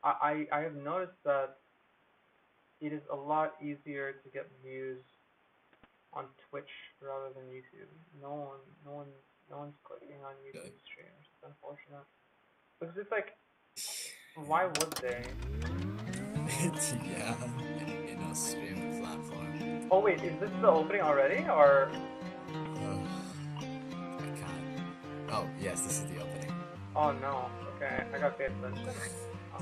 I have noticed that it is a lot easier to get views on Twitch rather than YouTube. No one, no one's clicking on Really? YouTube streams. It's unfortunate because it's like, why would they? Yeah, in a streaming platform. Oh wait, is this the opening already or? I can't. Oh, yes, this is the opening. Oh no. Okay, I got paid attention. Oh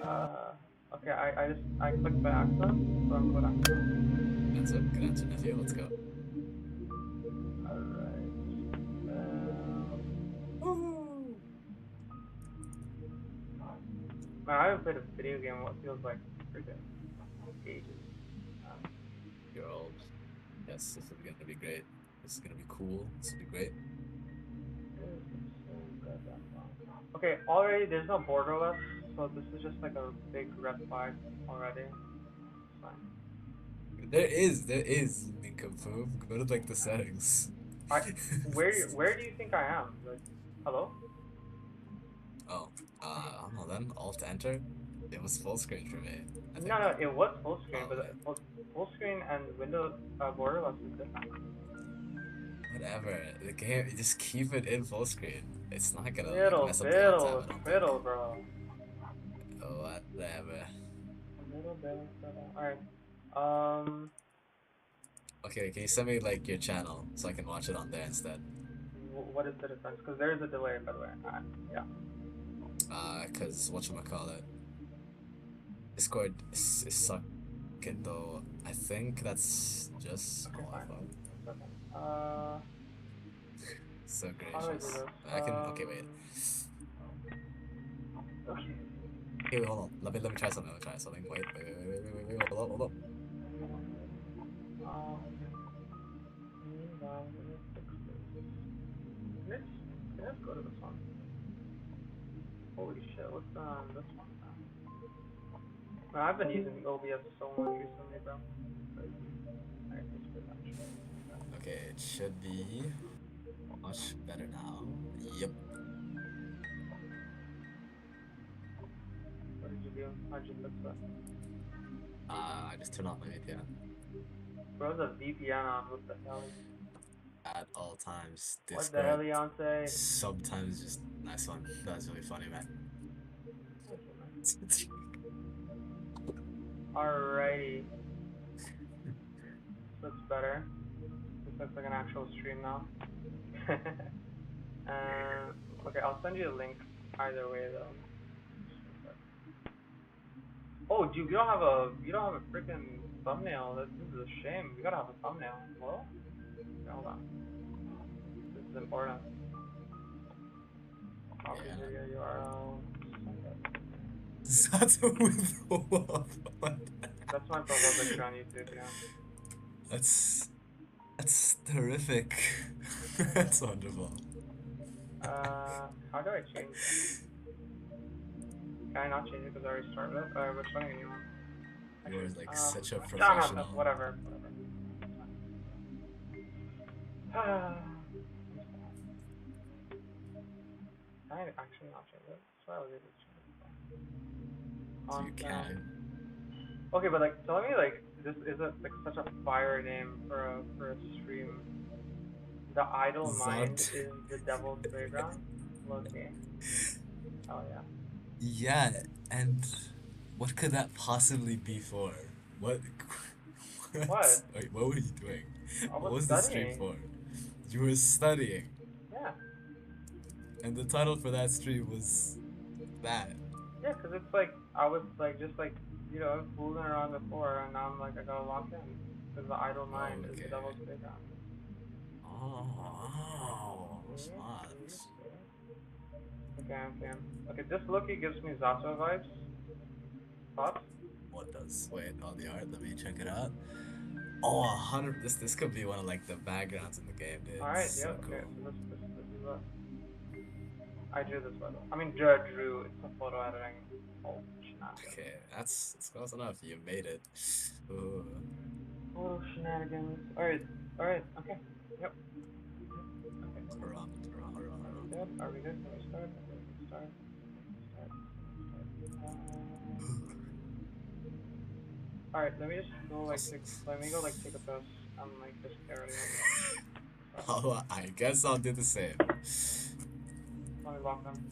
no. Okay, I clicked by accident, quote unquote accident. Answer? Good answer, nephew. Let's go. Alright. Woo! Man, I haven't played a video game in what feels like freaking ages. Um, You're old. Yes, this is gonna be great. This is gonna be cool. This will be great. okay, already there's no borderless, so this is just like a big red flag already. It's fine. There is. Nincompoop. Go to like the settings. I where do you think I am? Like, hello? Oh, I don't know then. Alt enter. It was full screen for me, I No, think. no, it was full screen, Oh, but okay. full screen and Windows borderless is different. Whatever. The game, just keep it in full screen. It's not gonna like Fiddle, mess up the art tab, fiddle, I don't think. fiddle, bro. Oh, whatever. Fiddle, fiddle, fiddle. Alright. Okay, can you send me like your channel so I can watch it on there instead? What is the difference? Because there is a delay, by the way. Yeah. Cause whatchamacallit, Discord is sucking though. I think that's just Okay, fine. awful. It's okay. So How do I do this? gracious. I can. Okay, wait. Okay. Okay, wait, hold on. Let me try something. Let me try something. Wait. Hold up. Um, let me fix this. Let's, let's go to this one. Holy shit, what's on this one? Man, I've been using OBS so much recently, bro. Crazy. Alright, let's put that shit. Okay, it should be much better now. Yep. What did you do? How'd you fix that? I just turn off my VPN Bro, the VPN on, what the hell? at all times. What the hell, Discord Beyonce? sometimes just nice one. That's really funny, man. Alrighty. Looks better. This looks like an actual stream now. Okay, I'll send you a link either way though. Oh, dude, you don't have a freaking thumbnail. This is a shame. You gotta have a thumbnail. Hello? Okay, hold on. This is important. Copy Yeah. video URL. Zato with awab. That's my profile picture on YouTube. Yeah. That's terrific. That's wonderful. How do I change it? Can I not change it because I already started it? We're starting a new one. You are like such a Damn it, professional. whatever. Can I actually not change it? That's why I was able to change it. You can. Okay, but like, tell me like, this isn't like such a fire name for a stream. The idle mind Zot. is the devil's playground. Okay. Oh yeah. Yeah, and what could that possibly be for? What? What? Wait, what were you doing? I What was was the stream studying. for? You were studying, Yeah. and the title for that stream was that. Yeah, 'cause it's like I was like just like fooling around before, and now I'm like I gotta lock in because the idle mind is the Okay. devil's playground. Oh, See? smart. See? See? Okay, okay. Okay, this looky gives me Zato vibes. Thoughts? What does? Wait, oh, the art. Let me check it out. Oh, 100. This could be one of like the backgrounds in the game, dude. Alright, So yeah, cool. okay, so this is what I drew this photo. I mean, drew. It's a photo editing. Oh, shenanigans. Okay, that's close enough. You made it. Ooh. Oh, shenanigans. Alright, alright, okay. Yep. Okay. Hurrah, hurrah, hurrah, Are we hurrah. good? Are we good? Can we start? Okay, we can start. Start. All right, let me just go like Also, take. Let me go like take a piss. I'm like just get ready right now. So I guess I'll do the same. let me lock them.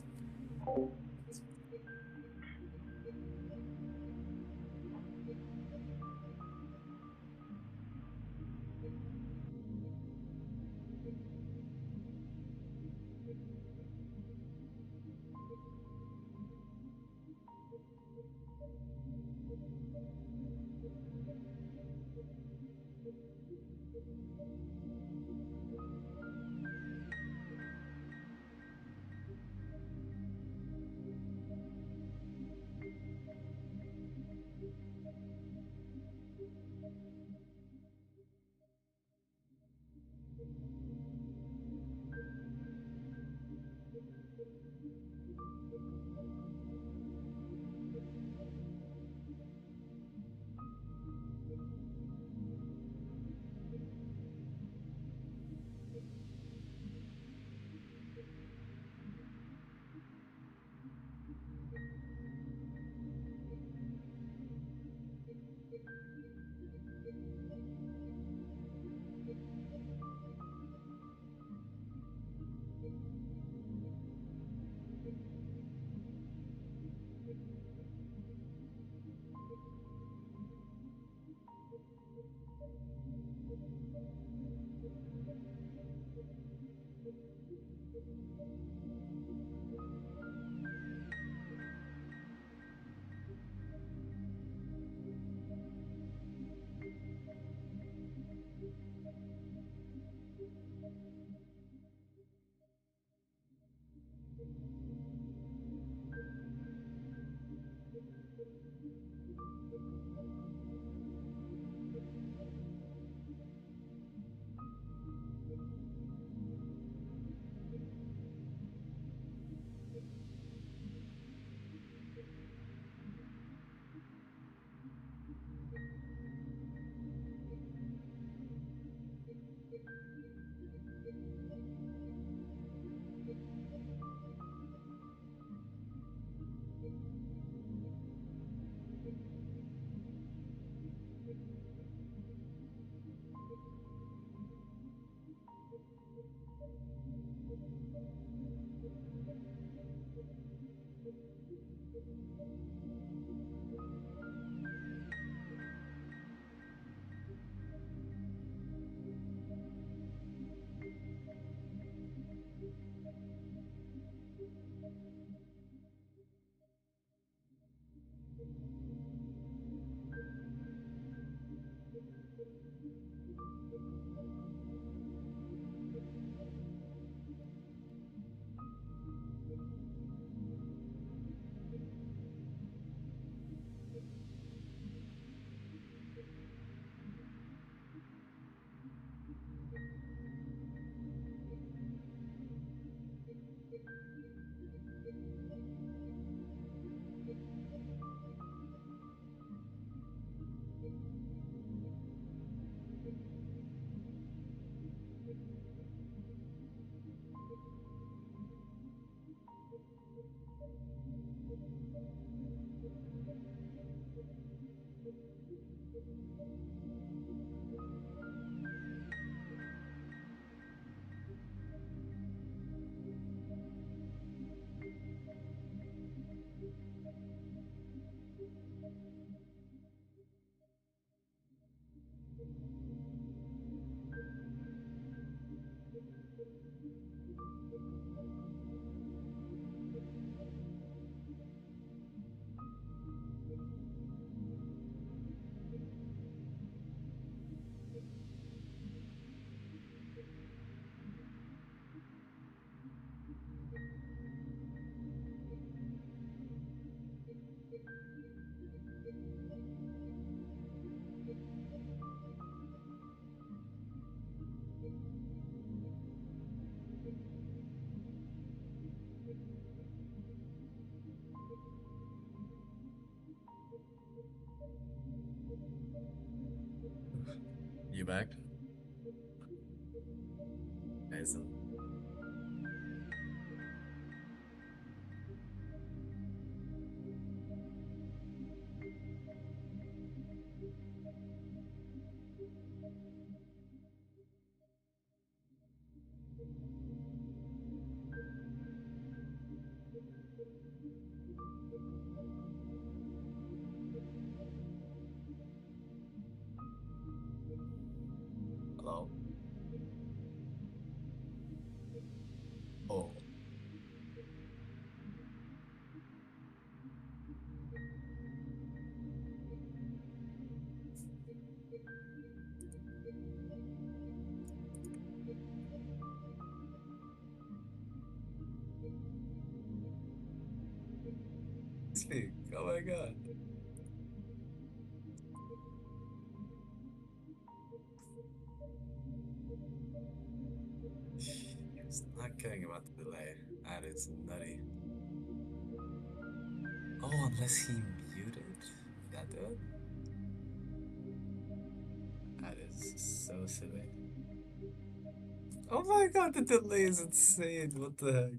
Speak. Oh my God. He's not kidding about the delay. That is nutty. Oh, unless he muted? That do it? That is so silly. Oh my God, the delay is insane. What the heck?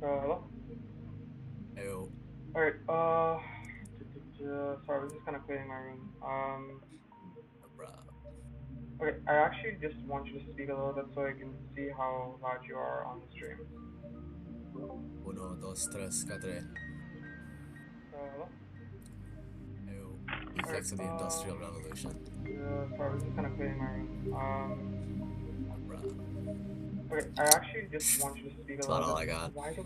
Hello? Ew, Alright, sorry, I was just kind of cleaning my room. bruh. Okay, I actually just want you to speak a little bit so I can see how loud you are on the stream. Uno, dos, tres, cuatro. Hello? Ew. Alright, Effects of the Industrial Revolution. sorry, I was just kind of cleaning my room. Bruh. Okay, I actually just want you to speak a That's little about all bit. I got. Why do I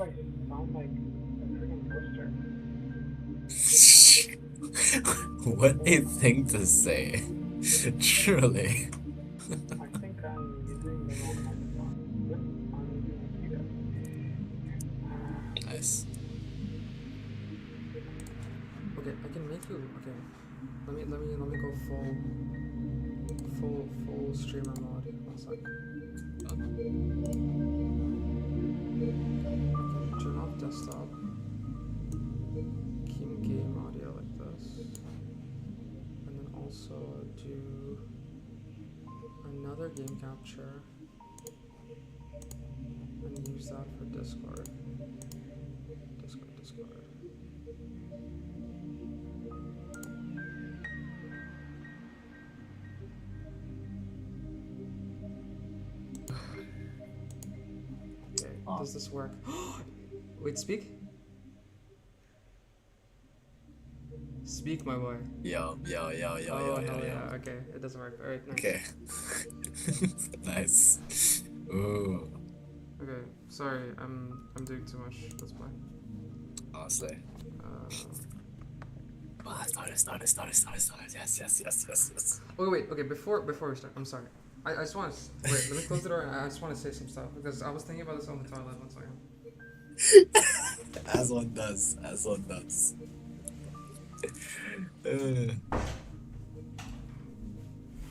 sound like a freaking toaster? What a Oh, thing to say. Truly. I think I'm using the wrong microphone. Yep, I'm using a keyboard. Nice. Okay, I can make you. Okay, let me go full streamer mode. One sec. I can turn off desktop. Keep game audio like this, and then also do another game capture and use that for Discord. Discord. Okay, does this work? Wait, speak? Speak, my boy. Yo, yo, yo, yo, Oh, yo, yo, hell yo. yeah. Okay, it doesn't work. Alright, nice. Okay. Nice. Ooh. Okay, sorry, I'm doing too much. That's why. Honestly. Start it. Yes. Okay, before we start, I'm sorry. I just want to wait. Let me close the door. I just want to say some stuff because I was thinking about this on the toilet. One second. As one does.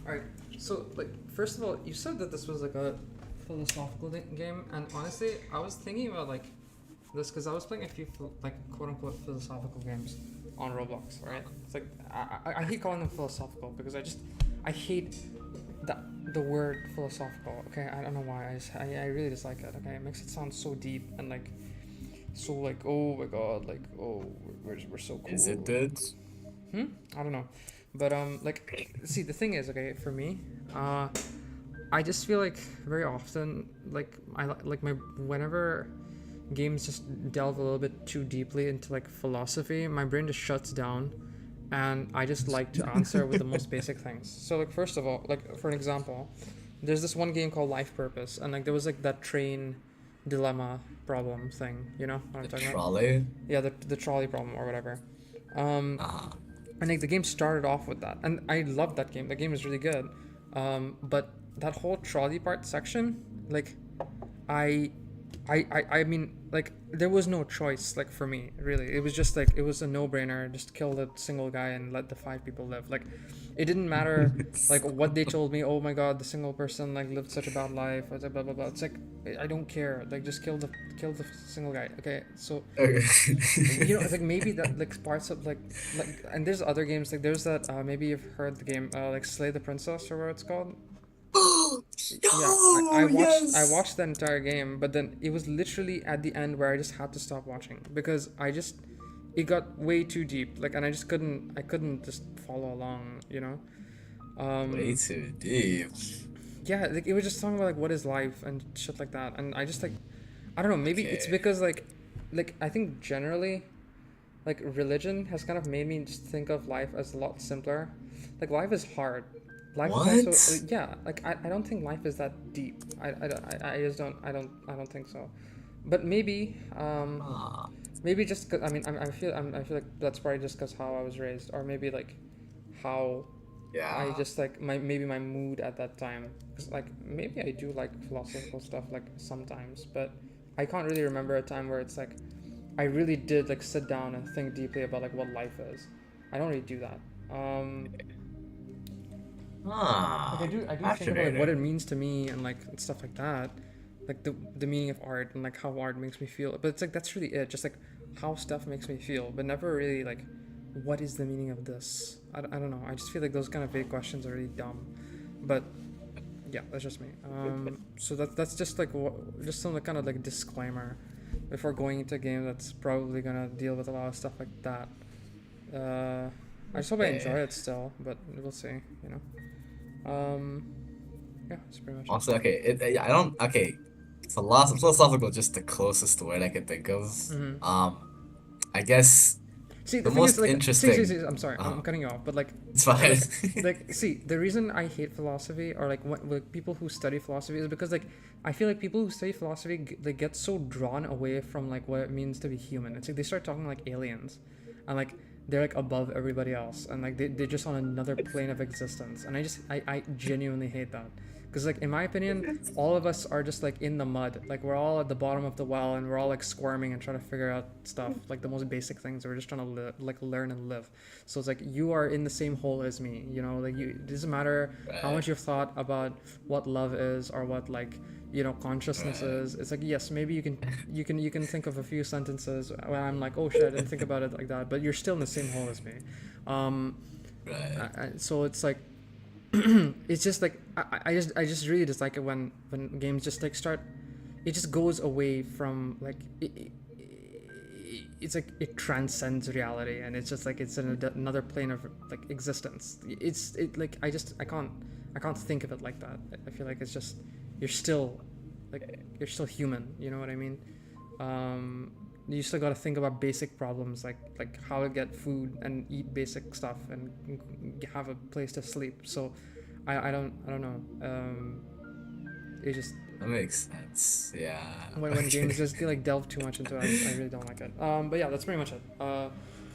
All right. So, like, first of all, you said that this was like a philosophical game, and honestly, I was thinking about like this because I was playing a few like quote unquote philosophical games on Roblox. Right? It's like I hate calling them philosophical because I hate the word philosophical. Okay, I don't know why. I really dislike it. Okay, it makes it sound so deep and like so like oh my god, like oh we're so cool. Is it good? I don't know, but like see the thing is okay for me, I just feel like very often like I like my whenever games just delve a little bit too deeply into like philosophy, my brain just shuts down, and I just like to answer with the most basic things. So like first of all, like for an example, there's this one game called Life Purpose, and like there was like that train dilemma problem thing. You know what I'm The talking about? trolley? Yeah, the trolley problem or whatever. Uh-huh. And like the game started off with that, and I loved that game. The game is really good, but that whole trolley part section, like, I, I mean, like, there was no choice, like, for me, really. It was just like it was a no-brainer. Just kill the single guy and let the 5 people live. Like, it didn't matter like what they told me. Oh my god, the single person like lived such a bad life. Blah blah blah. It's like I don't care. Like, just kill the single guy. Okay, so Okay. you know, like maybe that like parts of like and there's other games like there's that maybe you've heard the game like Slay the Princess or what it's called. Yeah, Yo, I yes. watched the entire game, but then it was literally at the end where I just had to stop watching because it got way too deep. Like, and I couldn't just follow along. You know. Way Um, too deep. yeah, like it was just talking about like what is life and shit like that, and I just like I don't know. Maybe it's Okay. because like I think generally like religion has kind of made me just think of life as a lot simpler. Like life is hard. Life is also What? yeah. Like I don't think life is that deep. I just don't I don't think so. But Ah, maybe just 'cause, I mean I feel like that's probably just because how I was raised, or maybe like how I yeah. just like my maybe my mood at that time. 'Cause, like maybe I do like philosophical stuff like sometimes, but I can't really remember a time where it's like I really did like sit down and think deeply about like what life is. I don't really do that. Like Ah, I do think about like what it fascinating. means to me and like and stuff like that, like the meaning of art and like how art makes me feel. But it's like that's really it, just like how stuff makes me feel, but never really like what is the meaning of this. I don't know. I just feel like those kind of big questions are really dumb. But yeah, that's just me. So that's just like just some kind of like disclaimer before going into a game that's probably gonna deal with a lot of stuff like that. Uh, I just hope I enjoy Okay. it still, but we'll see. You know. Um, yeah, that's pretty much it. Also, okay, I don't, okay, philosophical, just the closest word I could think of. Mm-hmm. Um, I guess See, the the thing is, most like, interesting, I'm sorry, I'm cutting you off, but it's fine. see, the reason I hate philosophy or like people who study philosophy is because like I feel like people who study philosophy they get so drawn away from like what it means to be human. It's like they start talking like aliens, and like they're like above everybody else, and like they're just on another plane of existence, and I genuinely hate that. Because like in my opinion, all of us are just like in the mud. Like we're all at the bottom of the well, and we're all like squirming and trying to figure out stuff, like the most basic things. We're just trying to like learn and live. So it's like you are in the same hole as me. You know, like you. It doesn't matter how Right, much you've thought about what love is or what like consciousness right, is. It's like yes, maybe you can think of a few sentences where I'm like, oh shit, I didn't think about it like that. But you're still in the same hole as me. Um, right. so it's like it's just like I just really dislike it when games just like start it just goes away from like it's like it transcends reality and it's just like it's in another plane of like existence. It like I can't think of it like that. I feel like it's just you're still like you're still human, you know what I mean? um you still got to think about basic problems like how to get food and eat basic stuff and have a place to sleep. So I don't know. It just That makes sense. Yeah. when games Okay. just like delve too much into it, I really don't like it. But yeah, that's pretty much it.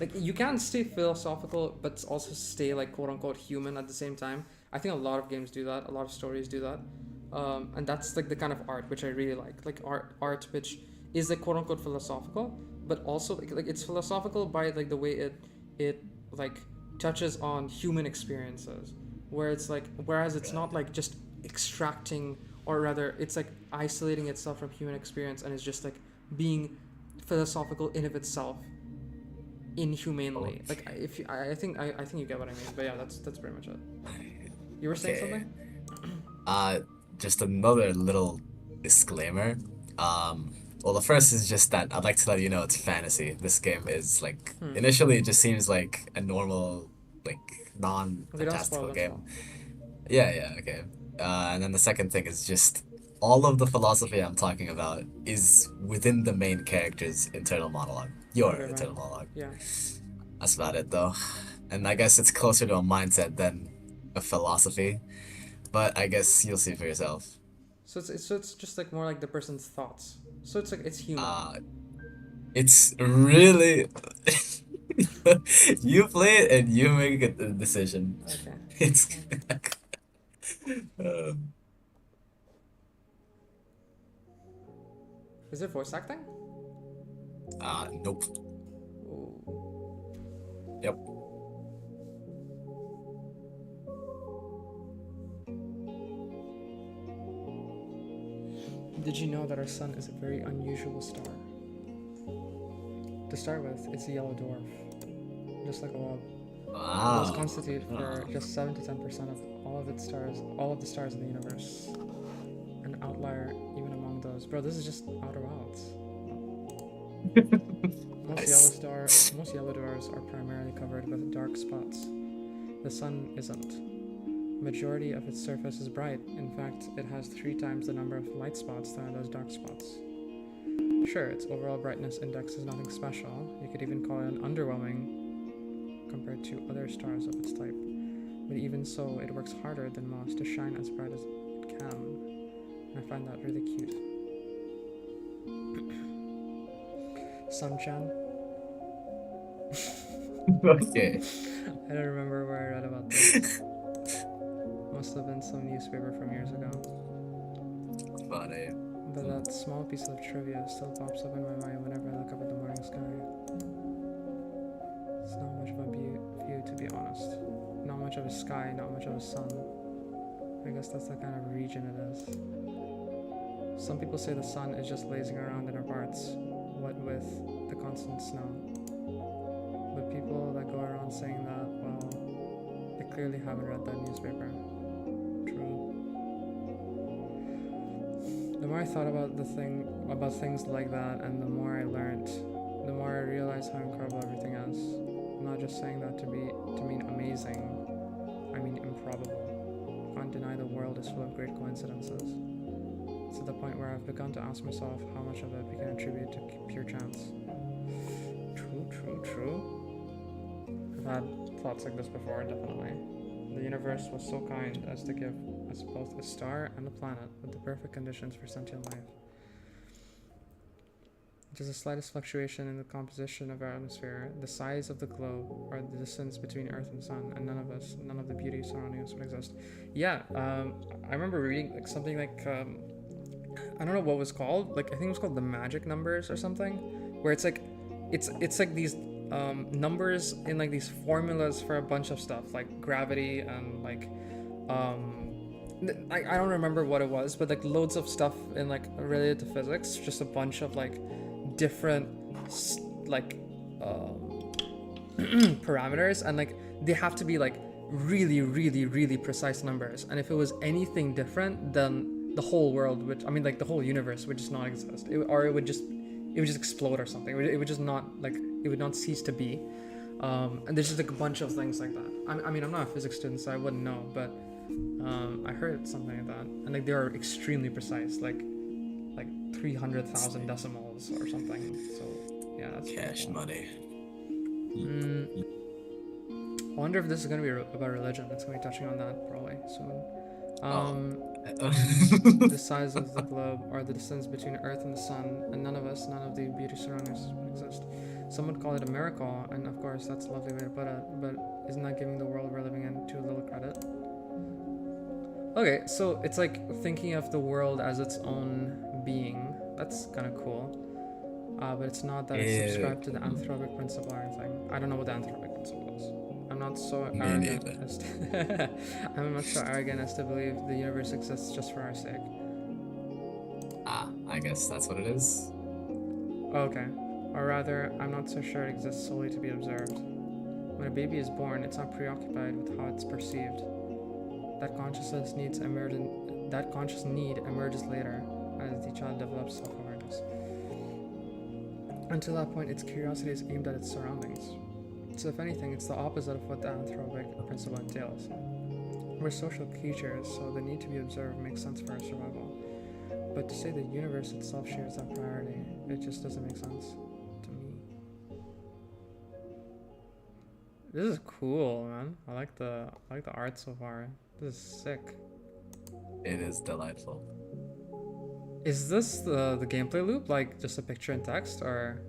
Like you can stay philosophical, but also stay like quote unquote human at the same time. I think a lot of games do that. A lot of stories do that. And that's like the kind of art which I really like art which is like quote unquote philosophical, but also like it's philosophical by like the way it like touches on human experiences, where it's like whereas it's not Right. like just extracting, or rather it's like isolating itself from human experience and it's just like being philosophical in of itself inhumanely. Like Okay. if you, I think you get what I mean. But yeah, that's pretty much it. You were saying Okay. something? Uh, just another little disclaimer. Well, the first is just that I'd like to let you know it's fantasy. This game is like Hmm. initially it just seems like a normal, like Okay, don't spoil, non-fantastical don't spoil. game. Yeah, yeah, okay. And then the second thing is just all of the philosophy I'm talking about is within the main character's internal monologue. Your Okay, fine. internal monologue. Yeah. That's about it, though. And I guess it's closer to a mindset than a philosophy, but I guess you'll see for yourself. So it's just like more like the person's thoughts. So it's like it's human. Uh, it's really you play it and you make a decision. Okay. It's Okay. uh, Is it voice acting? nope. Ooh. Yep. Did you know that our sun is a very unusual star? To start with, it's a yellow dwarf, just like awab. Those Wow. constitute for Oh. just 7 to 10% of all of the stars in the universe. An outlier even among those. Bro, this is just outer wilds. Nice. Most yellow dwarfs are primarily covered with dark spots. The sun isn't. Majority of its surface is bright. In fact, it has 3 times the number of light spots than it does dark spots. Sure, its overall brightness index is nothing special. You could even call it an underwhelming compared to other stars of its type. But even so, it works harder than most to shine as bright as it can. And I find that really cute. Sun-chan? Okay. I don't remember where I read about this. Must have been some newspaper from years ago. Funny. But that small piece of trivia still pops up in my mind whenever I look up at the morning sky. It's not much of a view, to be honest. Not much of a sky, not much of a sun. I guess that's the kind of region it is. Some people say the sun is just lazing around in our parts, what with the constant snow. But people that go around saying that, well, they clearly haven't read that newspaper. True. The more I thought about things like that, and the more I learned, the more I realized how incredible everything is. I'm not just saying that to mean amazing. I mean improbable. Can't deny the world is full of great coincidences. It's at the point where I've begun to ask myself how much of it we can attribute to pure chance. True. I've had thoughts like this before, definitely. The universe was so kind as to give us both a star and a planet with the perfect conditions for sentient life. Just the slightest fluctuation in the composition of our atmosphere, the size of the globe, or the distance between Earth and Sun, and none of the beauty surrounding us would exist. Yeah, I remember reading like something like I don't know what it was called. Like I think it was called the magic numbers or something, where it's like these numbers in like these formulas for a bunch of stuff like gravity and like I don't remember what it was, but like loads of stuff in like related to physics, just a bunch of like different like parameters, and like they have to be like really precise numbers, and if it was anything different, then the whole world would, I mean like the whole universe would just not exist, it would just explode or something. It would just not, like, it would not cease to be. And there's just like a bunch of things like that. I mean, I'm not a physics student, so I wouldn't know, but I heard something like that, and like they are extremely precise, like 300,000 decimals or something. So yeah, that's Cash cool. money. I wonder if this is gonna be about religion. It's gonna be touching on that probably soon. The size of the globe, or the distance between Earth and the Sun, and none of the beauty surroundings would exist. Some would call it a miracle, and of course that's a lovely way to put it, but isn't that giving the world we're living in too little credit? Okay, so it's like thinking of the world as its own being. That's kind of cool. But it's not that it's subscribed to the anthropic principle or anything. I don't know what the anthropic principle is. I'm not so arrogant as to I'm not so arrogant as to believe the universe exists just for our sake. I guess that's what it is. Okay. Or rather, I'm not so sure it exists solely to be observed. When a baby is born, it's not preoccupied with how it's perceived. That conscious need emerges later as the child develops self-awareness. Until that point, its curiosity is aimed at its surroundings. So if anything, it's the opposite of what the anthropic principle entails. We're social creatures, so the need to be observed makes sense for our survival. But to say the universe itself shares that priority, it just doesn't make sense to me. This is cool, man. I like the art so far. This is sick. It is delightful. Is this the gameplay loop, like just a picture and text, or?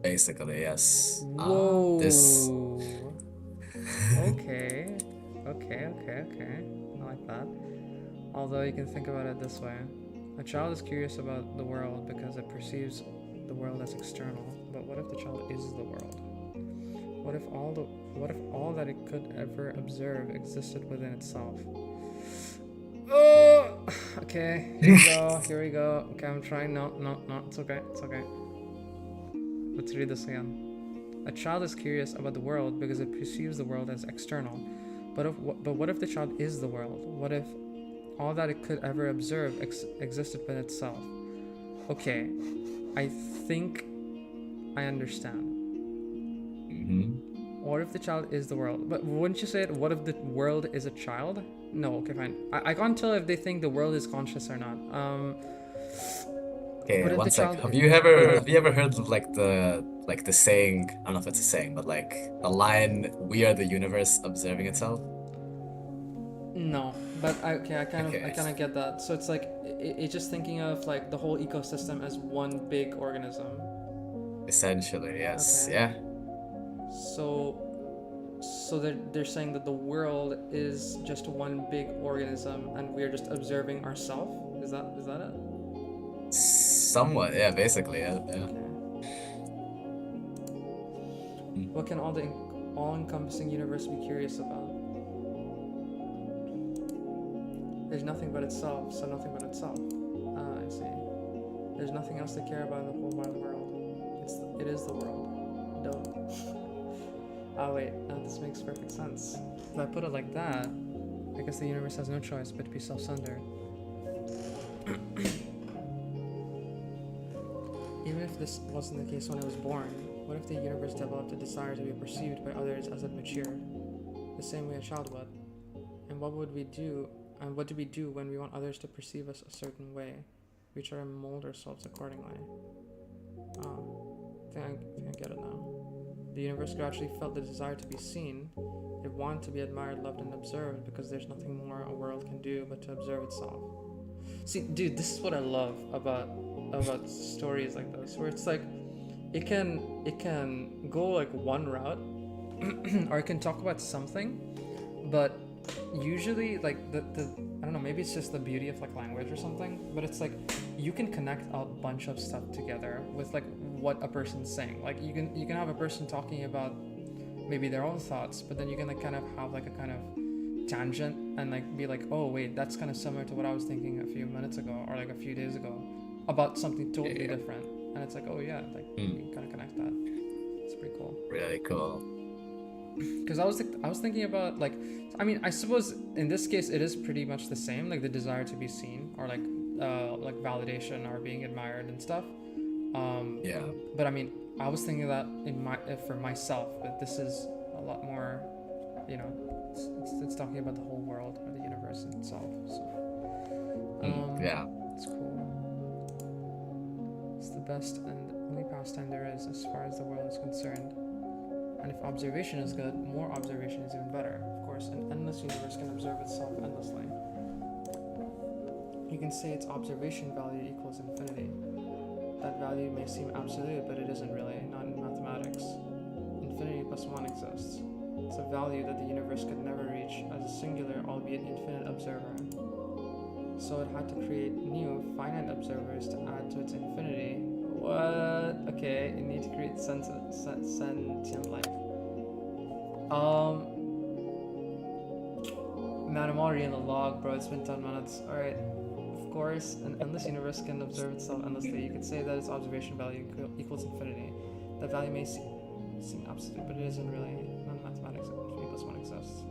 Basically, yes. Whoa. This. Okay. I like that. Although you can think about it this way. A child is curious about the world because it perceives the world as external. But what if the child is the world? What if all that it could ever observe existed within itself? Oh, okay. Here we go. Okay, I'm trying. No. It's okay. Let's read this again. A child is curious about the world because it perceives the world as external. But what if the child is the world? What if all that it could ever observe existed within itself? Okay, I think I understand. Hmm. What if the child is the world? But wouldn't you say it? What if the world is a child? No, okay, fine. I can't tell if they think the world is conscious or not. What Okay, if the one sec. child? Have you ever heard of, like the saying? I don't know if it's a saying, but like the line, "We are the universe observing itself." No, but I Okay, kind of get that. So it's like it's just thinking of like the whole ecosystem as one big organism. essentially, yes, Okay. yeah. So they're saying that the world is just one big organism and we're just observing ourselves. Is that it? Somewhat, yeah, basically, yeah, yeah. Okay. Mm. What can all-encompassing universe be curious about? There's nothing but itself, so nothing but itself. Ah, I see. There's nothing else to care about in the whole wide world. It is the world. Duh. Oh wait, this makes perfect sense. If I put it like that, I guess the universe has no choice but to be self-centered. Even if this wasn't the case when I was born, what if the universe developed a desire to be perceived by others as it matured, the same way a child would? And what would we do? And what do we do when we want others to perceive us a certain way? We try to mold ourselves accordingly. Oh, I think I get it now. The universe gradually felt the desire to be seen. It wanted to be admired, loved, and observed because there's nothing more a world can do but to observe itself. See, dude, this is what I love about stories like this, where it's like it can go like one route, or it can talk about something, but usually like the I don't know, maybe it's just the beauty of like language or something, but it's like you can connect a bunch of stuff together with like what a person's saying. Like you can have a person talking about maybe their own thoughts, but then you can like kind of have like a kind of tangent and like be like, oh wait, that's kind of similar to what I was thinking a few minutes ago or like a few days ago about something totally Yeah. different, and it's like, oh yeah, like you Mm, can kind of connect that. It's pretty cool. really cool. Because I was thinking about like, I mean, I suppose in this case it is pretty much the same, like the desire to be seen or like validation or being admired and stuff. Um, Yeah. but I mean, I was thinking that in my for myself, but this is a lot more, you know, it's talking about the whole world or the universe itself. So, Yeah. it's cool. It's the best and only pastime there is as far as the world is concerned. And if observation is good, more observation is even better. Of course, an endless universe can observe itself endlessly. You can say its observation value equals infinity. That value may seem absolute, but it isn't really, not in mathematics. Infinity plus 1 exists. It's a value that the universe could never reach as a singular, albeit infinite observer. So it had to create new, finite observers to add to its infinity. What? Okay, you need to create sentient life. Man, I'm already in the log, bro. It's been 10 minutes. Alright. Of course, an endless universe can observe itself endlessly. You could say that its observation value equals infinity. That value may seem absolute, but it isn't really. None of mathematics, infinity plus 1 exists.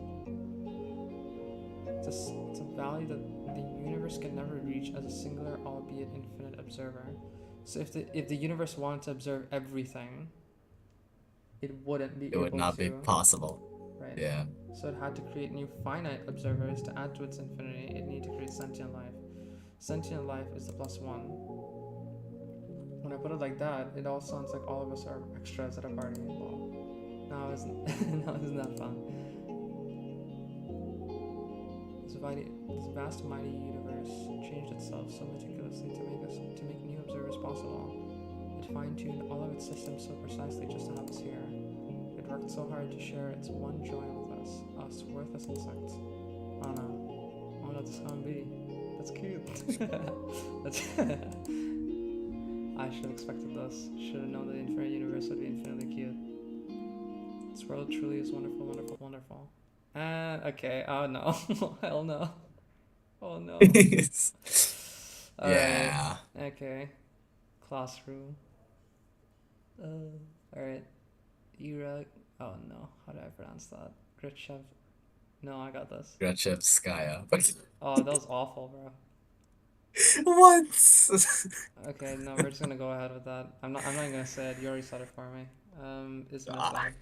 It's a value that the universe can never reach as a singular, albeit infinite observer. So if the universe wanted to observe everything, it wouldn't be It would able not be to, possible. right? Yeah. So it had to create new finite observers to add to its infinity. It needed to create sentient life. Sentient life is the plus 1. When I put it like that, it all sounds like all of us are extras at a party. Well, now isn't now isn't that fun? This vast mighty universe changed itself so meticulously to make new observers possible. It fine-tuned all of its systems so precisely just to have us here. It worked so hard to share its one joy with us worthless insects. Oh no. Oh no, this can't be. That's cute. That's I should have expected this. Should have known that the infinite universe would be infinitely cute. This world truly is wonderful, wonderful, wonderful. Okay. Oh no. Hell no. Oh no. Alright. Yeah. Okay. Classroom. Alright. Iraq. Oh no. How do I pronounce that? Gritchev. No, I got this. Gretchevskaya. Oh, that was awful, bro. What? Okay, no, we're just gonna go ahead with that. I'm not even gonna say it. You already said it for me. Is Ah, missing.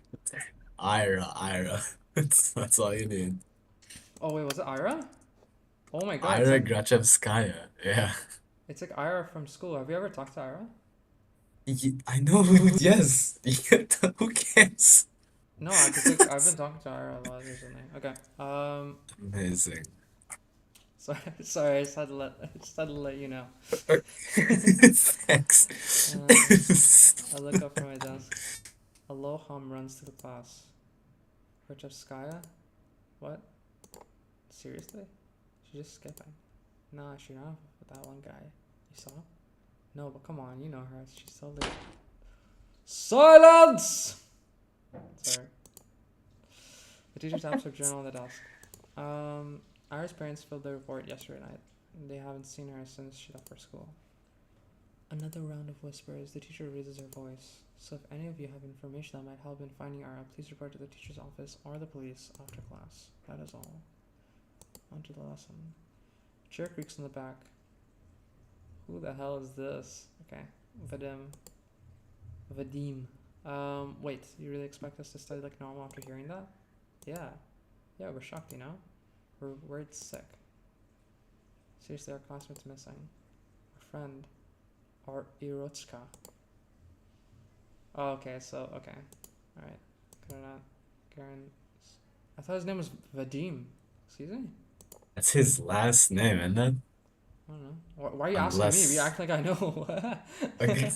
Ira. That's all you need. Oh wait, was it Ira? Oh my god, Ira Grachevskaya. Yeah. it's like Ira from school. Have you ever talked to Ira? I know. Yes. Who cares? No, cause like I've been talking to Ira a lot recently. Okay. Amazing. Sorry, sorry. I just had to let you know. Thanks. Um, I look up from my desk. Aloham runs to the class. Korchevskaya? What? Seriously? She's just skipping. Nah, she ran off with that one guy. You saw? No, but come on, you know her. She's so late. Silence! Sorry. The teacher taps her journal on the desk. Ira's parents filled the report yesterday night. They haven't seen her since she left for school. Another round of whispers. The teacher raises her voice. So if any of you have information that might help in finding Ira, please report to the teacher's office or the police after class. That is all. On to the lesson. A chair creaks in the back. Who the hell is this? Okay. Vadim. Wait, you really expect us to study like normal after hearing that? Yeah. Yeah, we're shocked, you know? We're worried sick. Seriously, our classmate's missing. Our friend. Our Irotska. Oh, okay, so, okay. Alright. Could I not? Garen. I thought his name was Vadim. Excuse me? That's his last name, isn't it? I don't know. Why are you asking me? You Unless. act like I know. Okay.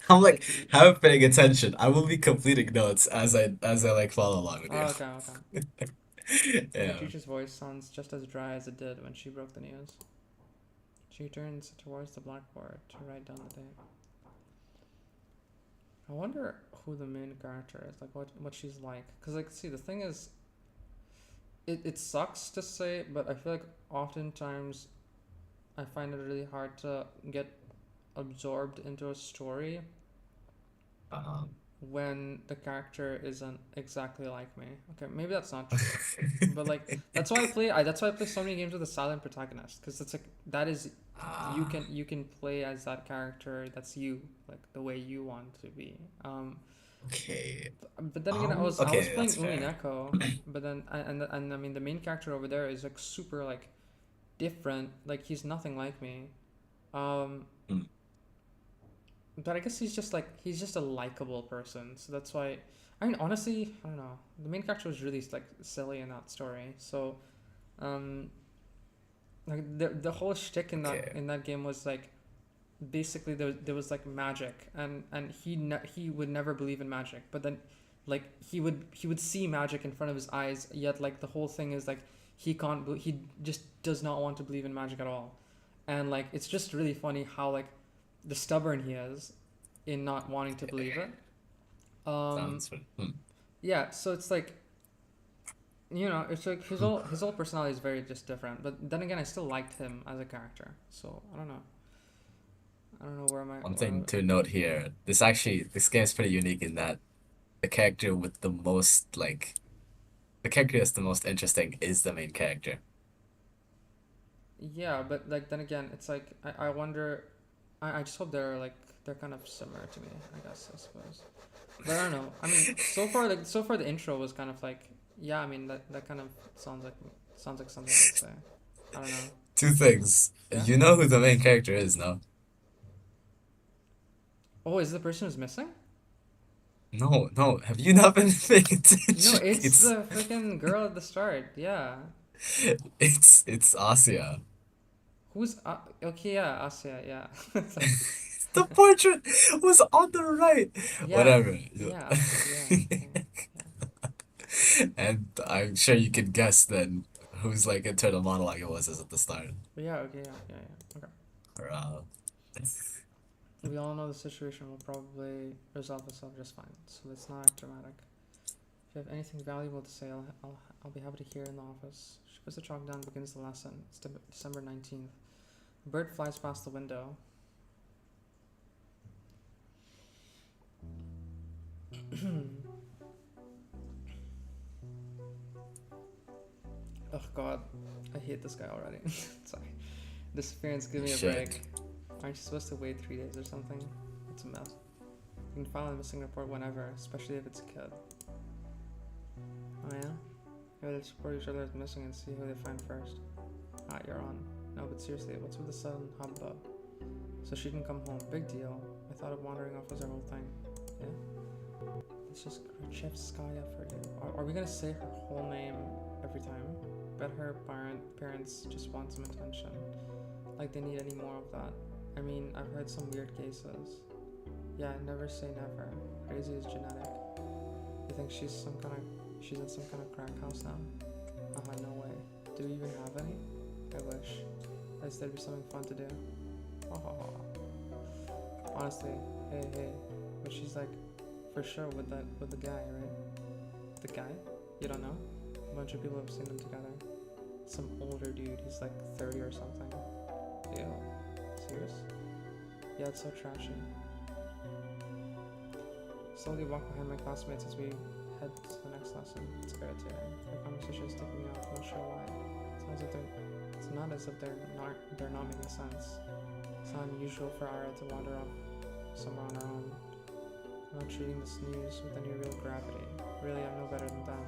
I'm The like, te- have paying attention. I will be completing notes as I like follow along with oh, you. okay, okay. The Yeah. teacher's voice sounds just as dry as it did when she broke the news. She turns towards the blackboard to write down the date. I wonder who the main character is, like what she's like. Cause like, see, the thing is, it sucks to say, but I feel like oftentimes I find it really hard to get absorbed into a story Um, when the character isn't exactly like me. Okay, maybe that's not true, but like that's why I play so many games with a silent protagonist, because it's like that is ah, you can play as that character. That's you, like the way you want to be. okay. But then again, I was Okay, playing that's fair. Umineko, but then and I mean the main character over there is like super like different. Like he's nothing like me. Um, Mm, but I guess he's just a likable person. So that's why. I mean, honestly, I don't know. The main character was really like silly in that story. So, um, like the whole shtick okay. in that game was like basically there was like magic, and he would never believe in magic, but then like he would see magic in front of his eyes, yet like the whole thing is like he just does not want to believe in magic at all. And like it's just really funny how like the stubborn he is in not wanting to believe it. um Sounds fun. yeah, so it's like, it's like his whole personality is very just different, but then again I still liked him as a character, so I don't know One thing to note here, this game is pretty unique in that the character with the character that's the most interesting is the main character. Yeah, but like then again, it's like I wonder. I just hope they're kind of similar to me. I guess I suppose, but I don't know. I mean, so far the intro was kind of like, yeah. I mean that kind of sounds like something I would say. I don't know. Two things. Yeah. You know who the main character is, no? Oh, is it the person who's missing? No, no. Have you not been paying No, attention? it's the freaking girl at the start. Yeah. It's Asia. Who's okay? Yeah, Asya. Yeah. It's like, The portrait was on the right. yeah, Whatever. yeah, Asya. Yeah, yeah, yeah. And I'm sure you can guess then whose like internal monologue it was as at the start. Yeah. Okay. Yeah. Yeah. Yeah. Okay. Or, We all know the situation will probably resolve itself just fine, so let's not act dramatic. If you have anything valuable to say, I'll be happy to hear in the office. She puts the chalk down and begins the lesson. It's December 19th. A bird flies past the window. Oh god, I hate this guy already. Sorry. Disappearance, give me a Should. break. Aren't you supposed to wait 3 days or something? It's a mess. You can file a missing report whenever, especially if it's a kid. Oh yeah? Maybe they support each other as missing and see who they find first. Ah, you're on. No, but seriously, what's with the sudden hubbub? So she can come home. Big deal. I thought of wandering off was our whole thing. Yeah? Let's just Chefskaya for you. Are we gonna say her whole name every time? Bet her parents just want some attention. Like they need any more of that. I mean, I've heard some weird cases. Yeah, never say never. Crazy is genetic. You think she's in some kind of crack house now? No way. Do we even have any? I wish. At least there'd be something fun to do. Honestly, hey. But she's like, for sure with the guy, right? The guy? You don't know? A bunch of people have seen them together. Some older dude, he's like 30 or something. Ew. Serious? Yeah, it's so trashy. Slowly walk behind my classmates as we head to the next lesson. It's irritating. The conversation is taking me off, I'm not sure why. It's not as if they're not making sense. It's not unusual for Ara to wander off somewhere on her own. I'm not treating this news with any real gravity. Really, I'm no better than them.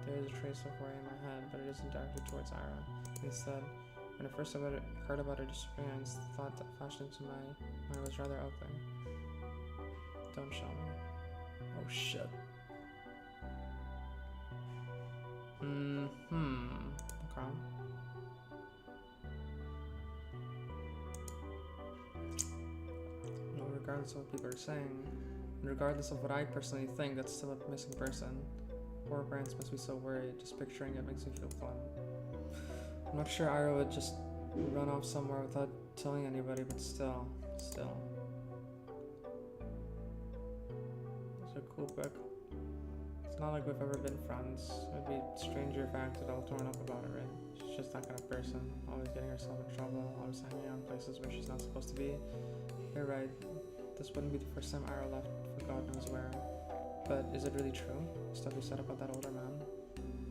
There is a trace of worry in my head, but it isn't directed towards Ara. Instead, when I first heard about her disappearance, the thought that flashed into my mind was rather ugly. Don't show me. Oh shit. Okay. No, regardless of what people are saying, and regardless of what I personally think, that's still a missing person. Poor parents must be so worried. Just picturing it makes me feel fun. I'm not sure Ira would just run off somewhere without telling anybody, but still. It's a cool book. It's not like we've ever been friends. It'd be stranger if I acted all torn up about it, right? She's just that kind of person. Always getting herself in trouble, always hanging out in places where she's not supposed to be. You're right. This wouldn't be the first time Ira left for God knows where. But is it really true? Stuff you said about that older man?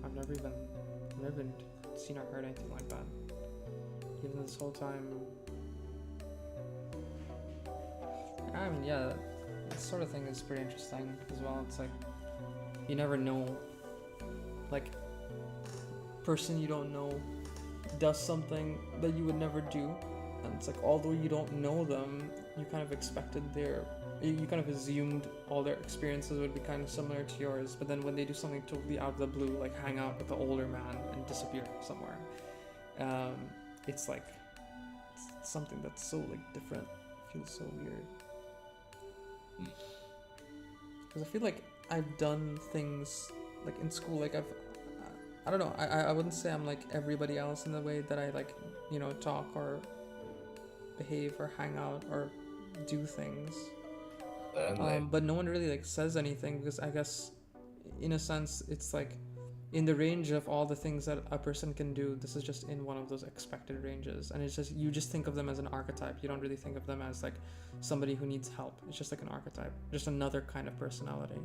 I've never even seen or heard anything like that. Even this whole time. I mean, yeah, this sort of thing is pretty interesting as well. It's like, you never know, like, person you don't know does something that you would never do. And it's like, although you don't know them, you kind of you kind of assumed all their experiences would be kind of similar to yours, but then when they do something totally out of the blue, like hang out with the older man and disappear somewhere, it's like it's something that's so like different. It feels so weird. Because I feel like I've done things like in school, like I don't know, I wouldn't say I'm like everybody else in the way that I like, you know, talk or behave or hang out or do things. But no one really like says anything because I guess in a sense it's like in the range of all the things that a person can do, this is just in one of those expected ranges, and it's just, you just think of them as an archetype. You don't really think of them as like somebody who needs help. It's just like an archetype, just another kind of personality.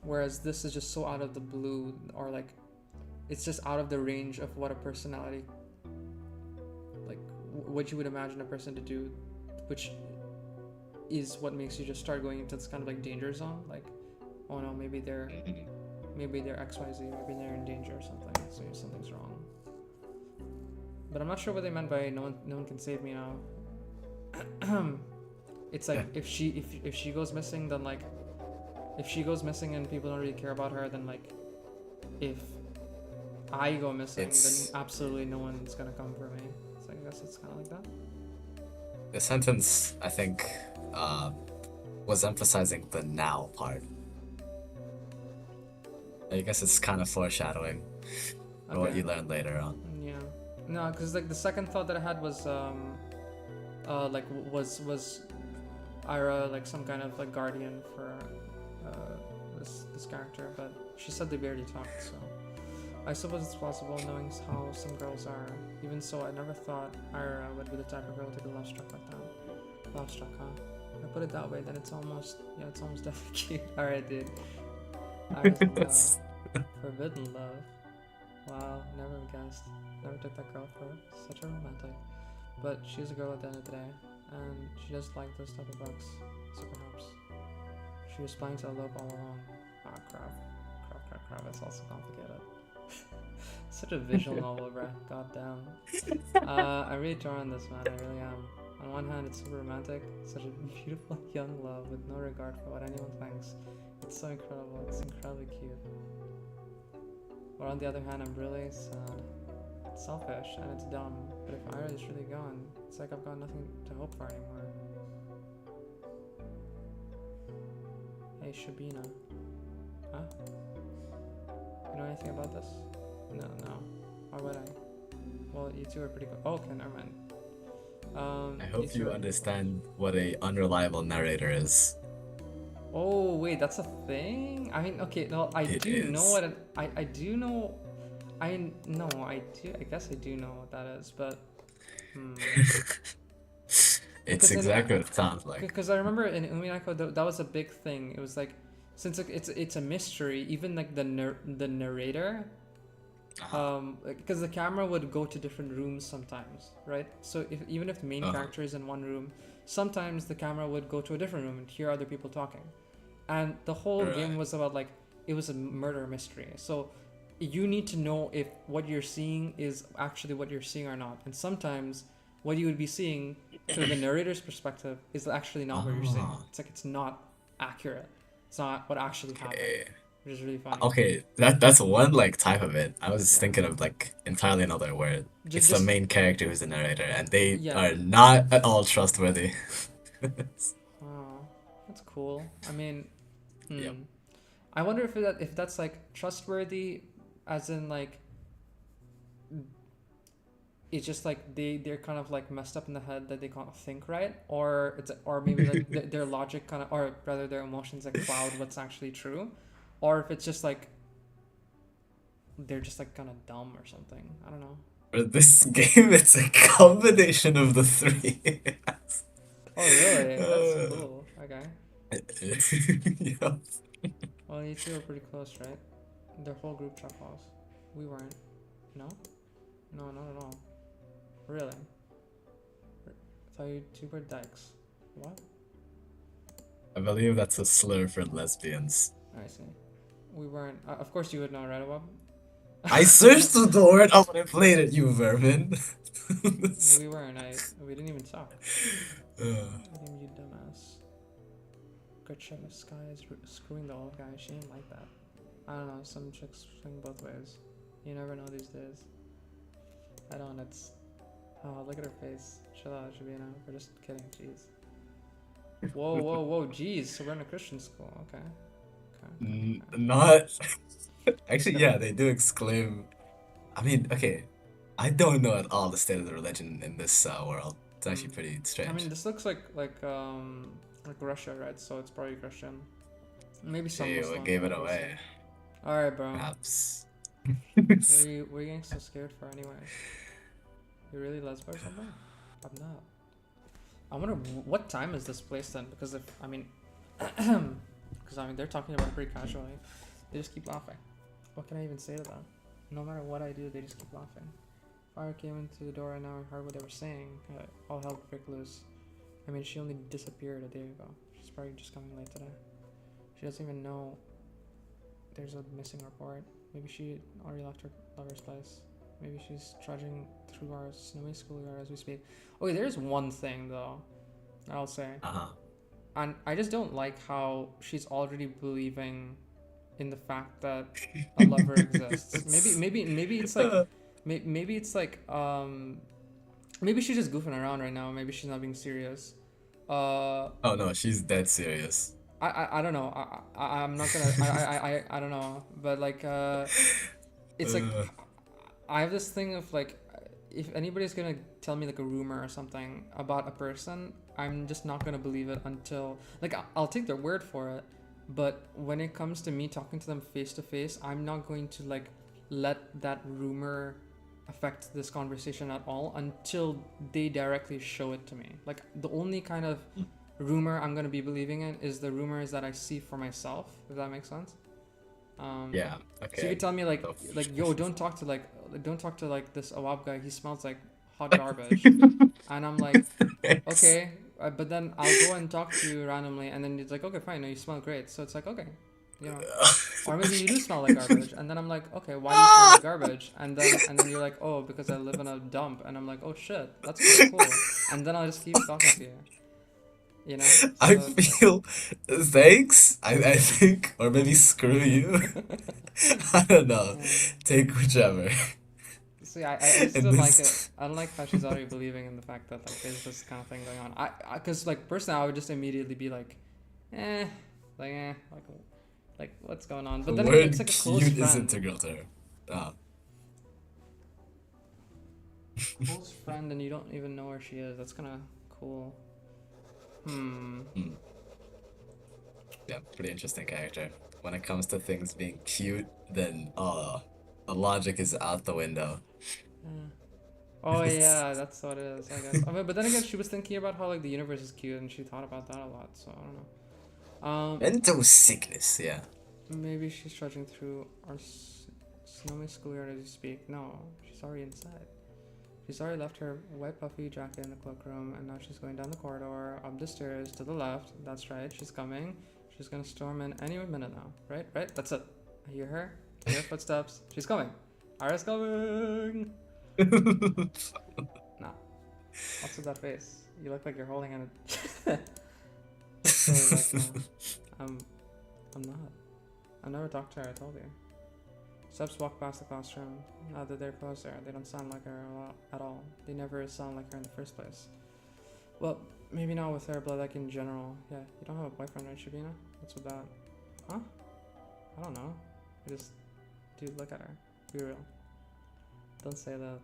Whereas this is just so out of the blue, or like it's just out of the range of what a personality, like what you would imagine a person to do, which is what makes you just start going into this kind of like danger zone. Like, oh no, maybe they're XYZ, maybe they're in danger or something, so something's wrong. But I'm not sure what they meant by no one can save me now. It's like if she goes missing, then like if she goes missing and people don't really care about her, then like if I go missing, then absolutely no one's gonna come for me. So I guess it's kind of like that. The sentence, I think, was emphasizing the now part. I guess it's kind of foreshadowing what you learn later on. Yeah. No, because like the second thought that I had was like was Ira like some kind of like guardian for this character, but she said they barely talked, so I suppose it's possible, knowing how some girls are. Even so, I never thought Ira would be the type of girl to be love struck like that. Love struck, huh? If I put it that way, then it's almost definitely cute. Alright, dude. Ira's forbidden love. Wow, never guessed. Never took that girl for such a romantic. But she's a girl at the end of the day, and she does like those type of books. Super helps. She was planning to elope all along. Ah, crap. That's also complicated. Such a visual novel, bruh. God damn. I'm really torn on this, man. I really am. On one hand, it's super romantic, such a beautiful young love with no regard for what anyone thinks. It's so incredible. It's incredibly cute. But on the other hand, I'm really sad. It's selfish and it's dumb. But if Ira is really gone, it's like I've got nothing to hope for anymore. Hey, Shabina. Huh? You know anything about this? No. Why would I? Well, you two are pretty good. Oh, okay, never mind. I hope you understand what a unreliable narrator is. Oh wait, that's a thing. I mean, okay, no, I It do know is. what I do know. I no, I do. I guess I do know what that is, but It's because exactly what it sounds like. because I remember in Uminako that was a big thing. It was like since it's a mystery, even like the narrator, because the camera would go to different rooms sometimes, right? So even if the main character is in one room, sometimes the camera would go to a different room and hear other people talking. And the whole game Right. was about like it was a murder mystery. So you need to know if what you're seeing is actually what you're seeing or not. And sometimes what you would be seeing through the narrator's perspective is actually not what you're seeing. Oh, It's like it's not accurate. It's not what actually happened, okay. which is really funny. Okay, that's one like type of it. I was Yeah. thinking of like entirely another word. It's the Just main character who's the narrator, and they yeah. are not at all trustworthy. Oh, that's cool. I mean, Yep. I wonder if that's like trustworthy, as in like it's just like they're kind of like messed up in the head that they can't think right, or it's or maybe like their logic kind of, or rather their emotions like cloud what's actually true, or if it's just like they're just like kind of dumb or something. I don't know. For this game, it's a combination of the three. Oh really? That's Uh, cool. Okay. Yep. Well, you two are pretty close, right? Their whole group chat calls. We weren't. No. No, not at all. Really? I thought you two were dykes. What? I believe that's a slur for lesbians. I see. We weren't. Of course you would know, right, Awab? I searched the word up when I played it, you vermin. We weren't. We didn't even talk. Uh, You dumbass. Good shit. This guy is screwing the old guy. She ain't like that. I don't know. Some chicks swing both ways. You never know these days. I don't. It's. Oh, look at her face. Chill out, Shabina. We're just kidding. Jeez. Whoa. Jeez. So we're in a Christian school. Okay. Okay. Not. Actually, Gonna- yeah, they do exclaim. I mean, okay, I don't know at all the state of the religion in this world. It's actually pretty I strange. mean, this looks like Russia, right? So it's probably Christian. Maybe some Gee, Muslim. what gave it we'll see. away? All right, bro. Perhaps. What are you getting so scared for anyway? You really lesbo or something? I'm not. I wonder what time is this place then? Because if I mean, because I mean they're talking about it pretty casually. They just keep laughing. What can I even say to them? No matter what I do, they just keep laughing. Fire came into the door right now and heard what they were saying. All hell break loose. I mean, she only disappeared a day ago. She's probably just coming late today. She doesn't even know there's a missing report. Maybe she already left her lover's place. Maybe she's trudging through our snowy schoolyard as we speak. Okay, there's one thing though, I'll say. Uh-huh. And I just don't like how she's already believing in the fact that a lover exists. Maybe it's like maybe it's like maybe she's just goofing around right now. Maybe she's not being serious. Oh no, she's dead serious. I don't know. I'm not gonna I don't know. But like it's like Uh, I have this thing of like if anybody's gonna tell me like a rumor or something about a person, I'm just not gonna believe it until like I'll take their word for it. But when it comes to me talking to them face to face, I'm not going to like let that rumor affect this conversation at all until they directly show it to me. Like the only kind of rumor I'm gonna be believing in is the rumors that I see for myself. If that makes sense. yeah, So you okay. could tell me like yo, don't talk to like this Awab guy. He smells like hot garbage, and I'm like, okay, but then I'll go and talk to you randomly, and then it's like, okay, fine, no, you smell great, so it's like, okay, you know, or maybe you do smell like garbage, and then I'm like, okay, why do you smell like garbage? And then you're like, oh, because I live in a dump, and I'm like, oh shit, that's kind of cool, and then I'll just keep talking to you, you know. I So it's like, feel thanks. I think, or maybe screw you. I don't know. yeah. Take whichever. See, I just In don't like it. this, I don't like how she's already believing in the fact that like there's this kind of thing going on. Cause like personally, I would just immediately be like, eh, like what's going on? the But then again, it's word like a close cute is friend, integral to her. Ah. close friend, and you don't even know where she is. That's kind of cool. Hmm. Hmm. Yeah, pretty interesting character. When it comes to things being cute, then the logic is out the window. Yeah. Oh yeah, that's what it is, I guess. I mean, but then again, she was thinking about how like the universe is cute, and she thought about that a lot. So I don't know. Mental sickness, yeah. Maybe she's trudging through our snowy schoolyard as you speak. No, she's already inside. She's already left her white puffy jacket in the cloakroom, and now she's going down the corridor, up the stairs, to the left. That's right, she's coming. She's gonna storm in any minute now. Right? Right? That's it. I hear her. I hear her footsteps. She's coming. Ara's coming! Nah. What's with that face? You look like you're holding in a... It's really like, no. I'm not. I've never talked to her, I told you. Steps walk past the classroom. Now that they're closer, they don't sound like her at all. They never sound like her in the first place. Well, maybe not with her, but like in general. Yeah, you don't have a boyfriend, right, Shabina? What's with that? Huh? I don't know. Dude, look at her. Be real. Don't say that.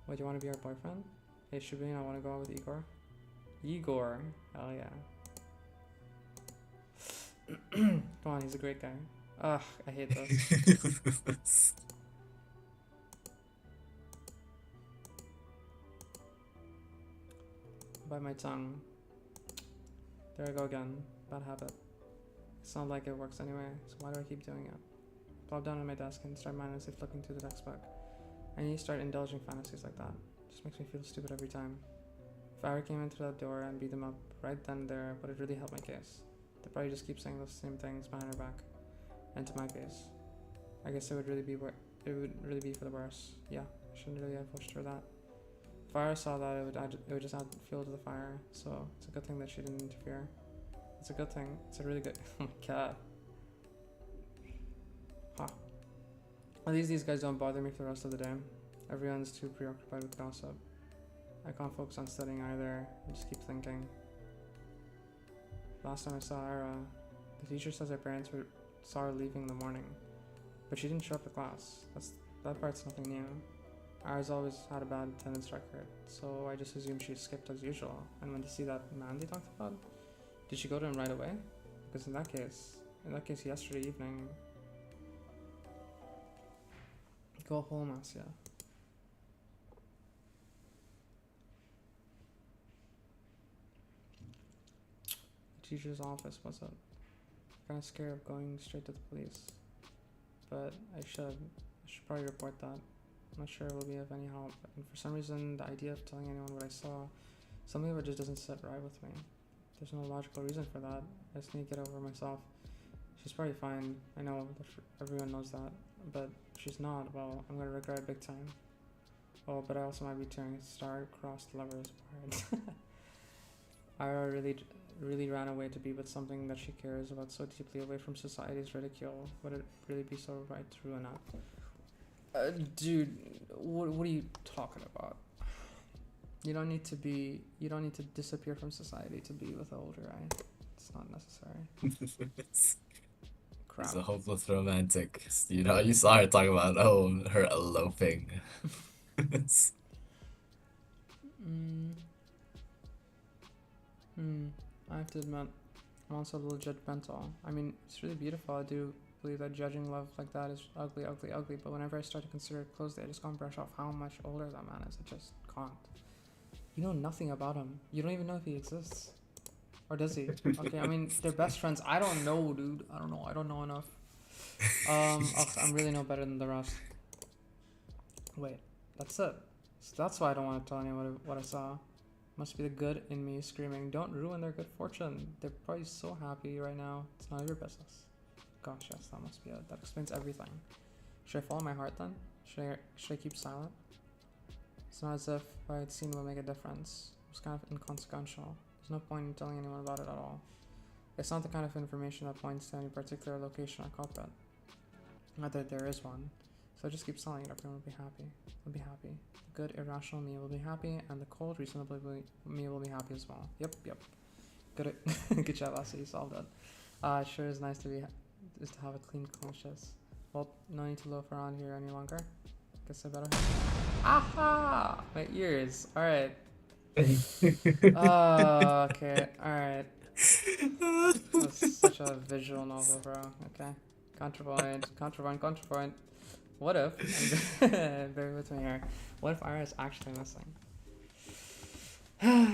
What, do you want to be our boyfriend? Hey, Shabina, I want to go out with Igor. Igor? Hell yeah. Come on, he's a great guy. Ugh, I hate this. Bite my tongue. There I go again. Bad habit. It's not like it works anyway, so why do I keep doing it? Plop down on my desk and start mindlessly flipping through the textbook. I need to start indulging fantasies like that. It just makes me feel stupid every time. If Ira came in through that door and beat them up right then and there, would it really help my case? They probably just keep saying those same things behind her back. And to my case, I guess it would really be for the worse. Yeah, I shouldn't really have pushed for that. If Ira saw that, it would just add fuel to the fire. So it's a good thing that she didn't interfere. It's a good thing. It's a really good. Oh my god. Huh. At least these guys don't bother me for the rest of the day. Everyone's too preoccupied with gossip. I can't focus on studying either. I just keep thinking. Last time I saw Ira, the teacher says her parents saw her leaving in the morning, but she didn't show up to class. That part's nothing new. Ira's always had a bad attendance record, so I just assumed she skipped as usual. And when to see that man they talked about, did she go to him right away? Because in that case, yesterday evening, go home, Asya. The teacher's office, was it? Kind of scared of going straight to the police, but I should probably report that. I'm not sure it will be of any help, and for some reason the idea of telling anyone what I saw, something of it just doesn't sit right with me. There's no logical reason for that. I just need to get over myself. She's probably fine. I know that everyone knows that, but if she's not, well, I'm gonna regret it big time. Oh, but I also might be tearing a star-crossed lovers apart. Ira really ran away to be with something that she cares about so deeply, away from society's ridicule. Would it really be so right to ruin that? Dude, what are you talking about? You don't need to disappear from society to be with an older guy. It's not necessary. Crap. It's a hopeless romantic. You know, you saw her talk about her eloping. I have to admit, I'm also a little judgmental. I mean, it's really beautiful. I do believe that judging love like that is ugly, ugly, ugly. But whenever I start to consider it closely, I just can't brush off how much older that man is. I just can't. You know nothing about him. You don't even know if he exists. Or does he? Okay, I mean, they're best friends. I don't know, dude. I don't know. I don't know enough. I'm really no better than the rest. Wait, that's it. So that's why I don't want to tell anyone what I saw. Must be the good in me screaming, "Don't ruin their good fortune. They're probably so happy right now. It's none of your business." Gosh, yes, that must be it. That explains everything. Should I follow my heart then? Should I keep silent? It's not as if what I'd seen would make a difference. It's kind of inconsequential. There's no point in telling anyone about it at all. It's not the kind of information that points to any particular location or culprit. Not that there is one. So I just keep telling it, everyone will be happy. Will be happy. The good, irrational me will be happy, and the cold, reasonable me will be happy as well. Yep. Good, good job, Asa. You solved it. Sure is nice to have a clean conscience. Well, no need to loaf around here any longer. Guess I better. Aha! My ears. All right. Okay. All right. That's such a visual novel, bro. Okay. Counterpoint. What if? Bear with me here. What if Ira is actually missing?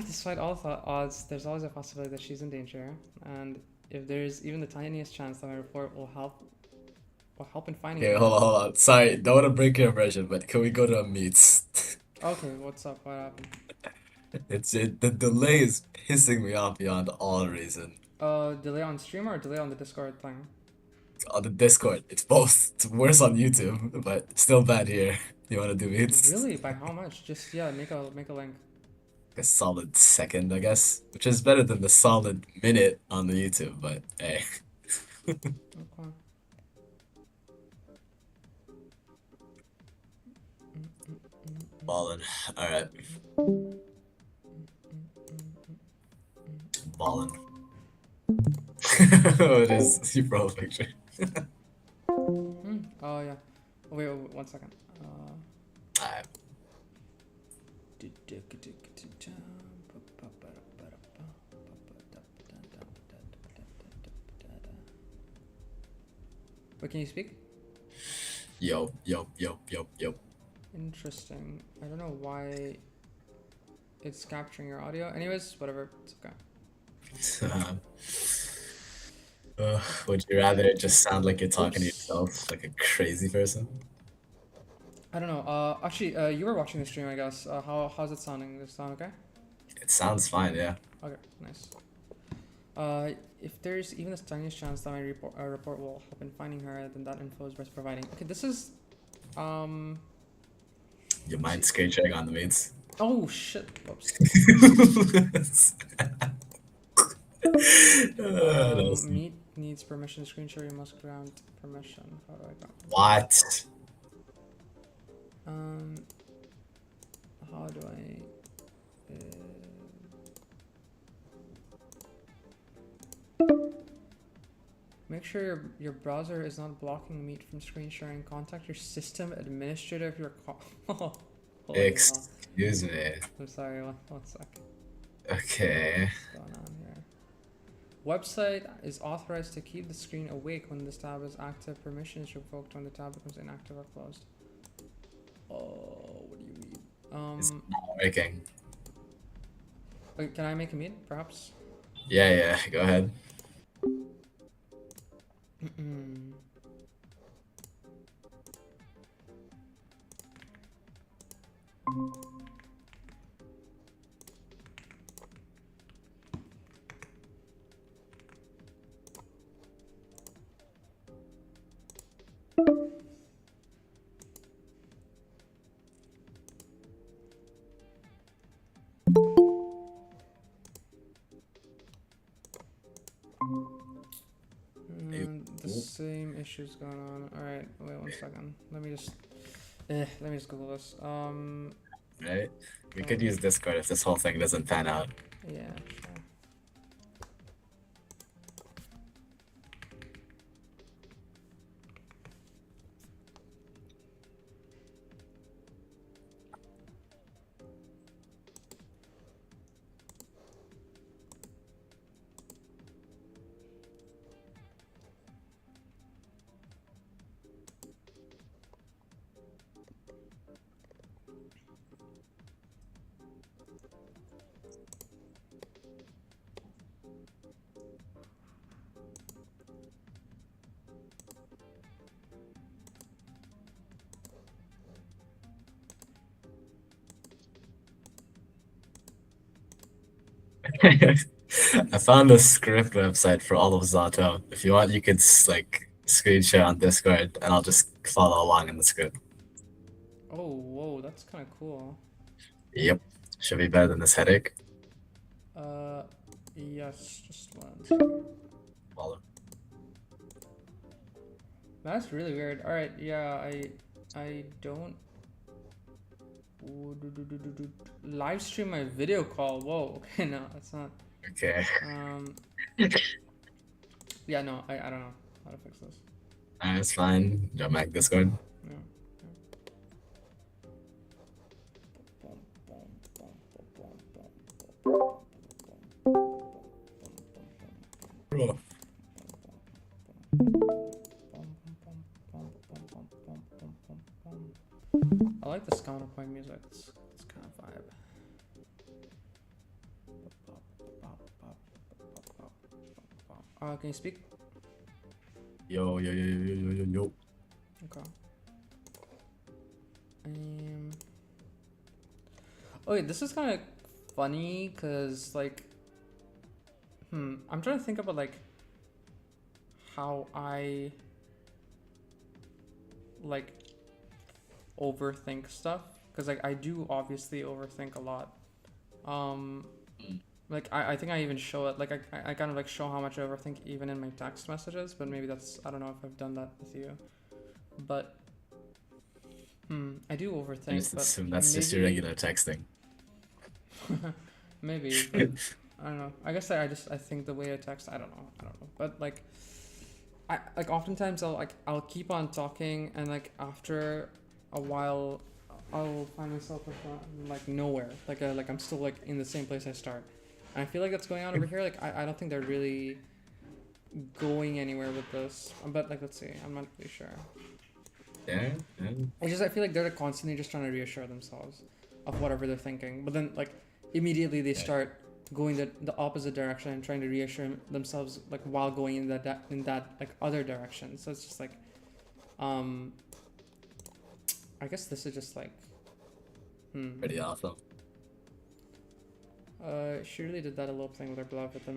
Despite all odds, there's always a possibility that she's in danger, and if there's even the tiniest chance that my report will help in finding Okay, her. hold on. Sorry, don't want to break your impression, but can we go to meets? Okay, what's up? What happened? The delay is pissing me off beyond all reason. Delay on stream or delay on the Discord thing? On the Discord, it's both. It's worse on YouTube, but still bad here. You want to do meets? Really? By how much? Just yeah, make a link. A solid second, I guess, which is better than the solid minute on the YouTube, but hey. Okay. Ballin'. Alright. Ballin'. It is your profile picture. Oh yeah. Wait, 1 second. Alright. Wait, can you speak? Yo. Interesting. I don't know why it's capturing your audio. Anyways, whatever. It's okay. Would you rather it just sound like you're talking to yourself, like a crazy person? I don't know. Actually, you were watching the stream, I guess. How's it sounding? Does it sound okay? It sounds fine, yeah. Okay, nice. If there's even the tiniest chance that my report will help in finding her, then that info is worth providing. Okay, this is, Your mind screen sharing on the meets. Oh shit! Whoops. Meet needs permission. Screen share, you must grant permission. How do I go? What? How do I? Make sure your browser is not blocking Meet from screen sharing. Contact your system administrator if you're Excuse me. I'm sorry. One sec. Okay. What's going on here? Website is authorized to keep the screen awake when this tab is active. Permission is revoked when the tab becomes inactive or closed. Oh, what do you mean? It's not working. Wait, can I make a meet, perhaps? Yeah, go ahead. The same issues going on. All right, wait 1 second. Let me just Google this. Right? We could use Discord if this whole thing doesn't pan out. Yeah, sure. I found the script website for all of Zato. If you want, you could like screen share on Discord, and I'll just follow along in the script. Oh, whoa, that's kind of cool. Yep, should be better than this headache. Uh, yes, just one second. Follow. That's really weird. All right, yeah, I don't live stream my video call. Whoa, okay, no, that's not. Okay, Um, yeah, no, I don't know how to fix this. that's fine. Jump back Discord. Yeah. Bro. I like this counterpoint music. It's kind of vibe. Can you speak? Yo, yo, yo, yo, yo, yo, yo, yo. Okay. Okay, this is kind of funny because like, I'm trying to think about like how I like overthink stuff because like I do obviously overthink a lot. Like I think I even show it like I kind of like show how much I overthink even in my text messages, but maybe that's I don't know if I've done that with you, but I do I overthink. just But assume that's just your regular texting. maybe, but I don't know. I guess I think the way I text I don't know, but like I like oftentimes I'll keep on talking and like after a while I'll find myself like nowhere like I'm still like in the same place I start, and I feel like that's going on over here. Like I don't think they're really going anywhere with this, but like let's see, I'm not really sure. Yeah, yeah. It's just I feel like they're constantly just trying to reassure themselves of whatever they're thinking, but then like immediately they start going the opposite direction and trying to reassure themselves like while going in that like other direction. So it's just like, I guess this is just like, Pretty awesome. She really did that a little thing with her beloved. Then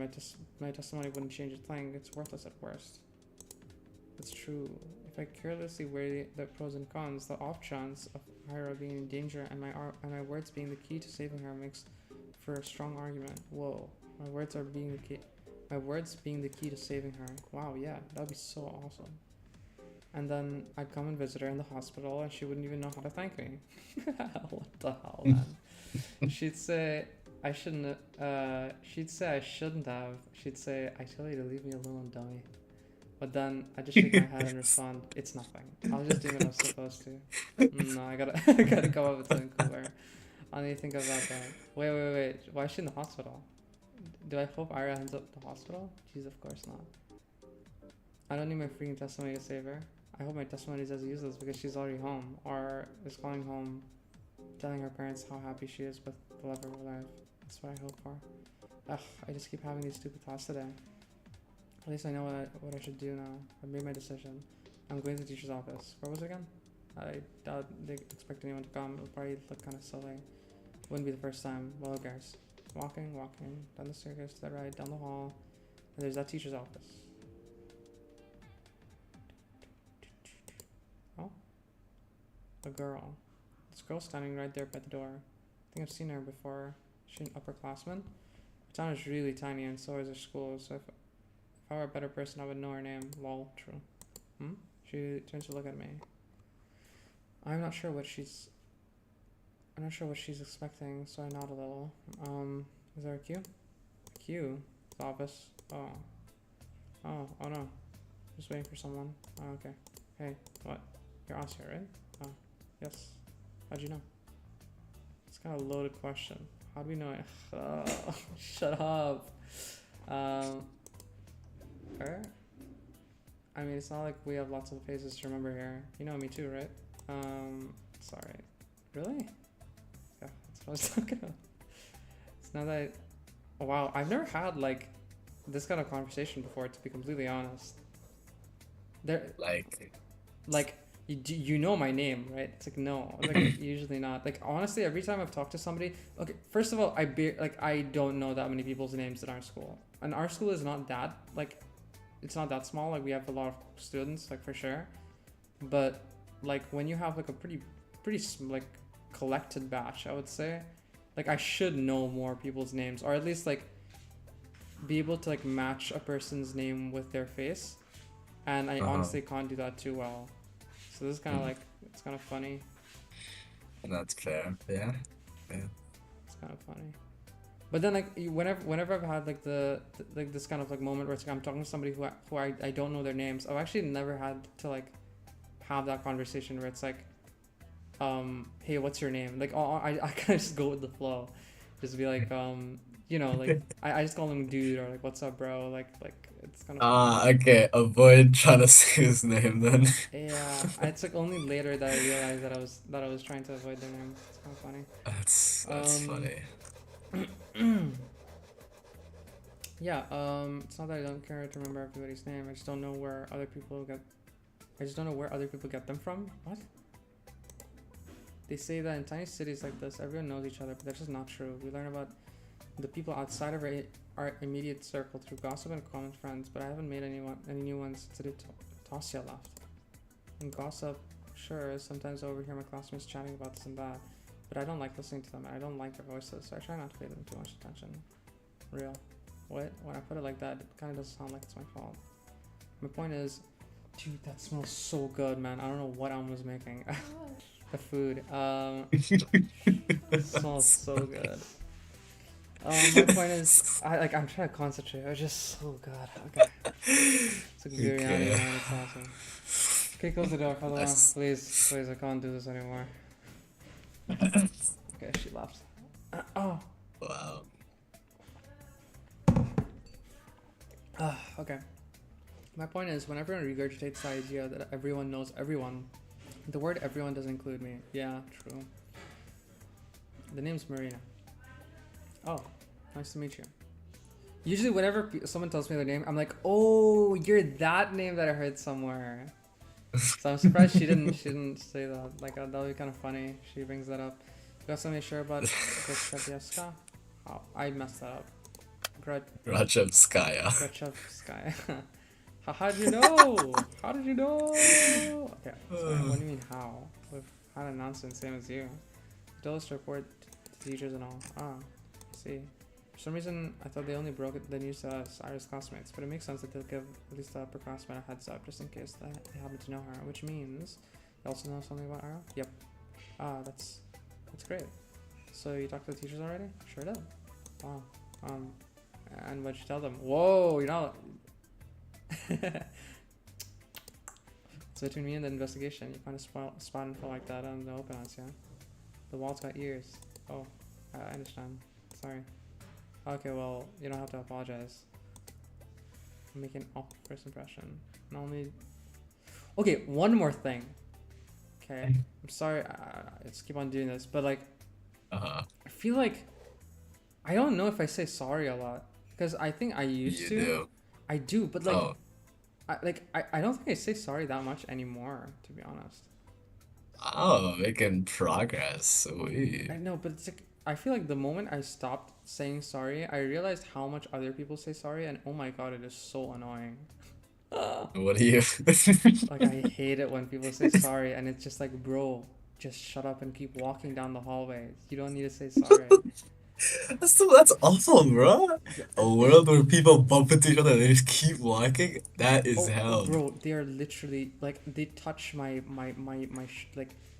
my testimony wouldn't change a thing. It's worthless at worst. It's true. If I carelessly weigh the pros and cons, the off chance of Hyra being in danger and my words being the key to saving her makes for a strong argument. Whoa, my words being the key to saving her. Wow, yeah, that'd be so awesome. And then I'd come and visit her in the hospital, and she wouldn't even know how to thank me. What the hell, man? She'd say I shouldn't. She'd say I shouldn't have. She'd say I tell you to leave me alone, dummy. But then I just shake my head and respond, "It's nothing. I was just doing what I was supposed to." No, I gotta come up with something cooler. I need to think about that. Wait. Why is she in the hospital? Do I hope Ira ends up in the hospital? Jeez, of course not. I don't need my freaking testimony to save her. I hope my testimony is as useless because she's already home or is calling home, telling her parents how happy she is with the love of her life. That's what I hope for. Ugh, I just keep having these stupid thoughts today. At least I know what I should do now. I've made my decision. I'm going to the teacher's office. Where was it again? I doubt they expect anyone to come. It'll probably look kind of silly. Wouldn't be the first time. Well, who cares? Walking, down the staircase to the right, down the hall. And there's that teacher's office. Oh? A girl. This girl standing right there by the door. I think I've seen her before. She's an upperclassman. Her town is really tiny and so is her school, so if I were a better person I would know her name. Lol, true. She turns to look at me. I'm not sure what she's expecting, so I nod a little. Is there a queue? Queue? The office. Oh no. Just waiting for someone. Oh, okay. Hey, what? You're Oscar, right? Oh, yes. How'd you know? It's kind of a loaded question. How do we know it? Oh, shut up. Her? I mean, it's not like we have lots of faces to remember here. You know me too, right? Sorry. Really? Yeah, that's what I was talking about. It's not that oh, wow, I've never had like this kind of conversation before, to be completely honest. There Like, like you know my name, right? It's like, no, like usually not. Like honestly, every time I've talked to somebody, okay, first of all, I don't know that many people's names at our school, and our school is not that like, it's not that small. Like we have a lot of students, like for sure, but like when you have like a like collected batch, I would say, like I should know more people's names, or at least like be able to like match a person's name with their face, and I Uh-huh. honestly can't do that too well. So this is kind of like, it's kind of funny. That's fair. Yeah. Yeah. It's kind of funny. But then like whenever I've had like like this kind of like moment where it's like I'm talking to somebody who I don't know their names, I've actually never had to like have that conversation where it's like, hey, what's your name? Like I kind of just go with the flow, just be like, like I just call him dude, or like what's up, bro? Like it's kind of funny. Okay. Avoid trying to say his name then. Yeah, it's like only later that I realized that I was trying to avoid their names. It's kind of funny. That's funny. Yeah, it's not that I don't care to remember everybody's name. I just don't know where other people get. I just don't know where other people get them from. What? They say that in tiny cities like this, everyone knows each other, but that's just not true. We learn about the people outside of our immediate circle through gossip and common friends, but I haven't made any new ones since Tasia left. And gossip, sure, sometimes I overhear my classmates chatting about this and that, but I don't like listening to them, and I don't like their voices, so I try not to pay them too much attention. Real. What? When I put it like that, it kind of does sound like it's my fault. My point is, dude, that smells so good, man. I don't know what I was making. The food. It smells so good. My point is, I'm trying to concentrate. It's just so good. Okay. It's like biryani, Okay. man. It's awesome. Okay, close the door, Father. That's Please, I can't do this anymore. Okay, she left. Oh. wow. Okay. My point is, when everyone regurgitates the idea that everyone knows everyone, the word everyone does include me. Yeah, true. The name's Marina. Oh, nice to meet you. Usually, whenever someone tells me their name, I'm like, "Oh, you're that name that I heard somewhere." So I'm surprised she didn't. She didn't say that. Like that would be kind of funny. She brings that up. You got something to share about Grachevskaya? Oh, I messed that up. Rachevskaya. Grachevskaya. How did you know? How did you know? Okay, sorry. What do you mean how? We've had an announcement same as you. Tell us to report to teachers and all. Ah, I see. For some reason, I thought they only broke the news to us, Ira's classmates, but it makes sense that they'll give at least the upperclassmen a heads up just in case they happen to know her, which means they also know something about Ira? Yep. Ah, that's great. So you talked to the teachers already? Sure did. Wow. And what'd you tell them? Whoa, you're not... It's between me and the investigation. You kind of spot info like that on the open eyes, yeah? The wall's got ears. Oh, I understand. Sorry. Okay, well, you don't have to apologize. I'm making an awful first impression. Not only... Okay, one more thing. Okay, I'm sorry. I just keep on doing this, but like, Uh-huh. I feel like I don't know if I say sorry a lot because I think I used You to. do. I do, but like, Oh. I don't think I say sorry that much anymore, to be honest. Oh, making progress. Sweet. I know, but it's like I feel like the moment I stopped saying sorry, I realized how much other people say sorry, and oh my god, it is so annoying. What do you? Like I hate it when people say sorry, and it's just like, bro, just shut up and keep walking down the hallway. You don't need to say sorry. That's awful, bro. Yeah, A world where people bump into each other and they just keep walking. That is oh, hell. bro, they are literally like they touch like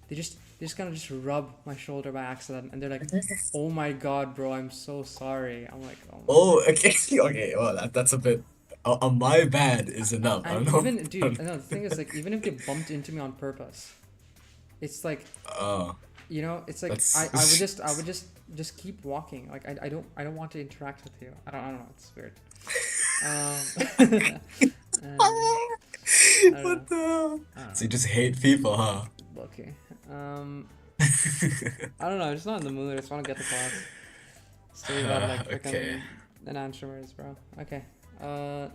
they just kind of just rub my shoulder by accident, and they're like, "Oh my god, bro, I'm so sorry." I'm like, "Oh my." Oh, okay, okay. Well, that's a bit. My bad is enough. I And don't know. even, dude, no, the thing is, like, even if they bumped into me on purpose, it's like, Oh, it's like that's. I would just keep walking. Like, I don't want to interact with you. I don't know. It's weird. I don't know. What the hell? I don't So you just hate people, huh? know. Okay. I don't know. I'm just not in the mood. I just want to get to class. Story about like Okay. freaking enantiomers, bro. Okay.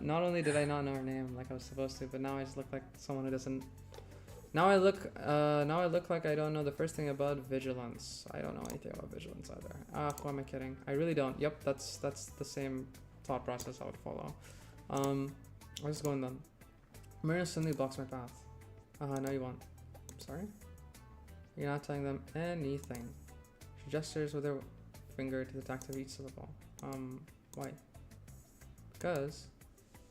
Not only did I not know her name like I was supposed to, but now I just look like someone who doesn't Now I look like I don't know the first thing about vigilance. I don't know anything about vigilance either. Who am I kidding? I really don't. Yep, that's the same thought process I would follow. I'll just go in then. Marina suddenly blocks my path. No you won't. Sorry? You're not telling them anything. She gestures with her finger to the tact of each syllable. Why? Because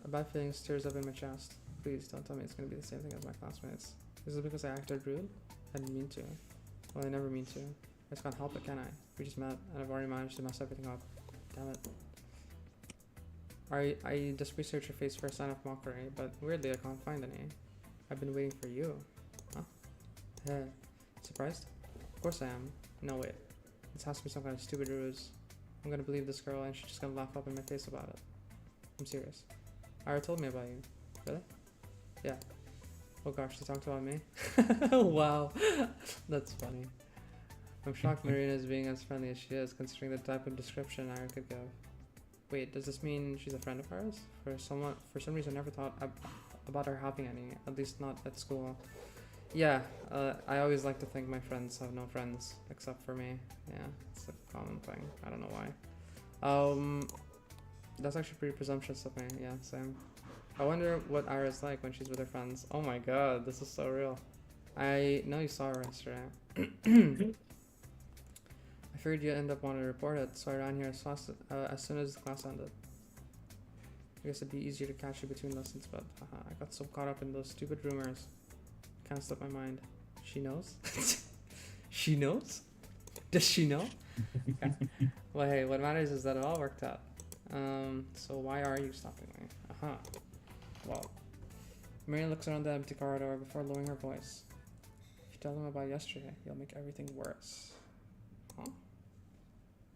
a bad feeling stirs up in my chest. Please don't tell me it's gonna be the same thing as my classmates. Is it because I acted rude? I didn't mean to. Well, I never mean to. I just can't help it, can I? We just met, and I've already managed to mess everything up. Damn it. I just researched your face for a sign of mockery, but weirdly I can't find any. I've been waiting for you. Huh? Surprised? Of course I am. No, wait. This has to be some kind of stupid ruse. I'm gonna believe this girl and she's just gonna laugh up in my face about it. I'm serious. Ira told me about you. Really? Yeah. Oh gosh, they talked about me? Wow. That's funny. I'm shocked Marina is being as friendly as she is, considering the type of description Ira could give. Wait, does this mean she's a friend of ours? For some reason I never thought about her having any, at least not at school. Yeah, I always like to think my friends have no friends, except for me. Yeah, it's a common thing. I don't know why. That's actually pretty presumptuous of me. Yeah, same. I wonder what Ira's like when she's with her friends. Oh my god, this is so real. I know you saw her yesterday. I figured you'd end up wanting to report it, so I ran here as soon as the class ended. I guess it'd be easier to catch you between lessons, but I got so caught up in those stupid rumors. Can't slip my mind. She knows? She knows? Does she know? Okay. Well, hey, what matters is that it all worked out. So why are you stopping me? Well, Marion looks around the empty corridor before lowering her voice. If you tell them about yesterday, you'll make everything worse. Huh?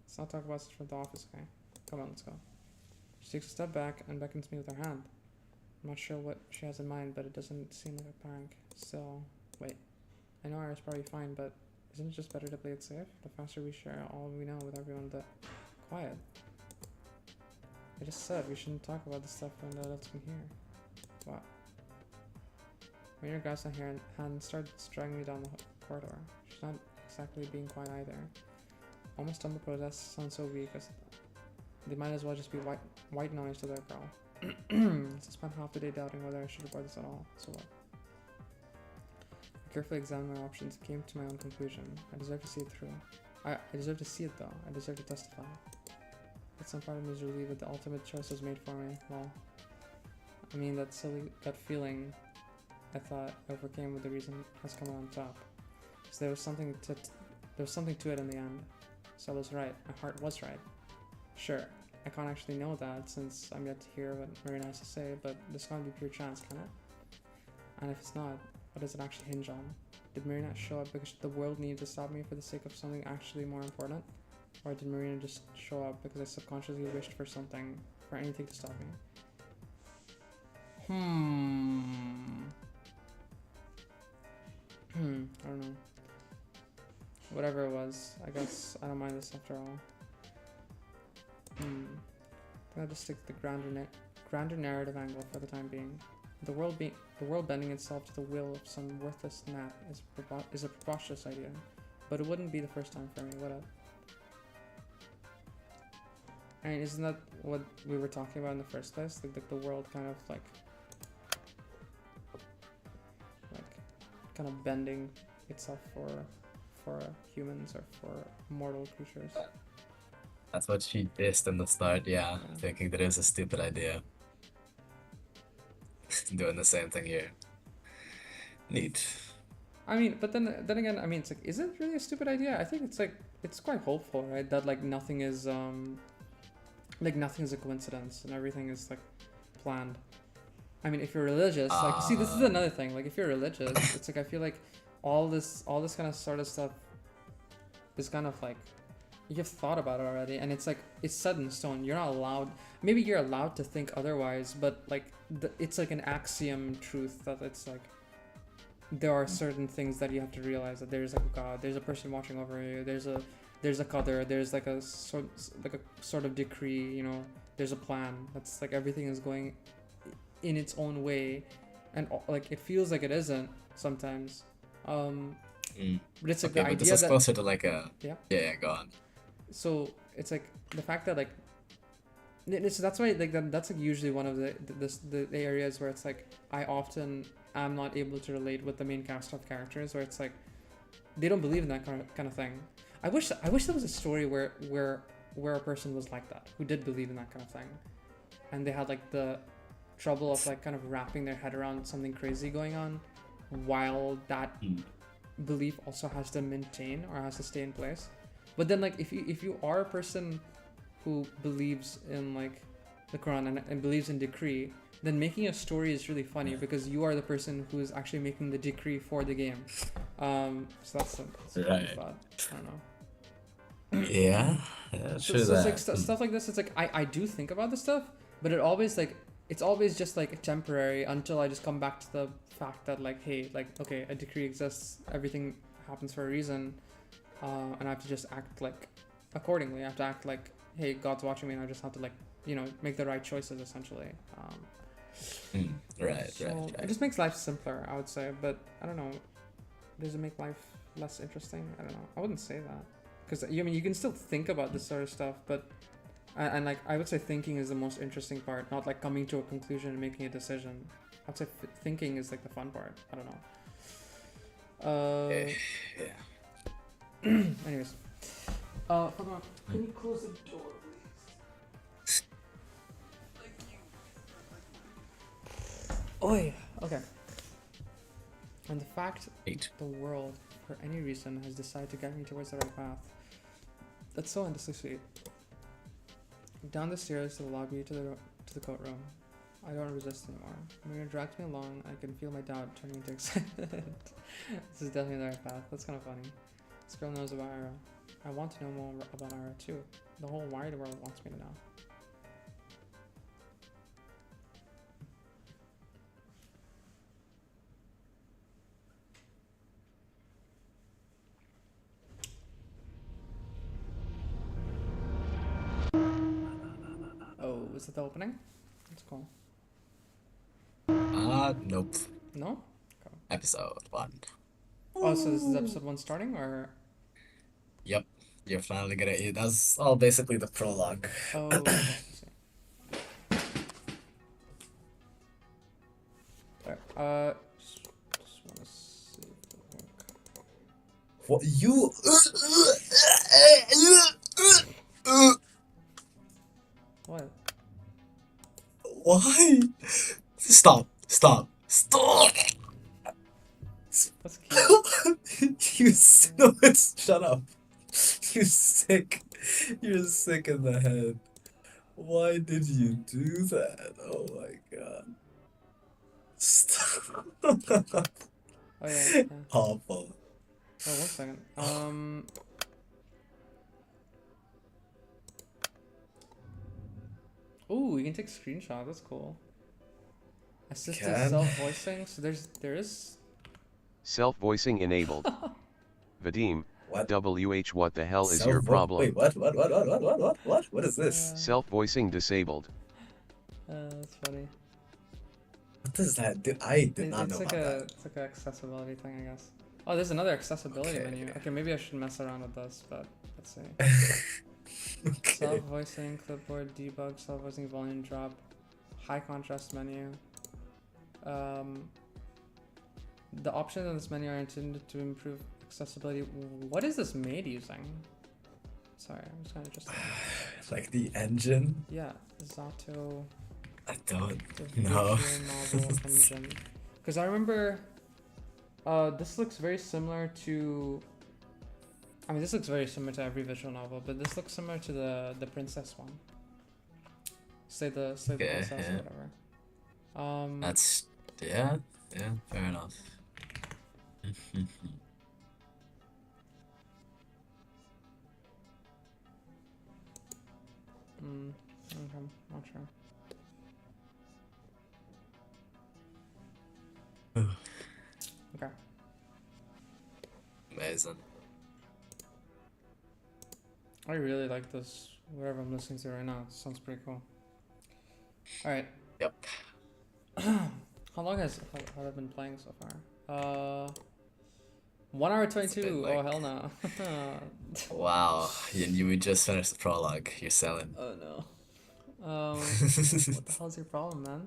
Let's not talk about this from the office, okay? Come on, let's go. She takes a step back and beckons me with her hand. I'm not sure what she has in mind, but it doesn't seem like a prank. So, wait. I know Ira's probably fine, but isn't it just better to play it safe? The faster we share all we know with everyone, the quiet. I just said we shouldn't talk about this stuff when the adults can hear. What? Marina grabs my hand and starts dragging me down the corridor. She's not exactly being quiet either. Almost stumble protests sound so weak as they might as well just be white noise to their girl. So I spent half the day doubting whether I should report this at all. So what? I carefully examined my options and came to my own conclusion. I deserve to see it through. I deserve to see it though. I deserve to testify. But some part of me is relieved that the ultimate choice was made for me. Well, I mean, that silly gut feeling I thought I overcame with the reason has come on top. So there was something to it in the end. So I was right. My heart was right. Sure, I can't actually know that since I'm yet to hear what Marina has to say, but this can't be pure chance, can it? And if it's not, what does it actually hinge on? Did Marina show up because the world needed to stop me for the sake of something actually more important? Or did Marina just show up because I subconsciously wished for anything to stop me? I don't know. Whatever it was, I guess I don't mind this after all. I'll just stick to the grander narrative angle for the time being. The world bending itself to the will of some worthless gnat is a preposterous idea, but it wouldn't be the first time for me, would it? I mean, isn't that what we were talking about in the first place? Like the world kind of like kind of bending itself for humans or for mortal creatures. That's what she dissed in the start, yeah. Thinking that it was a stupid idea. Doing the same thing here. Neat. I mean, but then again, I mean, it's like, is it really a stupid idea? I think it's quite hopeful, right? That like nothing is a coincidence and everything is like planned. I mean, if you're religious, like, see, this is another thing. Like, if you're religious, it's like I feel like all this kind of sort of stuff is kind of like you've thought about it already, and it's like it's set in stone. You're not allowed. Maybe you're allowed to think otherwise, but like it's like an axiom truth that it's like there are certain things that you have to realize that there's like a God, there's a person watching over you, there's a qadar, there's like a sort of decree, you know, there's a plan. That's like everything is going in its own way, and like it feels like it isn't sometimes. Mm. But it's like Okay, the but this idea is that closer to like a yeah. yeah, go on. So it's like the fact that like so that's why like that's like usually one of the areas where it's like I often am not able to relate with the main cast of characters, where it's like they don't believe in that kind of thing. I wish there was a story where a person was like that, who did believe in that kind of thing, and they had like the trouble of like kind of wrapping their head around something crazy going on, while that Mm. belief also has to maintain or has to stay in place. But then like if you are a person who believes in like the Quran and believes in decree, then making a story is really funny because you are the person who is actually making the decree for the game. So that's a funny Right. thought. I don't know. Yeah, yeah, So, true so it's like that. Mm. stuff like this. It's like I do think about this stuff, but it always like it's always just like temporary until I just come back to the fact that like, hey, like okay, a decree exists, everything happens for a reason, and I have to just act like accordingly. I have to act like, hey, God's watching me, and I just have to like make the right choices essentially. Mm. Right, So right, it right. just makes life simpler, I would say. But I don't know. Does it make life less interesting? I don't know. I wouldn't say that because you can still think about this sort of stuff, but and like I would say thinking is the most interesting part, not like coming to a conclusion and making a decision. I'd say thinking is like the fun part. I don't know. Yeah. Anyways, hold on. Can you close the door, please? Oh yeah. Okay. And the fact Eight. the world, for any reason, has decided to guide me towards the right path. That's so endlessly sweet. Down the stairs to the lobby to the coat room. I don't resist anymore. Mira drags me along. I can feel my doubt turning into excitement. This is definitely the right path. That's kind of funny. This girl knows about Ira. I want to know more about Ira too. The whole wide world wants me to know. Oh, is that the opening? That's cool. Nope. No? Okay. Episode 1. Oh, so this is episode 1 starting, or? Yep. You're finally gonna eat. That's all basically the prologue. Oh, okay. I see. Alright, just wanna see if it works. What you? What? Why? Stop! Stop! Stop! That's cute. You no, it's shut up. You sick. You're sick in the head. Why did you do that? Oh my god. Stop. Oh yeah, yeah. Awful. Oh, 1 second. Ooh, you can take a screenshot. That's cool. Assisted Can? self-voicing. So there is. Self-voicing enabled. Vadim, What? WH what the hell is your Self-vo- problem? Wait, what? What is this? Self-voicing disabled. That's funny. What does that do? I did not know It's like about that. it's like an accessibility thing, I guess. Oh, there's another accessibility Okay. menu. Okay, maybe I should mess around with this, but let's see. Okay. Self-voicing, clipboard, debug, self-voicing, volume drop, high contrast menu. The options in this menu are intended to improve accessibility. What is this made using? Sorry, I'm just kind of interested. Like the engine? Yeah, Zato, I don't the know. visual novel engine. Because I remember, this looks very similar to. I mean, this looks very similar to every visual novel, but this looks similar to the princess one. Slay the Okay, princess yeah. or whatever. That's yeah, fair enough. Okay, not sure. Okay. Amazing. I really like this. Whatever I'm listening to right now, it sounds pretty cool. All right. Yep. How long have I been playing so far? 1 hour It's been 22. Oh like, hell no. wow, you just finished the prologue. You're selling. Oh no. What the hell's your problem, man?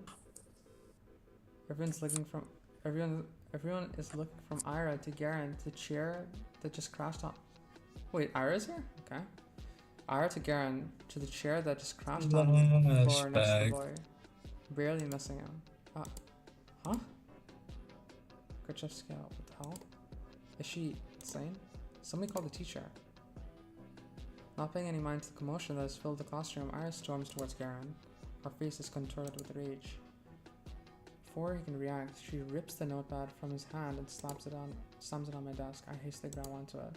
Everyone's looking from everyone. Everyone is looking from Ira to Garen to the chair that just crashed on. Wait, Ira's here? Okay. Ira to Garen to the chair that just crashed on the floor next to the Flashback. boy, barely missing him. Huh? Krachevska, what the hell? Is she insane? Somebody call the teacher. Not paying any mind to the commotion that has filled the classroom, Ira storms towards Garen. Her face is contorted with rage. Before he can react, she rips the notepad from his hand and slams it on my desk. I hastily grab onto it.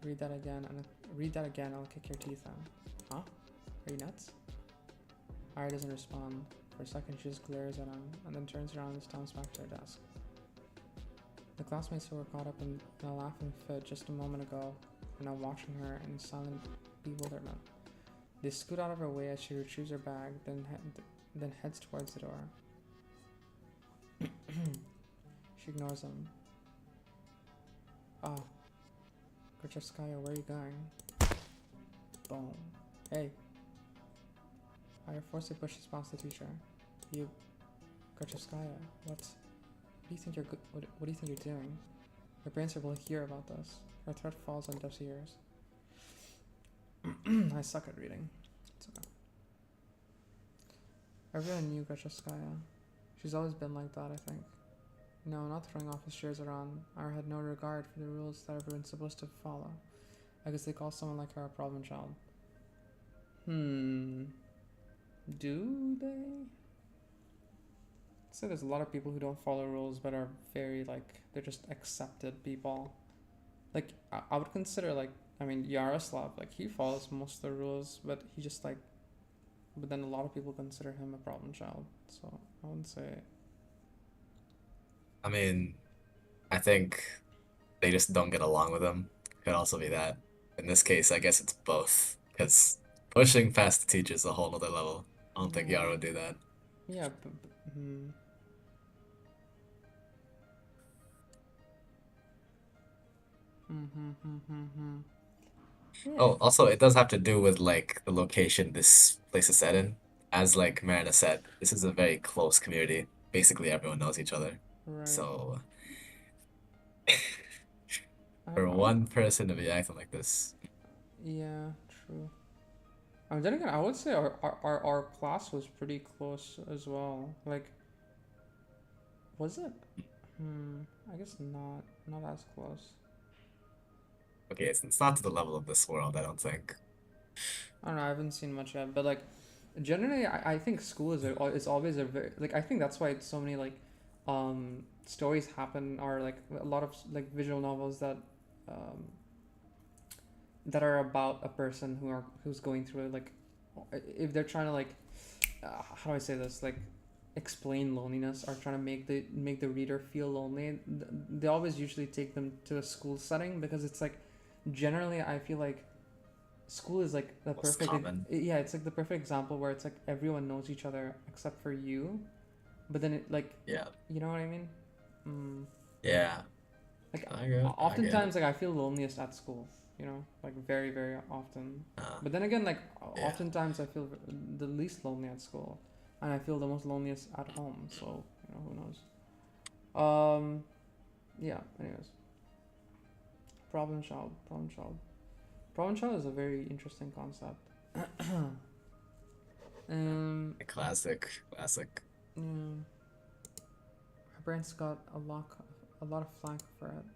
Read that again, I'll kick your teeth in. Huh? Are you nuts? Ira doesn't respond. For a second, she just glares at him, and then turns around and stomps back to her desk. The classmates who were caught up in a laughing fit just a moment ago are now watching her in silent bewilderment. They scoot out of her way as she retrieves her bag, then heads towards the door. She ignores him. Ah, Krachevskaya, where are you going? Boom. Hey. Ira forcibly pushes past the teacher. You, Krachevskaya, what do you think you're good? What do you think you're doing? Your parents will hear about this. Her threat falls on deaf ears. I suck at reading. It's okay. Everyone knew Krachevskaya. She's always been like that, I think. No, not throwing office chairs around. Ira had no regard for the rules that everyone's supposed to follow. I guess they call someone like her a problem child. Do they? So there's a lot of people who don't follow rules but are very they're just accepted people. I would consider I mean Yaroslav, he follows most of the rules, but he just but then a lot of people consider him a problem child. So I wouldn't say. I mean, I think they just don't get along with him. Could also be that. In this case, I guess it's both. Because pushing past the teacher is a whole other level. I don't think Yara would do that. Yeah, Yeah. Oh, also, it does have to do with the location this place is set in. As Marina said, this is a very close community. Basically, everyone knows each other. Right. So, I for don't know. one person to be acting like this, Yeah, true. Then again, I would say our class was pretty close as well. Was it? I guess not as close. okay, it's not to the level of this world, I don't think. I don't know. I haven't seen much yet, but generally, I think school is always a very I think that's why so many stories happen, or a lot of visual novels that that are about a person who's going through if they're trying to how do I say this, explain loneliness, or trying to make the reader feel lonely, they always usually take them to a school setting, because it's generally I feel school is the Most perfect common. yeah, it's the perfect example where it's everyone knows each other except for you, but then it Yeah. you know what I mean. Yeah. Oftentimes I feel loneliest at school, very very often, but then again Yeah. oftentimes I feel the least lonely at school, and I feel the most loneliest at home, so who knows. Yeah, anyways, problem child is a very interesting concept. Classic. Yeah. Her parents got a lot of flack for it.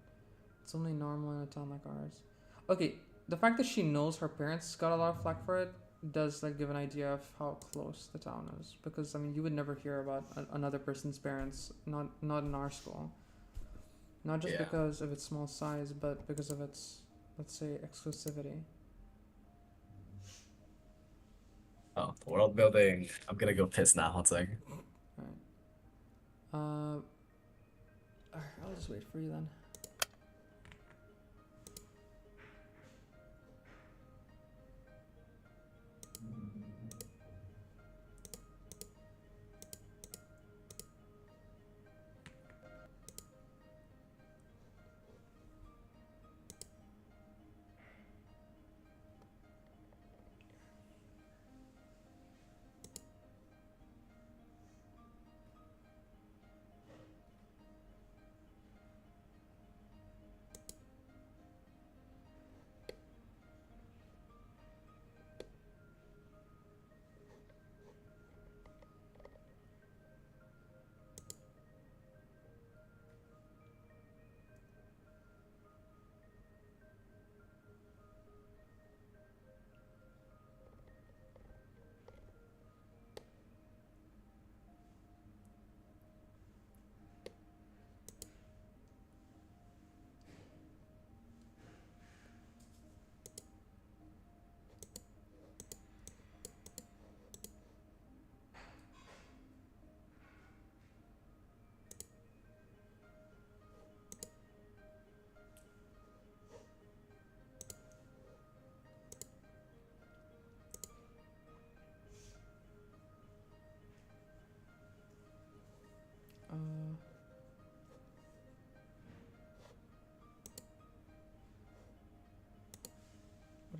It's only normal in a town like ours. Okay, the fact that she knows her parents got a lot of flack for it does give an idea of how close the town is, because I mean you would never hear about another person's parents, not in our school. Not just because of its small size, but because of its, let's say, exclusivity. Oh, world building. I'm gonna go piss now. One second. Alright, I'll just wait for you then.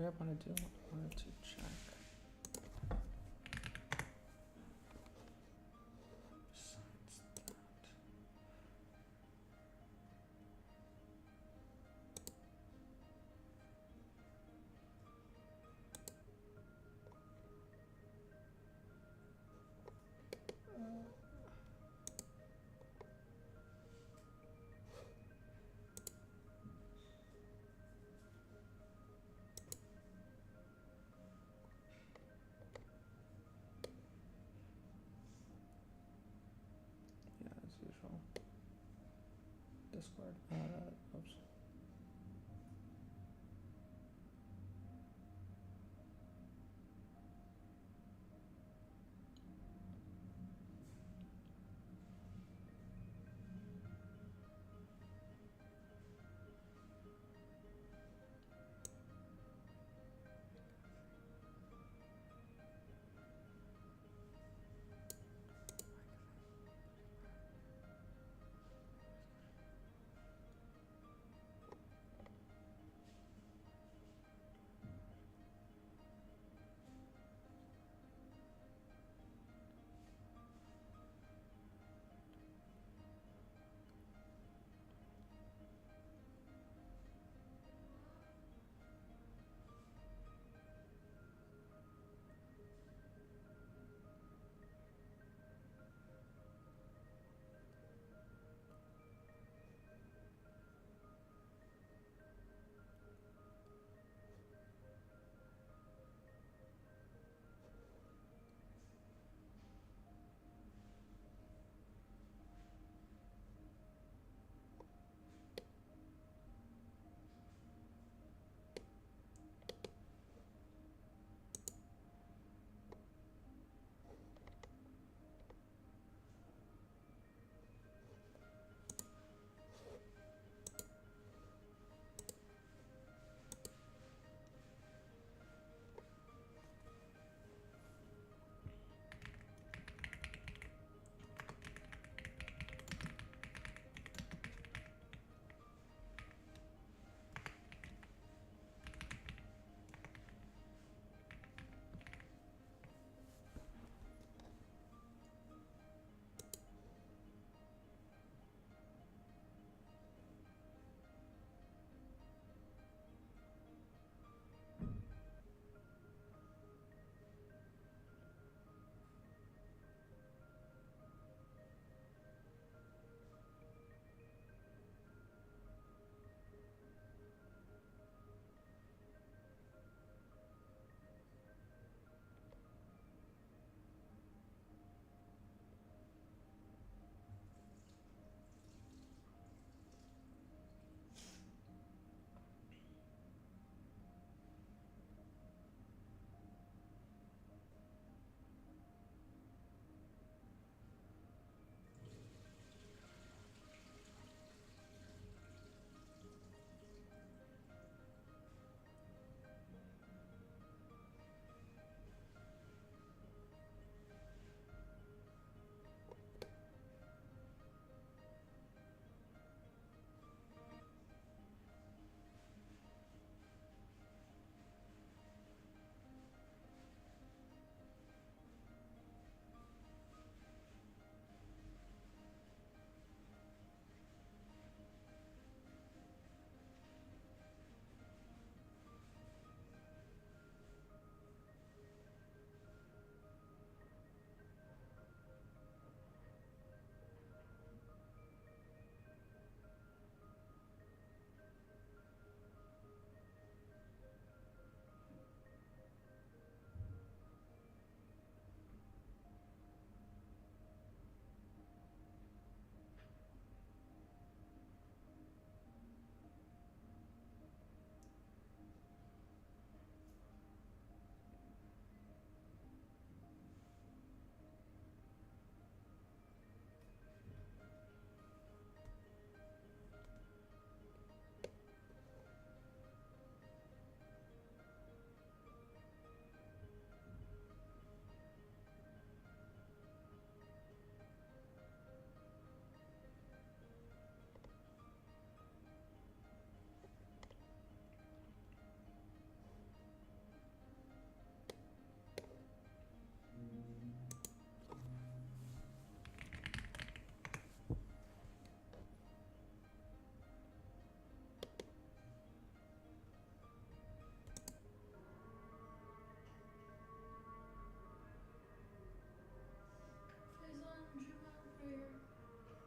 do I want to do? I wanted to check. Besides that. Yeah, as usual. Discord. Oops.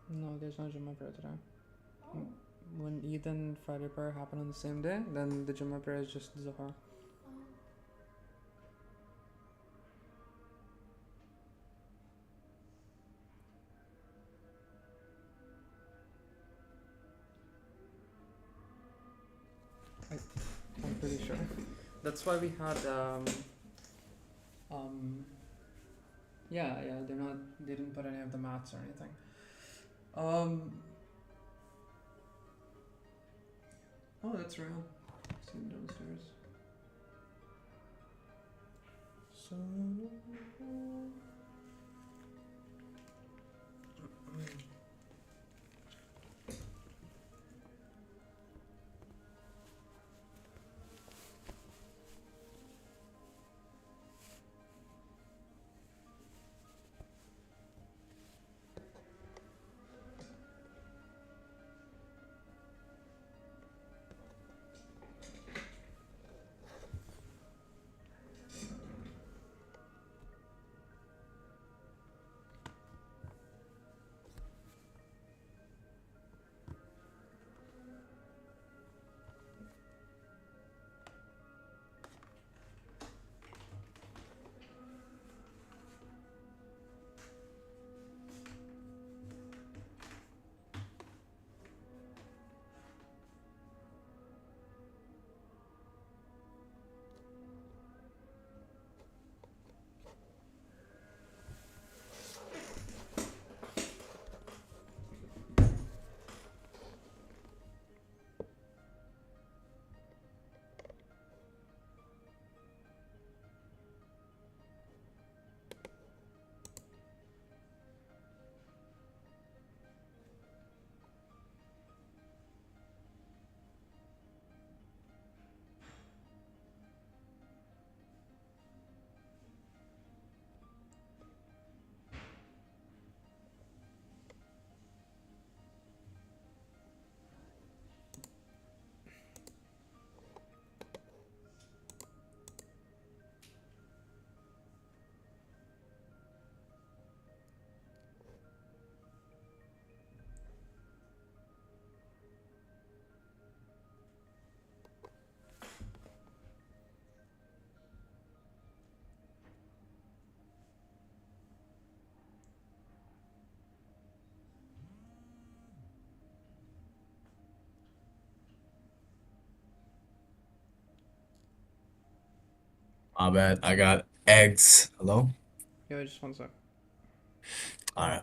No, there's no Juma prayer today. When Eid and Friday prayer happen on the same day, then the Juma prayer is just Zuhar. I'm pretty sure. That's why we had um yeah, they didn't put any of the mats or anything. Um oh, that's real. See him downstairs. So My bad. I got eggs. Hello? yeah, just one sec. Alright.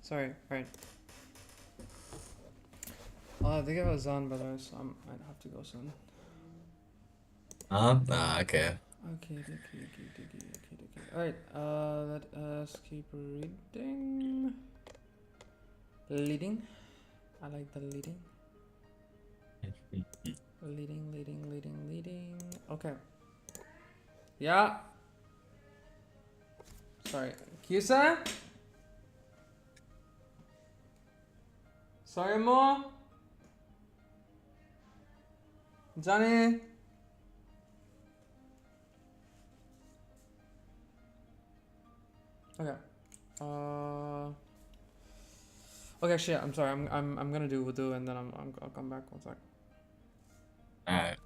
Sorry. Right. They got a Zan, by the way, so I'd have to go soon. Ah, okay. Okay. Alright, let us keep reading. Leading. I like the leading. Leading. Okay. Yeah. Sorry. Kyusa? Sorry, Mo? Johnny? Okay. Okay, shit. I'm sorry. I'm gonna do wudu and then I'll come back one sec. Alright.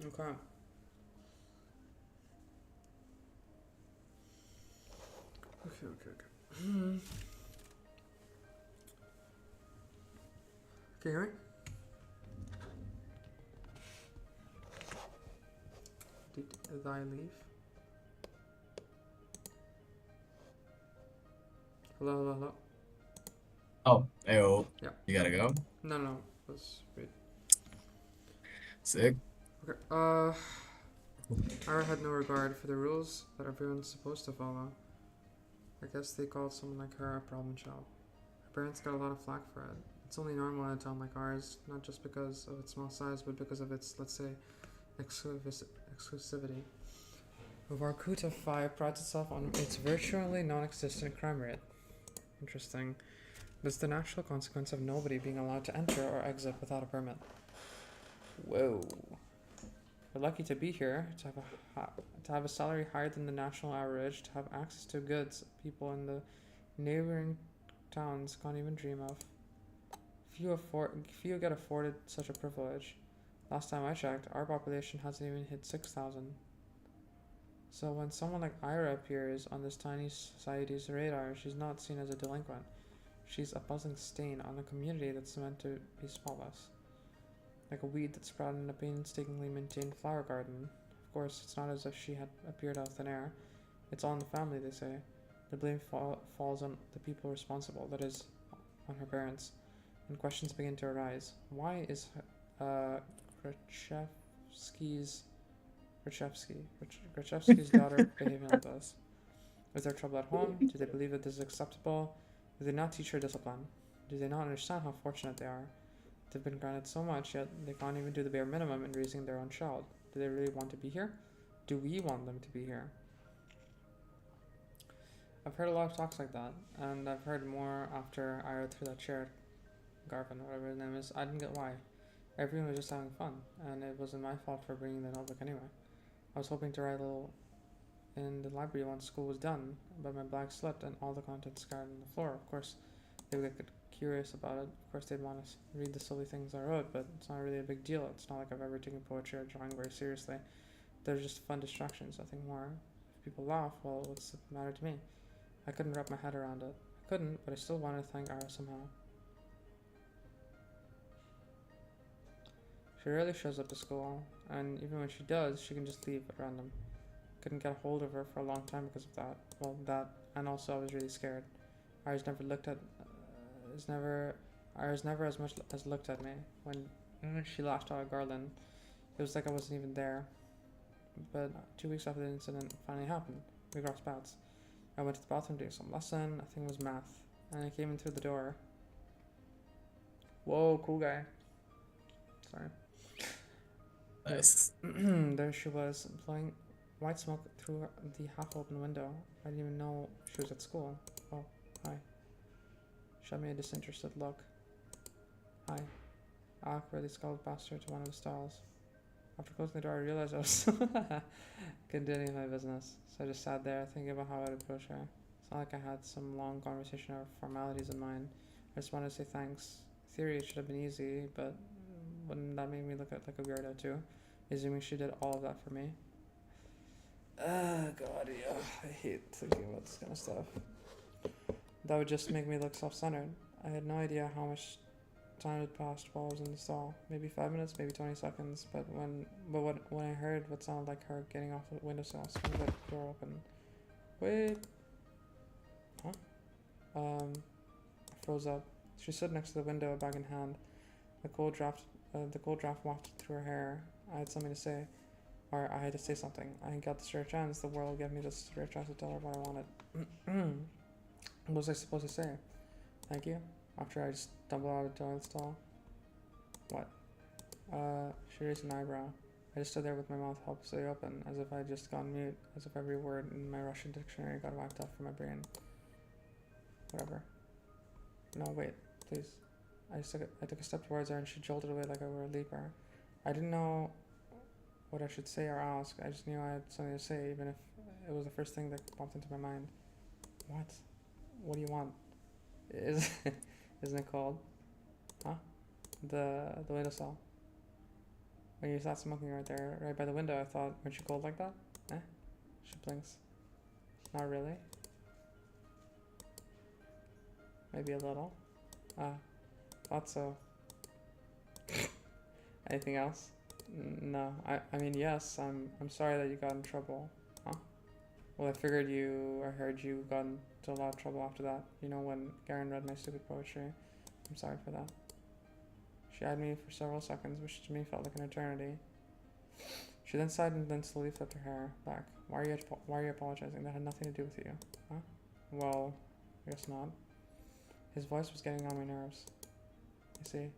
Okay. Can you hear me? Did I leave? Hello. Oh, ayo. Yeah. You gotta go? No. Let's wait. Sick. Okay. I had no regard for the rules that everyone's supposed to follow. I guess they called someone like her a problem child. Her parents got a lot of flack for it. It's only normal in a town like ours, not just because of its small size, but because of its, let's say, exclusivity. Vorkuta 5 prides itself on its virtually non-existent crime rate. Interesting. But it's the natural consequence of nobody being allowed to enter or exit without a permit. Whoa. We're lucky to be here, to have a salary higher than the national average, to have access to goods people in the neighboring towns can't even dream of. Few get afforded such a privilege. Last time I checked, our population hasn't even hit 6,000. So when someone like Ira appears on this tiny society's radar, she's not seen as a delinquent. She's a buzzing stain on a community that's meant to be spotless. Like a weed that sprouted in a painstakingly maintained flower garden. Of course, it's not as if she had appeared out of thin air. It's all in the family, they say. The blame falls on the people responsible, that is, on her parents. And questions begin to arise. Why is Grachevsky's daughter behaving like this? Is there trouble at home? Do they believe that this is acceptable? Do they not teach her discipline? Do they not understand how fortunate they are? They've been granted so much, yet they can't even do the bare minimum in raising their own child. Do they really want to be here? Do we want them to be here? I've heard a lot of talks like that, and I've heard more after I read through that chair, Garvin, whatever his name is. I didn't get why. Everyone was just having fun, and it wasn't my fault for bringing the notebook anyway. I was hoping to write a little in the library once school was done, but my bag slipped and all the contents scattered on the floor. Of course, they would get curious about it. Of course, they'd want to read the silly things I wrote, but it's not really a big deal. It's not like I've ever taken poetry or drawing very seriously. They're just fun distractions, nothing more. If people laugh, well, what's the matter to me? I couldn't wrap my head around it. I couldn't, but I still wanted to thank Ara somehow. She rarely shows up to school, and even when she does, she can just leave at random. Couldn't get a hold of her for a long time because of that. Well, that, and also I was really scared. Iris never looked at, Iris never as much as looked at me. When she laughed out at Garland, it was like I wasn't even there. But 2 weeks after the incident finally happened, we crossed paths. I went to the bathroom doing some lesson, I think it was math, and I came in through the door. Whoa, cool guy. Sorry. Nice. There she was, blowing white smoke through the half-open window. I didn't even know she was at school. Oh, hi. Shot me a disinterested look. Hi. I awkwardly scuttled past her to one of the stalls. After closing the door, I realized I was couldn't do any of my business, so I just sat there thinking about how I'd approach her. It's not like I had some long conversation or formalities in mind. I just wanted to say thanks. In theory, it should have been easy, but wouldn't that make me look like a weirdo too? Assuming she did all of that for me. God, yeah, I hate thinking about this kind of stuff. That would just make me look self-centered. I had no idea how much time had passed while I was in the stall. Maybe 5 minutes, maybe 20 seconds. But when I heard what sounded like her getting off the windowsill, I swung the door open. Wait. Huh? I froze up. She stood next to the window, a bag in hand. The cold draft wafted through her hair. I had something to say, or I had to say something. I got this rare chance. The world gave me this rare chance to tell her what I wanted. What was I supposed to say? Thank you. After I just stumbled out of the toilet stall. What? She raised an eyebrow. I just stood there with my mouth helplessly open, as if I had just gone mute, as if every word in my Russian dictionary got wiped off from my brain. Whatever. No, wait, please. I took a step towards her and she jolted away like I were a leaper. I didn't know what I should say or ask. I just knew I had something to say, even if it was the first thing that popped into my mind. What? What do you want? Isn't it cold? Huh? The windowsill. When you sat smoking right there, right by the window, I thought, weren't you cold like that? Eh? She blinks. Not really. Maybe a little. Thought so. Anything else? No. I mean, yes, I'm sorry that you got in trouble. Huh? Well, I heard you got into a lot of trouble after that. You know, when Garen read my stupid poetry. I'm sorry for that. She eyed me for several seconds, which to me felt like an eternity. She then sighed and then slowly flipped her hair back. Why are you apologizing? That had nothing to do with you. Huh? Well, I guess not. His voice was getting on my nerves. You see?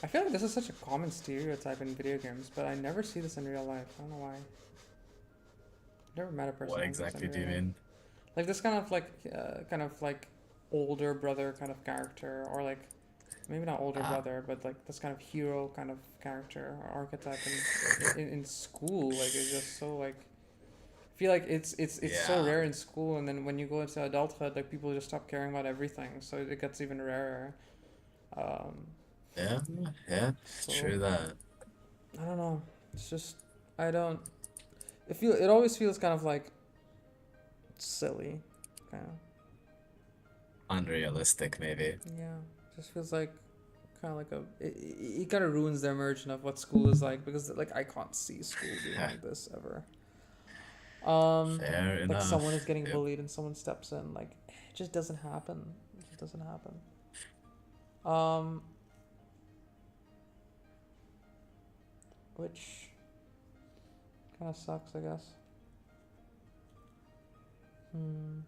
I feel like this is such a common stereotype in video games, but I never see this in real life. I don't know why. I've never met a person What like this in exactly do real you life. mean? Like this kind of like older brother kind of character, or like maybe not older Ah, brother, but like this kind of hero kind of character or archetype in school. Like it's just so like I feel like it's so yeah, rare in school, and then when you go into adulthood, like people just stop caring about everything, so it gets even rarer. Um, yeah, yeah. so True that. I don't know. It's just I don't. It always feels kind of like silly, kind of. Unrealistic, maybe. Yeah, just feels like kind of like it kind of ruins the immersion of what school is like because like I can't see school being like this ever. Fair Like someone is enough. getting Yep. bullied and someone steps in. Like it just doesn't happen. It just doesn't happen. Um, which kind of sucks, I guess. Hmm.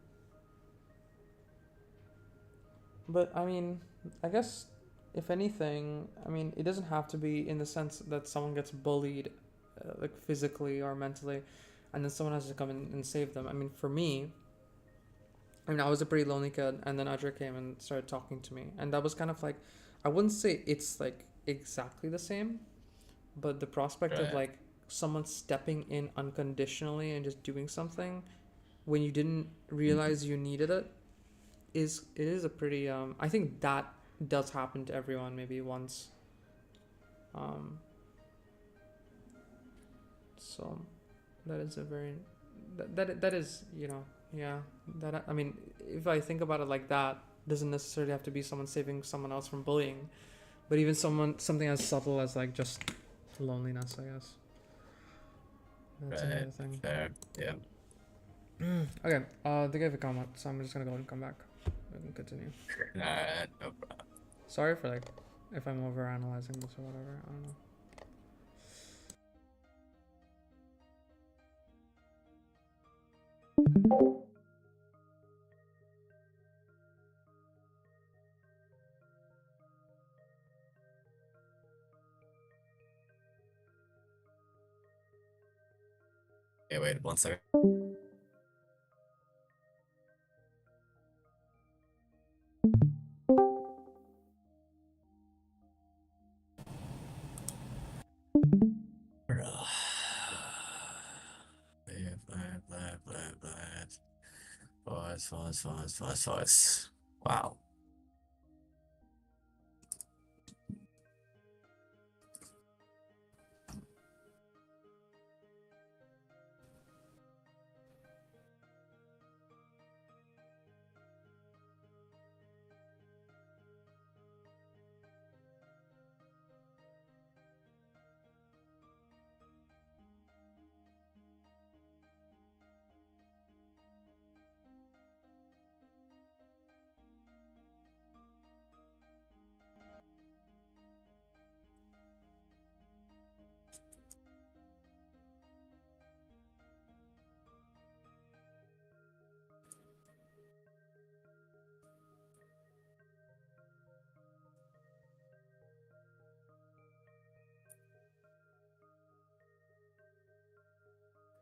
But I mean, I guess if anything, I mean, it doesn't have to be in the sense that someone gets bullied, like physically or mentally, and then someone has to come in and save them. I mean, for me, I mean, I was a pretty lonely kid, and then Ajay came and started talking to me, and that was kind of like, I wouldn't say it's like exactly the same, but the prospect of Right. like someone stepping in unconditionally and just doing something when you didn't realize you needed it is a pretty I think that does happen to everyone maybe once. Um, so that is a very that is yeah that I mean if I think about it like that doesn't necessarily have to be someone saving someone else from bullying, but even something as subtle as like just loneliness, I guess. That's Right. another thing. Fair. Yeah. Okay, they gave a comment, so I'm just gonna go and come back. We can continue. Alright, no problem. Sorry for like if I'm over analyzing this or whatever. I don't know. Okay, wait 1 second. Pause, pause, pause, pause, pause. Wow.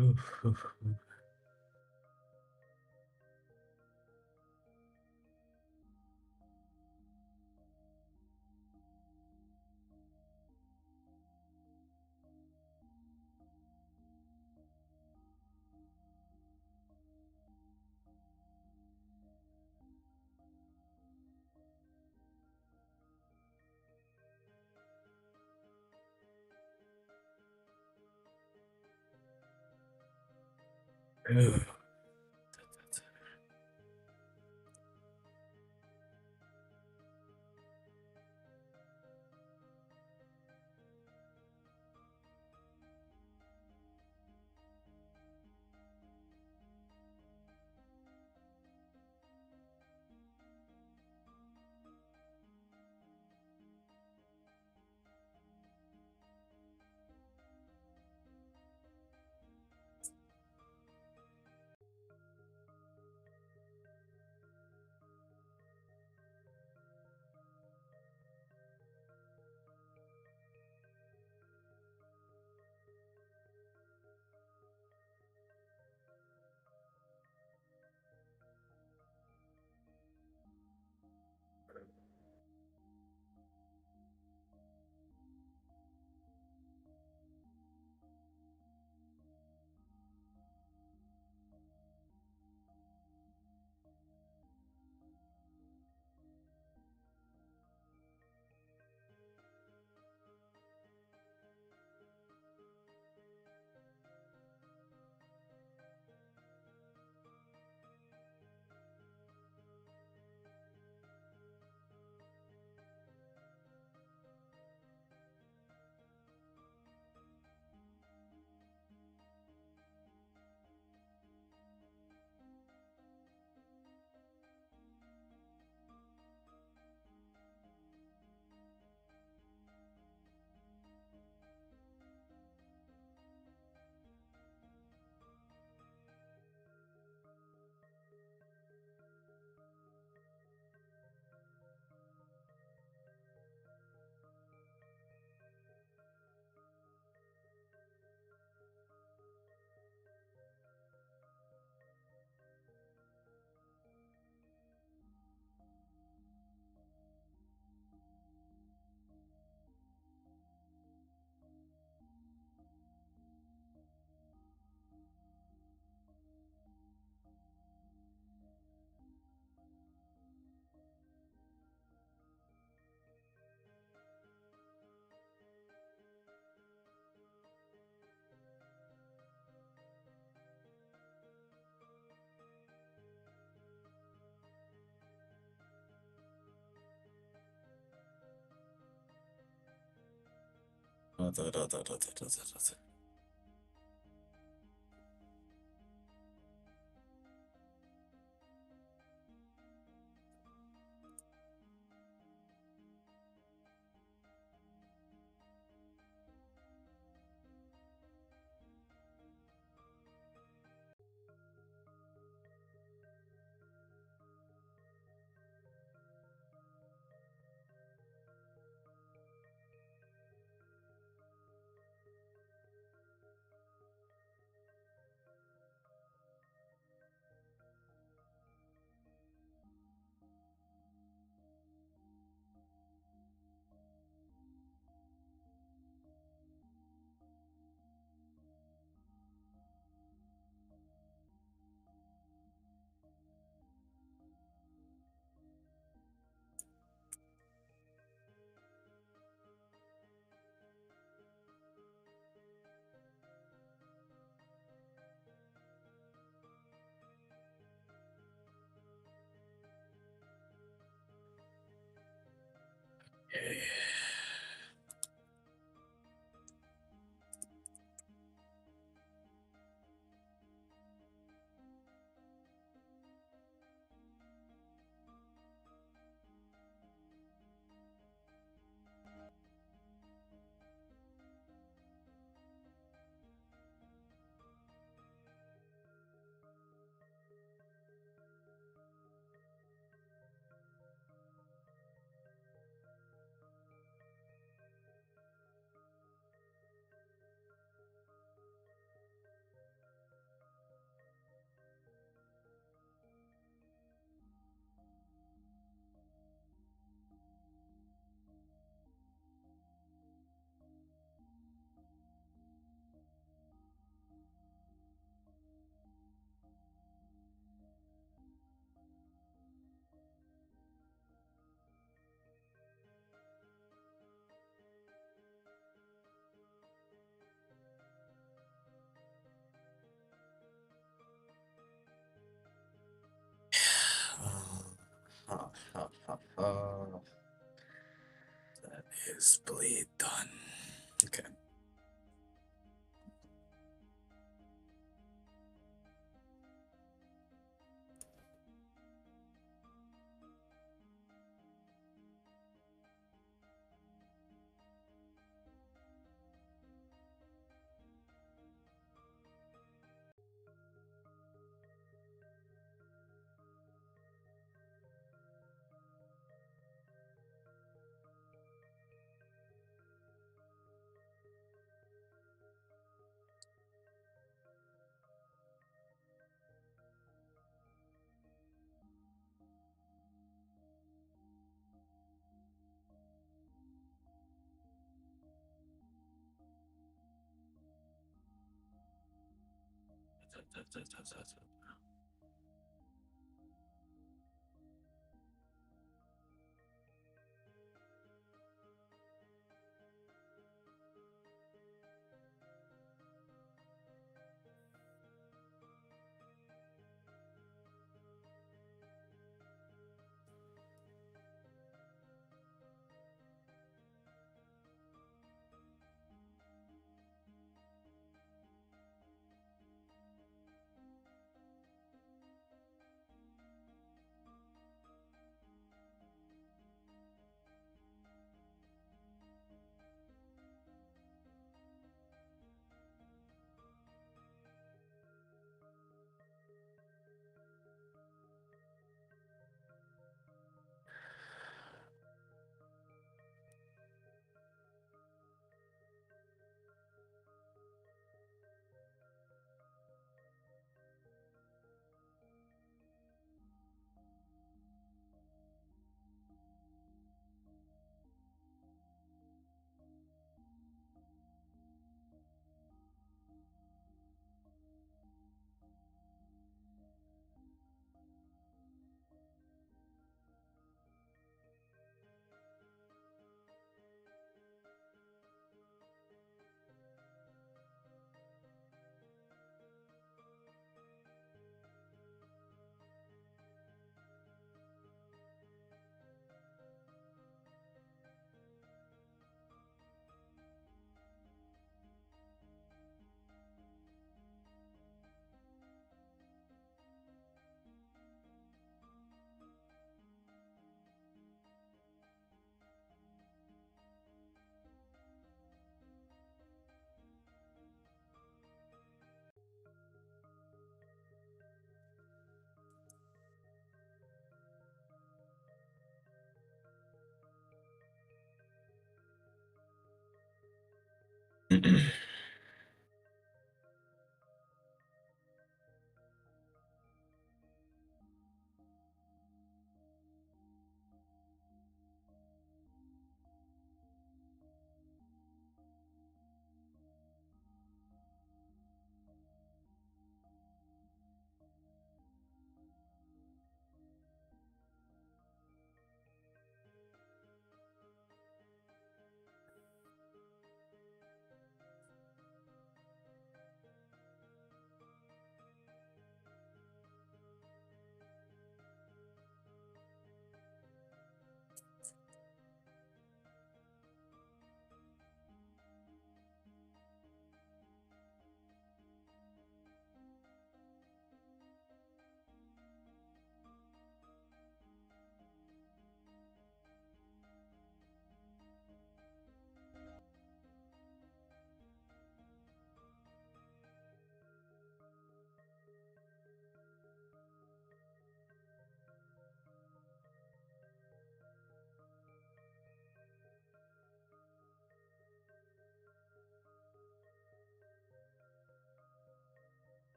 Oof, oof, oof. Ugh. Okay. That is bleed done. Okay.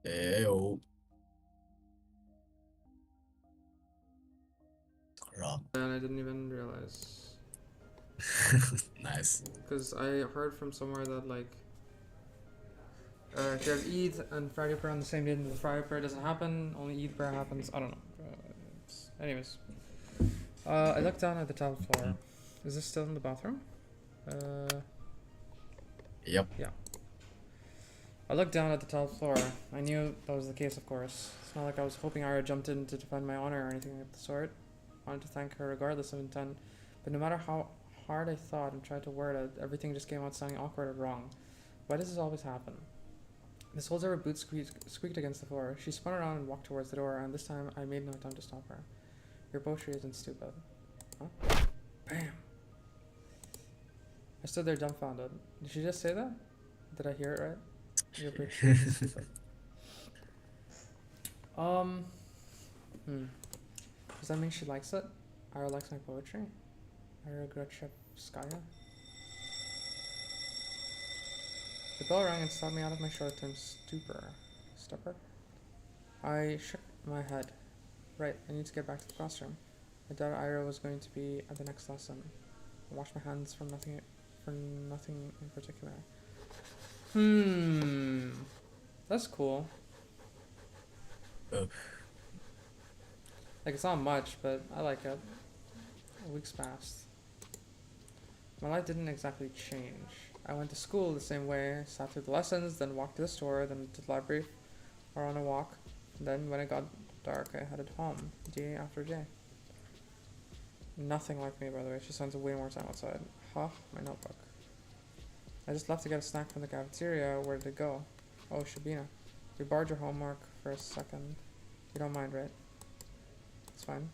Ew. Rum. And I didn't even realize. Nice. Because I heard from somewhere that, like, if you have Eid and Friday prayer on the same day, then the Friday prayer doesn't happen, only Eid prayer happens. I don't know. Anyways. I looked down at the top floor. Is this still in the bathroom? Yep. Yeah. I looked down at the top floor. I knew that was the case, of course. It's not like I was hoping Ira jumped in to defend my honor or anything of the sort. I wanted to thank her regardless of intent. But no matter how hard I thought and tried to word it, everything just came out sounding awkward or wrong. Why does this always happen? This holds ever boot squeaked against the floor. She spun around and walked towards the door, and this time I made no attempt to stop her. Your poetry isn't stupid. Huh? Bam! I stood there dumbfounded. Did she just say that? Did I hear it right? Your poetry isn't stupid. Does that mean she likes it? Ira likes my poetry? Ira Grachevskaya? The bell rang and stopped me out of my short-term stupor. I shook my head. Right, I need to get back to the classroom. I doubt Ira was going to be at the next lesson. I washed my hands from nothing in particular. That's cool. Ugh. Like, it's not much, but I like it. Weeks passed. My life didn't exactly change. I went to school the same way, sat through the lessons, then walked to the store, then to the library, or on a walk. Then, when it got dark, I headed home, day after day. Nothing like me, by the way. She spends way more time outside. Huh? My notebook. I just left to get a snack from the cafeteria. Where did it go? Oh, Shabina. We borrowed your homework for a second. You don't mind, right? It's fine.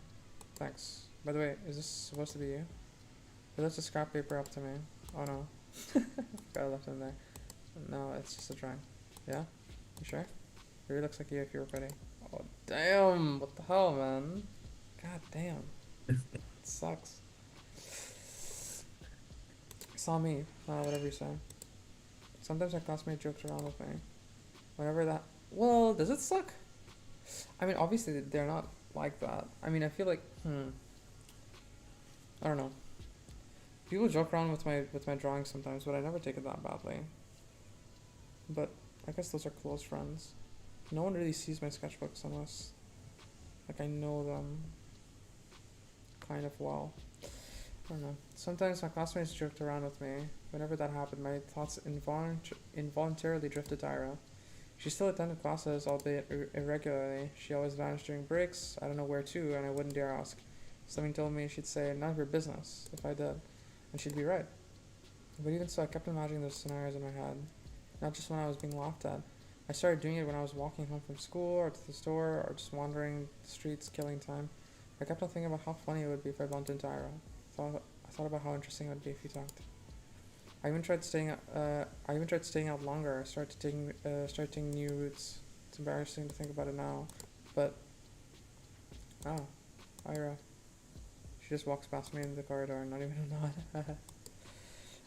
Thanks. By the way, is this supposed to be you? He lifts the scrap paper up to me. Oh no. Forgot I left it in there. No, it's just a drawing. Yeah? You sure? It really looks like you if you were pretty. Oh, damn! What the hell, man? God damn. It sucks. Saw me. Whatever you say. Sometimes my classmate jokes around with me. Whenever that... Well, does it suck? I mean, obviously they're not like that. I mean, I feel like... I don't know. People joke around with my drawings sometimes, but I never take it that badly. But I guess those are close friends. No one really sees my sketchbooks unless, like, I know them kind of well. I don't know. Sometimes my classmates joked around with me. Whenever that happened, my thoughts involuntarily drifted to Ira. She still attended classes, albeit irregularly. She always vanished during breaks. I don't know where to, and I wouldn't dare ask. Something told me she'd say, none of your business, if I did. And she'd be right. But even so, I kept imagining those scenarios in my head. Not just when I was being laughed at. I started doing it when I was walking home from school, or to the store, or just wandering the streets, killing time. I kept on thinking about how funny it would be if I bumped into Ira. I thought about how interesting it would be if he talked. I even tried staying out longer. I started taking new routes. It's embarrassing to think about it now, but Ira. She just walks past me in the corridor and not even a nod.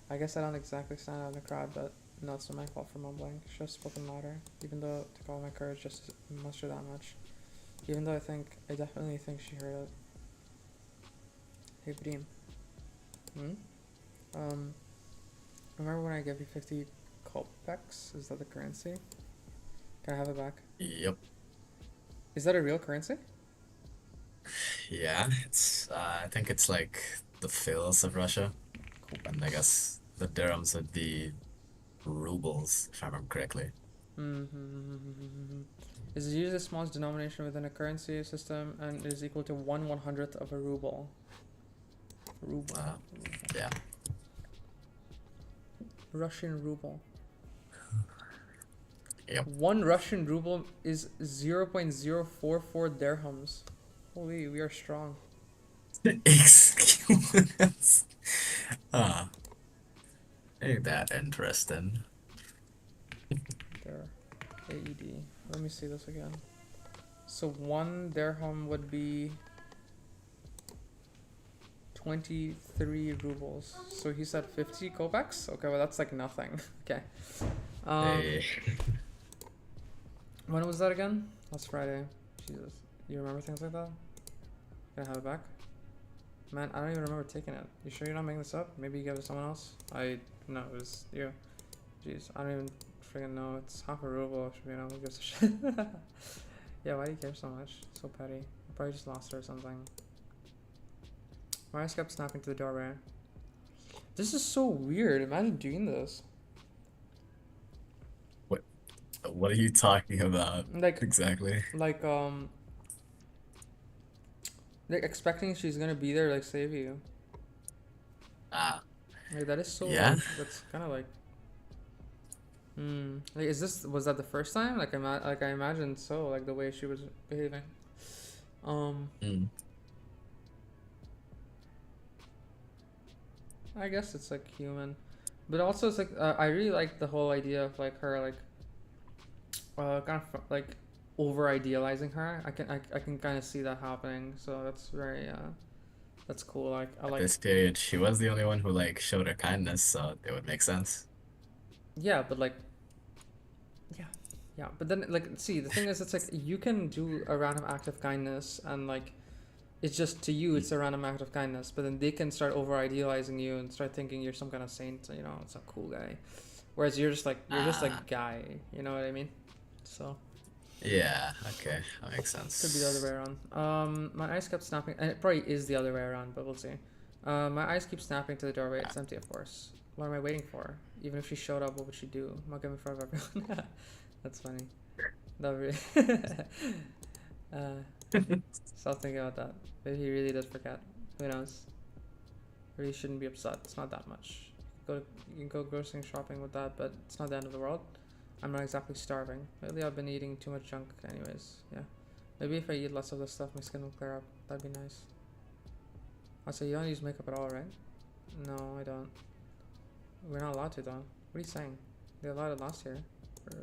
I guess I don't exactly stand out in the crowd, but no, it's not my fault for mumbling. Should have spoken louder, even though to call my courage just to muster that much. Even though I definitely think she heard it. Hey, Vadim. Remember when I gave you 50 kopecks? Is that the currency? Can I have it back? Yep. Is that a real currency? Yeah, it's I think it's like the fils of Russia, and I guess the dirhams would be rubles, if I remember correctly. Is it usually the smallest denomination within a currency system and is equal to 1/100th of a ruble? Ruble. Yeah. Russian ruble. Yep. 1 Russian ruble is 0.044 dirhams. Holy, we are strong. Excuse. Ah, ain't that interesting? There. AED. Let me see this again. So 1 dirham would be 23 rubles. So he said 50 kopecks? Okay, well that's like nothing. Okay. Hey. When was that again? Last Friday. Jesus. You remember things like that? Can I have it back? Man, I don't even remember taking it. You sure you're not making this up? Maybe you gave it to someone else? No, it was you. Jeez, I don't even freaking know. It's half a ruble. You know, who gives a shit? Yeah, why do you care so much? So petty. You probably just lost her or something. My eyes kept snapping to the doorway. This is so weird. Imagine doing this. What are you talking about Like, exactly? like, like expecting she's gonna be there, like, save you. Ah, Like, that is so, yeah. that's kind of like, like, was that the first time? Like, I imagined so, like, the way she was behaving. Mm. I guess it's, like, human. But also, it's, like, I really like the whole idea of, like, her, like, kind of, like, over-idealizing her. I can kind of see that happening, so that's very, that's cool. Like, I At like, this period, she was the only one who like showed her kindness, so it would make sense. yeah, but, like, yeah, yeah. But then, like, see, the thing is, it's, like, you can do a random act of kindness, and, like, it's just to you, it's a random act of kindness, but then they can start over idealizing you and start thinking you're some kind of saint, you know, it's a cool guy. Whereas you're just a Ah, guy, you know what I mean? So yeah, okay, that makes could be the other way sense. around. My eyes kept snapping, and it probably is the other way around, but we'll see. My eyes keep snapping to the doorway. It's empty, of course. What am I waiting for? Even if she showed up, what would she do? I'm not giving in front of everyone. That's funny. That really. Stop thinking about that. Maybe he really did forget. Who knows? Really shouldn't be upset. It's not that much. You can go grocery shopping with that, but it's not the end of the world. I'm not exactly starving. Lately, I've been eating too much junk, anyways. Yeah. Maybe if I eat less of this stuff, my skin will clear up. That'd be nice. Also, you don't use makeup at all, right? No, I don't. We're not allowed to, though. What are you saying? They allowed it last year.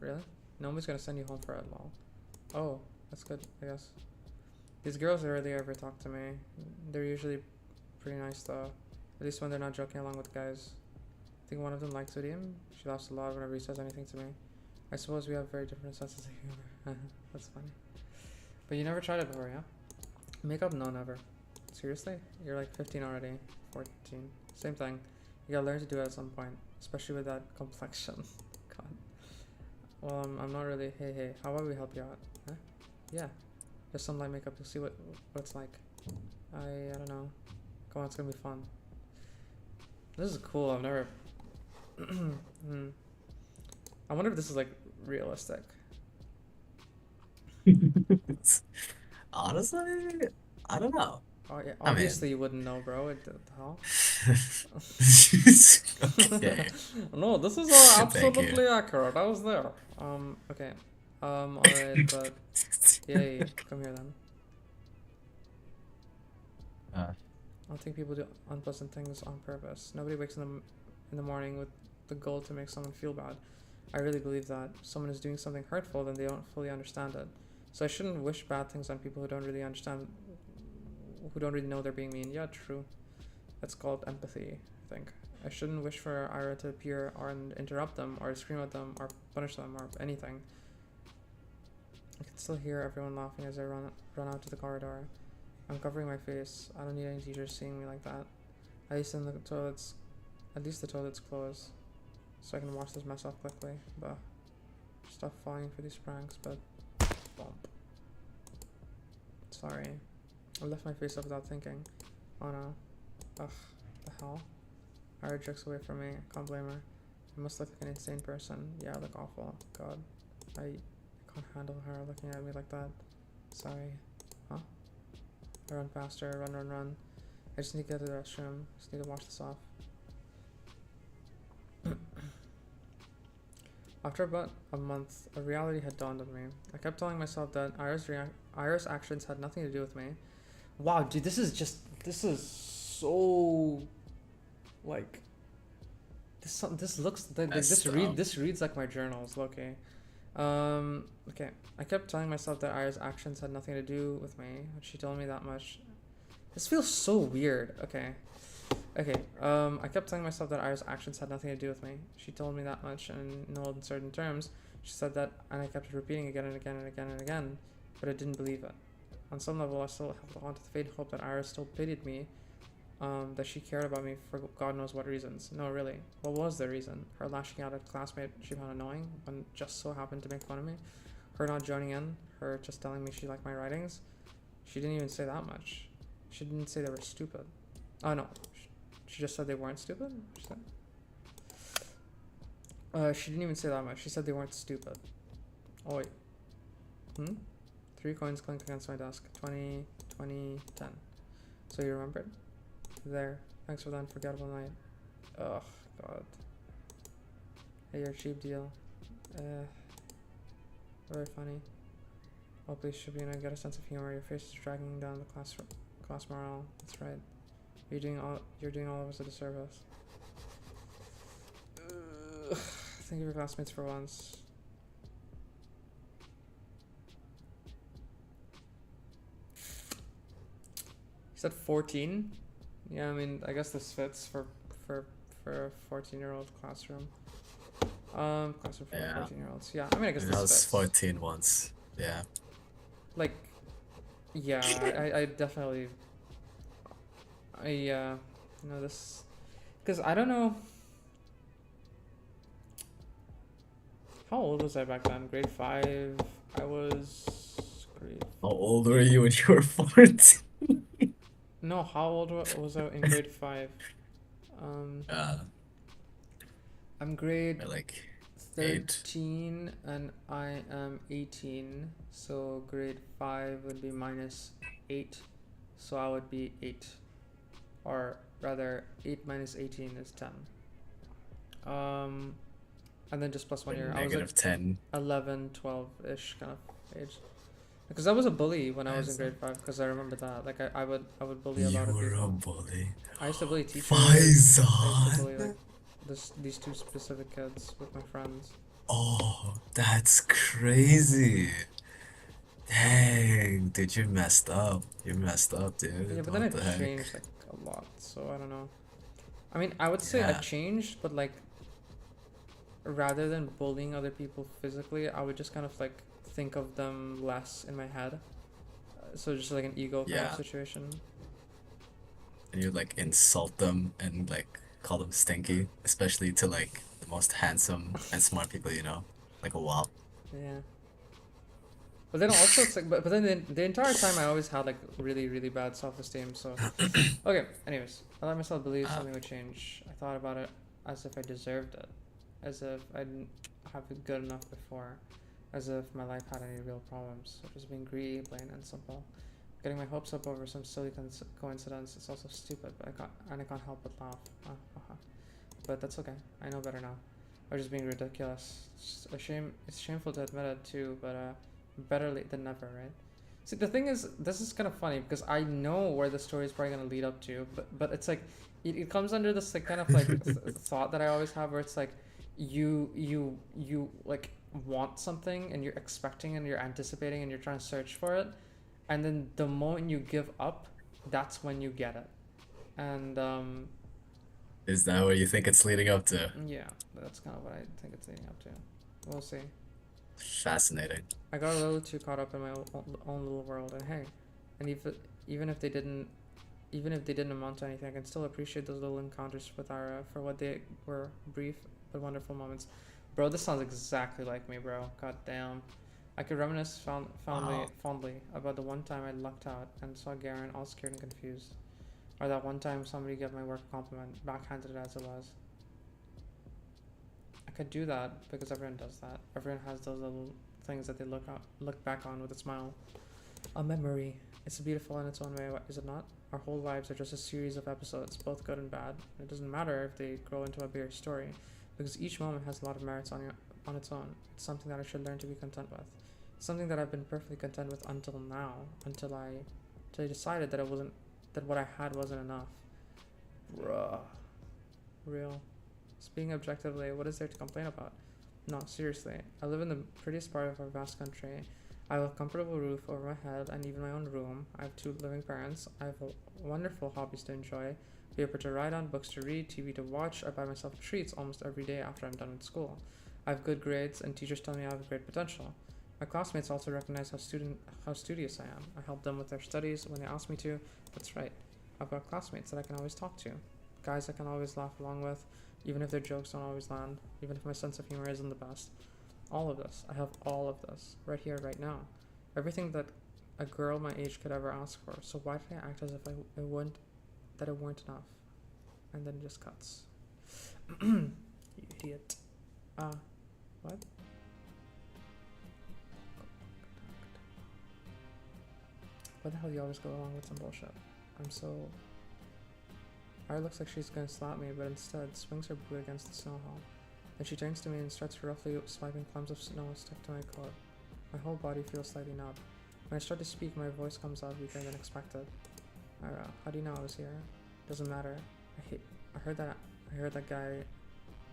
Really? Nobody's gonna send you home for it, lol. Oh, that's good, I guess. These girls rarely ever talk to me. They're usually pretty nice, though. At least when they're not joking along with guys. I think one of them likes Udium. She laughs a lot whenever he says anything to me. I suppose we have very different senses of humor. That's funny. But you never tried it before, yeah? Makeup? No, never. Seriously? You're like 15 already. 14. Same thing. You gotta learn to do it at some point. Especially with that complexion. God. Well, I'm not really. Hey, how about we help you out? Huh? Yeah. Just some light makeup. You'll see what it's like. I don't know. Come on, it's gonna be fun. This is cool. I've never. I wonder if this is like realistic. Honestly, I don't know. Oh yeah, I obviously mean, you wouldn't know, bro. What the hell? okay, No, this is all thank you. absolutely accurate. I was there. Okay. Alright, but yay, come here then. Uh, I don't think people do unpleasant things on purpose. Nobody wakes in the morning with the goal to make someone feel bad. I really believe that. If someone is doing something hurtful, then they don't fully understand it. So I shouldn't wish bad things on people who don't really understand, who don't really know they're being mean. Yeah, true. That's called empathy, I think. I shouldn't wish for Ira to appear or interrupt them or scream at them or punish them or anything. I can still hear everyone laughing as I run out to the corridor. I'm covering my face. I don't need any teachers seeing me like that. At least in the toilets, at least the toilet's closed, so I can wash this mess off quickly. But stop falling for these pranks. But bump. Sorry, I left my face up without thinking. Oh no. Ugh, the hell. Ira jerks away from me. I can't blame her. I must look like an insane person. Yeah, I look awful. God, I can't handle her looking at me like that. Sorry. Huh? I run faster. Run. I just need to get to the restroom. Just need to wash this off. After about a month, a reality had dawned on me. I kept telling myself that Ira's actions had nothing to do with me. Wow, dude, this is so, like, this looks like that's dumb. this reads like my journals. Okay. Okay. I kept telling myself that Ira's actions had nothing to do with me. She told me that much. This feels so weird. Okay. I kept telling myself that Ira's actions had nothing to do with me. She told me that much, and in no uncertain terms, She said that, and I kept repeating again and again and again and again, but I didn't believe it. On some level, I still held on to the faint hope that Iris still pitied me, that she cared about me for God knows what reasons. No, really. What was the reason? Her lashing out at a classmate she found annoying, and just so happened to make fun of me? Her not joining in? Her just telling me she liked my writings? She didn't even say that much. She didn't say they were stupid. Oh, no. She just said they weren't stupid? She didn't even say that much. She said they weren't stupid. Oh, wait. 3 coins clink against my desk. 20, 20, 10. So you remembered? There. Thanks for the unforgettable night. Ugh, God. Hey, your cheap deal. Very funny. Oh, please, Shabina, get a sense of humor. Your face is dragging down the class morale. That's right. You're doing all of us a disservice. Think of your classmates for once. You said 14? Yeah, I mean, I guess this fits for a 14-year-old classroom. Classroom for 14-year-olds. Yeah, I mean, I guess this I was fits. 14 once. Yeah. Like, yeah, I definitely, this, because I don't know, how old was I back then? Grade 5. I was grade. How old were you when you were 14? No, how old was I in grade 5? I'm grade Like 8. 13 and I am 18, so grade 5 would be minus 8, so I would be 8, or rather 8 minus 18 is 10. And then just plus 1 year. I was like 10. 11, 12-ish kind of age. Because I was a bully when I was in grade 5, because I remember that. Like, I would bully a lot of You were people. a bully. I used to bully teachers. Faizan. I used to bully, like, these 2 specific kids with my friends. Oh, that's crazy. Dang, dude, you messed up. You messed up, dude. Yeah, but then What it the heck? changed, like, a lot, so I don't know. I mean, I would say Yeah. I changed, but, like, rather than bullying other people physically, I would just kind of, like, think of them less in my head. So just like an ego kind of situation. And you like insult them and like call them stinky, especially to like the most handsome and smart people you know, like a wop. Yeah. But then also it's like, but then the entire time I always had like really, really bad self-esteem. So, okay. Anyways, I let myself believe something would change. I thought about it as if I deserved it, as if I didn't have it good enough before, as if my life had any real problems. So just being greedy, plain and simple. Getting my hopes up over some silly coincidence. It's also stupid, but I can't help but laugh. But that's okay. I know better now. I was just being ridiculous. It's a shame. It's shameful to admit it too, but better late than never, right? See, the thing is, this is kind of funny because I know where the story is probably gonna lead up to, but it's like it comes under this like kind of like thought that I always have, where it's like you like want something and you're expecting and you're anticipating and you're trying to search for it, and then the moment you give up, that's when you get it. And Is that what you think it's leading up to? yeah, that's kind of what I think it's leading up to. We'll see. Fascinating. I got a little too caught up in my own little world, and hey, and even if they didn't amount to anything, I can still appreciate those little encounters with Ara for what they were, brief but wonderful moments. Bro, this sounds exactly like me, bro. God damn. I could reminisce fondly about the one time I lucked out and saw Garen all scared and confused. Or that one time somebody gave my work a compliment, backhanded as it was. I could do that because everyone does that. Everyone has those little things that they look back on with a smile. A memory. It's beautiful in its own way, is it not? Our whole lives are just a series of episodes, both good and bad. It doesn't matter if they grow into a bigger story, because each moment has a lot of merits on its own. It's something that I should learn to be content with. It's something that I've been perfectly content with until now, until I decided that what I had wasn't enough. Bruh. Real. Speaking objectively, what is there to complain about? No, seriously. I live in the prettiest part of our vast country. I have a comfortable roof over my head and even my own room. I have 2 living parents. I have wonderful hobbies to enjoy. Paper to write on, books to read, TV to watch. I buy myself treats almost every day after I'm done with school. I have good grades, and teachers tell me I have great potential. My classmates also recognize how studious I am. I help them with their studies when they ask me to. That's right. I've got classmates that I can always talk to. Guys I can always laugh along with, even if their jokes don't always land, even if my sense of humor isn't the best. All of this. I have all of this. Right here, right now. Everything that a girl my age could ever ask for. So why did I act as if it weren't enough? And then it just cuts. You idiot. What? Why the hell do you always go along with some bullshit? I'm so... Ara looks like she's gonna slap me, but instead swings her boot against the snow hole. Then she turns to me and starts roughly swiping clumps of snow stuck to my coat. My whole body feels slightly numb. When I start to speak, my voice comes out weaker than expected. Ira, how do you know I was here? Doesn't matter. I heard that guy,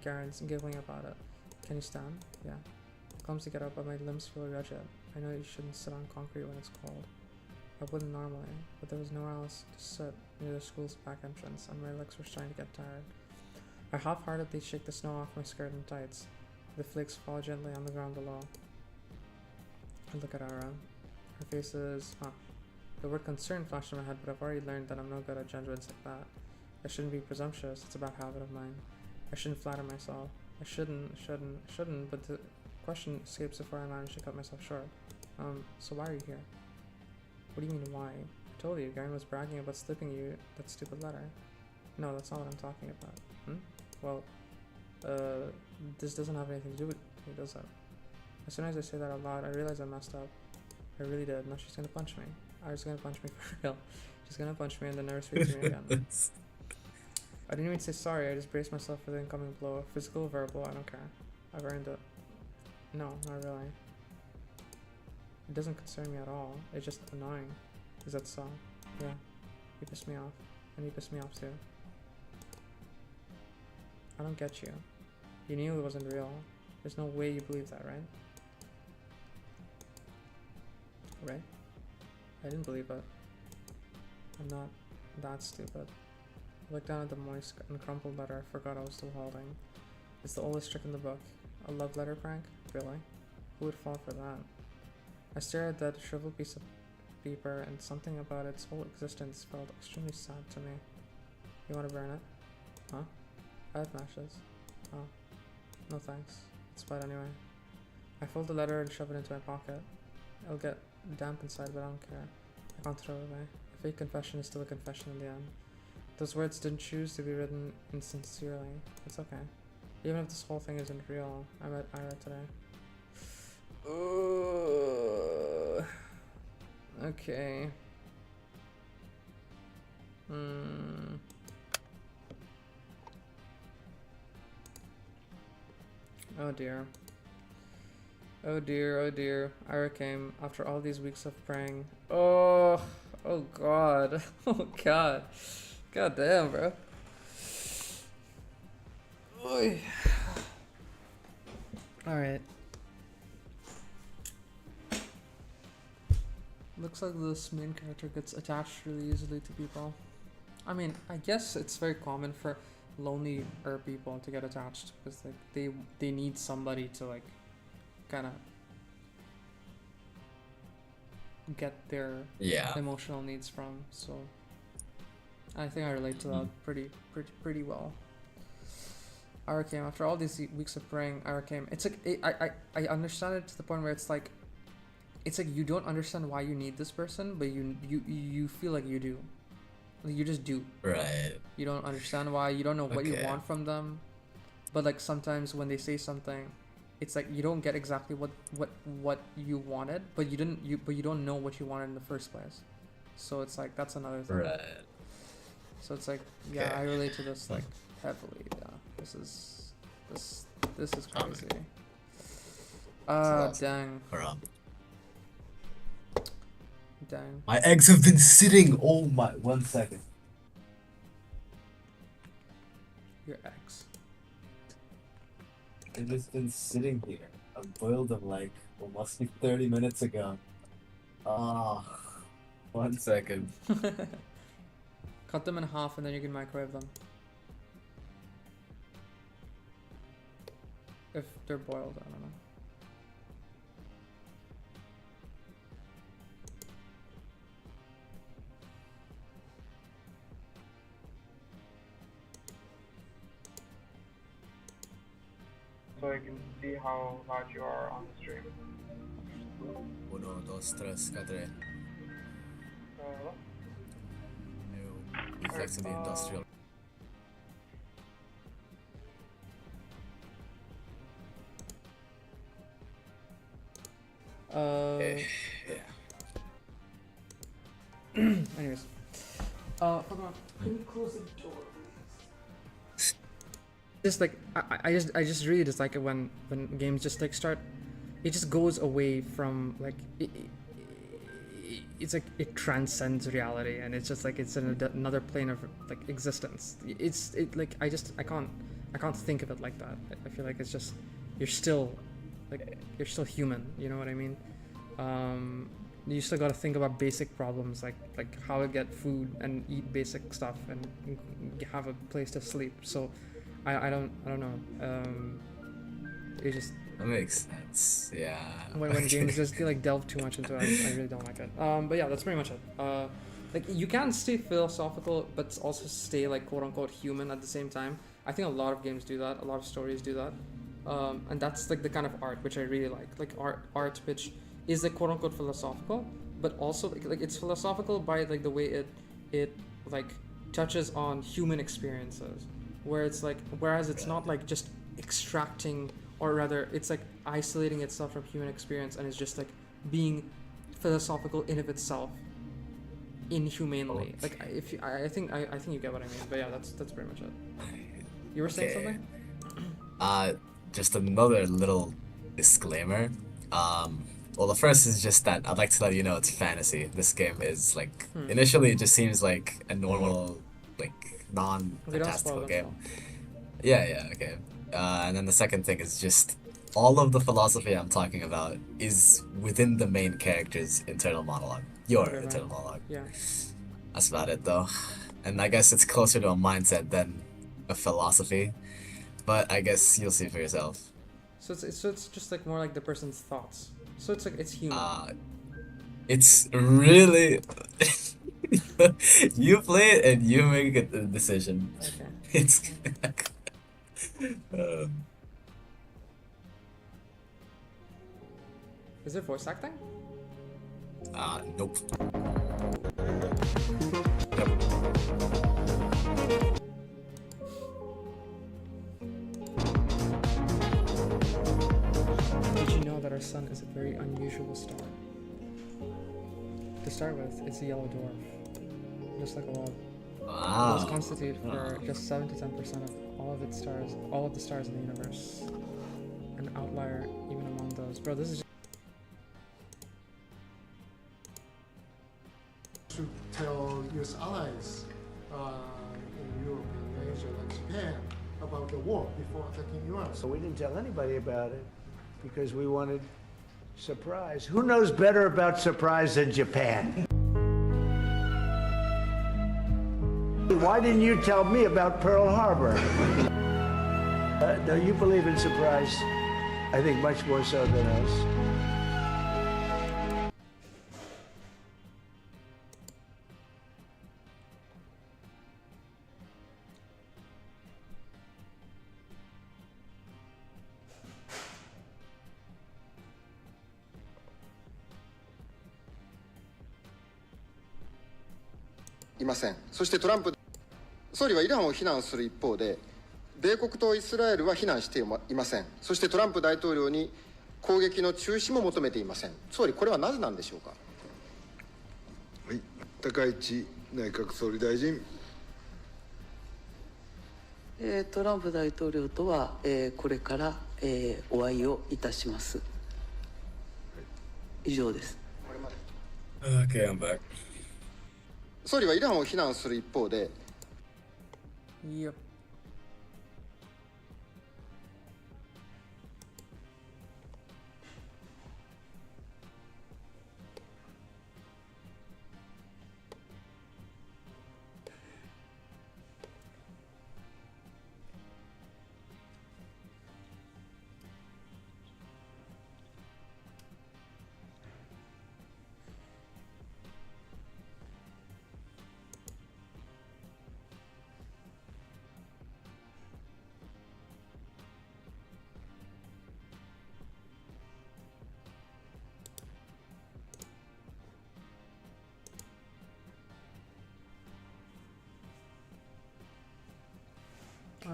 Garen's giggling about it. Can you stand? Yeah. I clumsily get up, but my limbs feel rigid. I know you shouldn't sit on concrete when it's cold. I wouldn't normally, but there was nowhere else to sit near the school's back entrance, and my legs were starting to get tired. I half-heartedly shake the snow off my skirt and tights. The flakes fall gently on the ground below. I look at Ara. Her face is... The word concern flashed in my head, but I've already learned that I'm no good at judgments like that. I shouldn't be presumptuous, it's a bad habit of mine. I shouldn't flatter myself. I shouldn't, but the question escapes before I manage to cut myself short. So why are you here? What do you mean, why? I told you, Garen was bragging about slipping you that stupid letter. No, that's not what I'm talking about. Well, this doesn't have anything to do with me, does it? As soon as I say that out loud, I realize I messed up. I really did. Now she's gonna punch me. Ara's gonna punch me for real. She's gonna punch me and then never speak to me again. I didn't even say sorry, I just braced myself for the incoming blow. Physical or verbal, I don't care. I've earned it. No, not really. It doesn't concern me at all. It's just annoying. Is that so? Yeah. You pissed me off. And you pissed me off too. I don't get you. You knew it wasn't real. There's no way you believe that, right? Right? I didn't believe it. I'm not that stupid. I looked down at the moist and crumpled letter I forgot I was still holding. It's the oldest trick in the book. A love letter prank? Really? Who would fall for that? I stared at that shriveled piece of paper, and something about its whole existence felt extremely sad to me. You want to burn it? Huh? I have matches. Oh. No thanks. It's wet anyway. I fold the letter and shove it into my pocket. It'll get damp inside, but I don't care. I can't throw it away. A fake confession is still a confession in the end. Those words didn't choose to be written insincerely. It's okay. Even if this whole thing isn't real, I met Ira today. Okay. Oh dear. Oh dear, oh dear. Ira came after all these weeks of praying. Oh god. Oh god. God damn, bro. Oy. Alright. Looks like this main character gets attached really easily to people. I mean, I guess it's very common for lonelier people to get attached because like they need somebody to like kind of get their emotional needs from. So I think I relate to that pretty well. Ira came after all these weeks of praying. Ira came. It's like I understand it to the point where it's like you don't understand why you need this person, but you feel like you do. Like you just do. Right. You don't understand why. You don't know what you want from them, but like sometimes when they say something, it's like you don't get exactly what you wanted, but you don't know what you wanted in the first place. So it's like that's another thing. Right. So it's like I relate to this like heavily. Yeah, this is crazy. Dang. Dang. My eggs have been sitting. Oh my! 1 second. Your ex. They've just been sitting here. I boiled them like almost 30 minutes ago. Ah, 1 second. Cut them in half and then you can microwave them. if they're boiled. I don't know. So I can see how loud you are on the stream. 1, 2, 3, 4. Hello? Reflects in the industrial. Yeah. Anyways. Hold on. Can you close the door, please? Just like I just really dislike it when games just like start. It just goes away from like it's like it transcends reality, and it's just like it's in another plane of like existence. It like I can't think of it like that. I feel like it's just you're still human. You know what I mean? You still got to think about basic problems like how to get food and eat basic stuff and have a place to sleep. So I don't know. It just That makes sense. Yeah. when games just like delve too much into it, I really don't like it. But yeah, that's pretty much it. Like you can stay philosophical, but also stay like quote unquote human at the same time. I think a lot of games do that. A lot of stories do that. And that's like the kind of art which I really like art which is like quote unquote philosophical, but also like it's philosophical by like the way it like touches on human experiences, where it's like whereas it's not like just extracting, or rather it's like isolating itself from human experience and it's just like being philosophical in of itself inhumanely. Like if you, I think you get what I mean. But yeah, that's pretty much it. You were saying something? Just another little disclaimer. Well, the first is just that I'd like to let you know it's fantasy. This game is like initially it just seems like a normal, like non-fantastical game. Yeah, okay. And then the second thing is just all of the philosophy I'm talking about is within the main character's internal monologue. Your internal monologue. Yeah. That's about it though. And I guess it's closer to a mindset than a philosophy. But I guess you'll see for yourself. So it's just like more like the person's thoughts. So it's like it's human. It's really you play it and you make a decision. Okay. It's Is it voice acting? Nope. Did you know that our sun is a very unusual star? To start with, it's a yellow dwarf, just like awab. Wow. Those constitute for just 7 to 10% of all of the stars in the universe. An outlier even among those. Bro, this is to tell US allies in Europe and Asia and Japan about the war before attacking Iran. So we didn't tell anybody about it because we wanted surprise. Who knows better about surprise than Japan? Why didn't you tell me about Pearl Harbor? No, you believe in surprise, I think much more so than us.いません。そしてトランプ総理はイランを非難する一方で、米国とイスラエルは非難していません。そしてトランプ大統領に攻撃の中止も求めていません。総理、これはなぜなんでしょうか。はい、高市内閣総理大臣。トランプ大統領とは、これから、お会いをいたします。以上です。Okay, I'm back. 総理はイランを非難する一方で、Yep.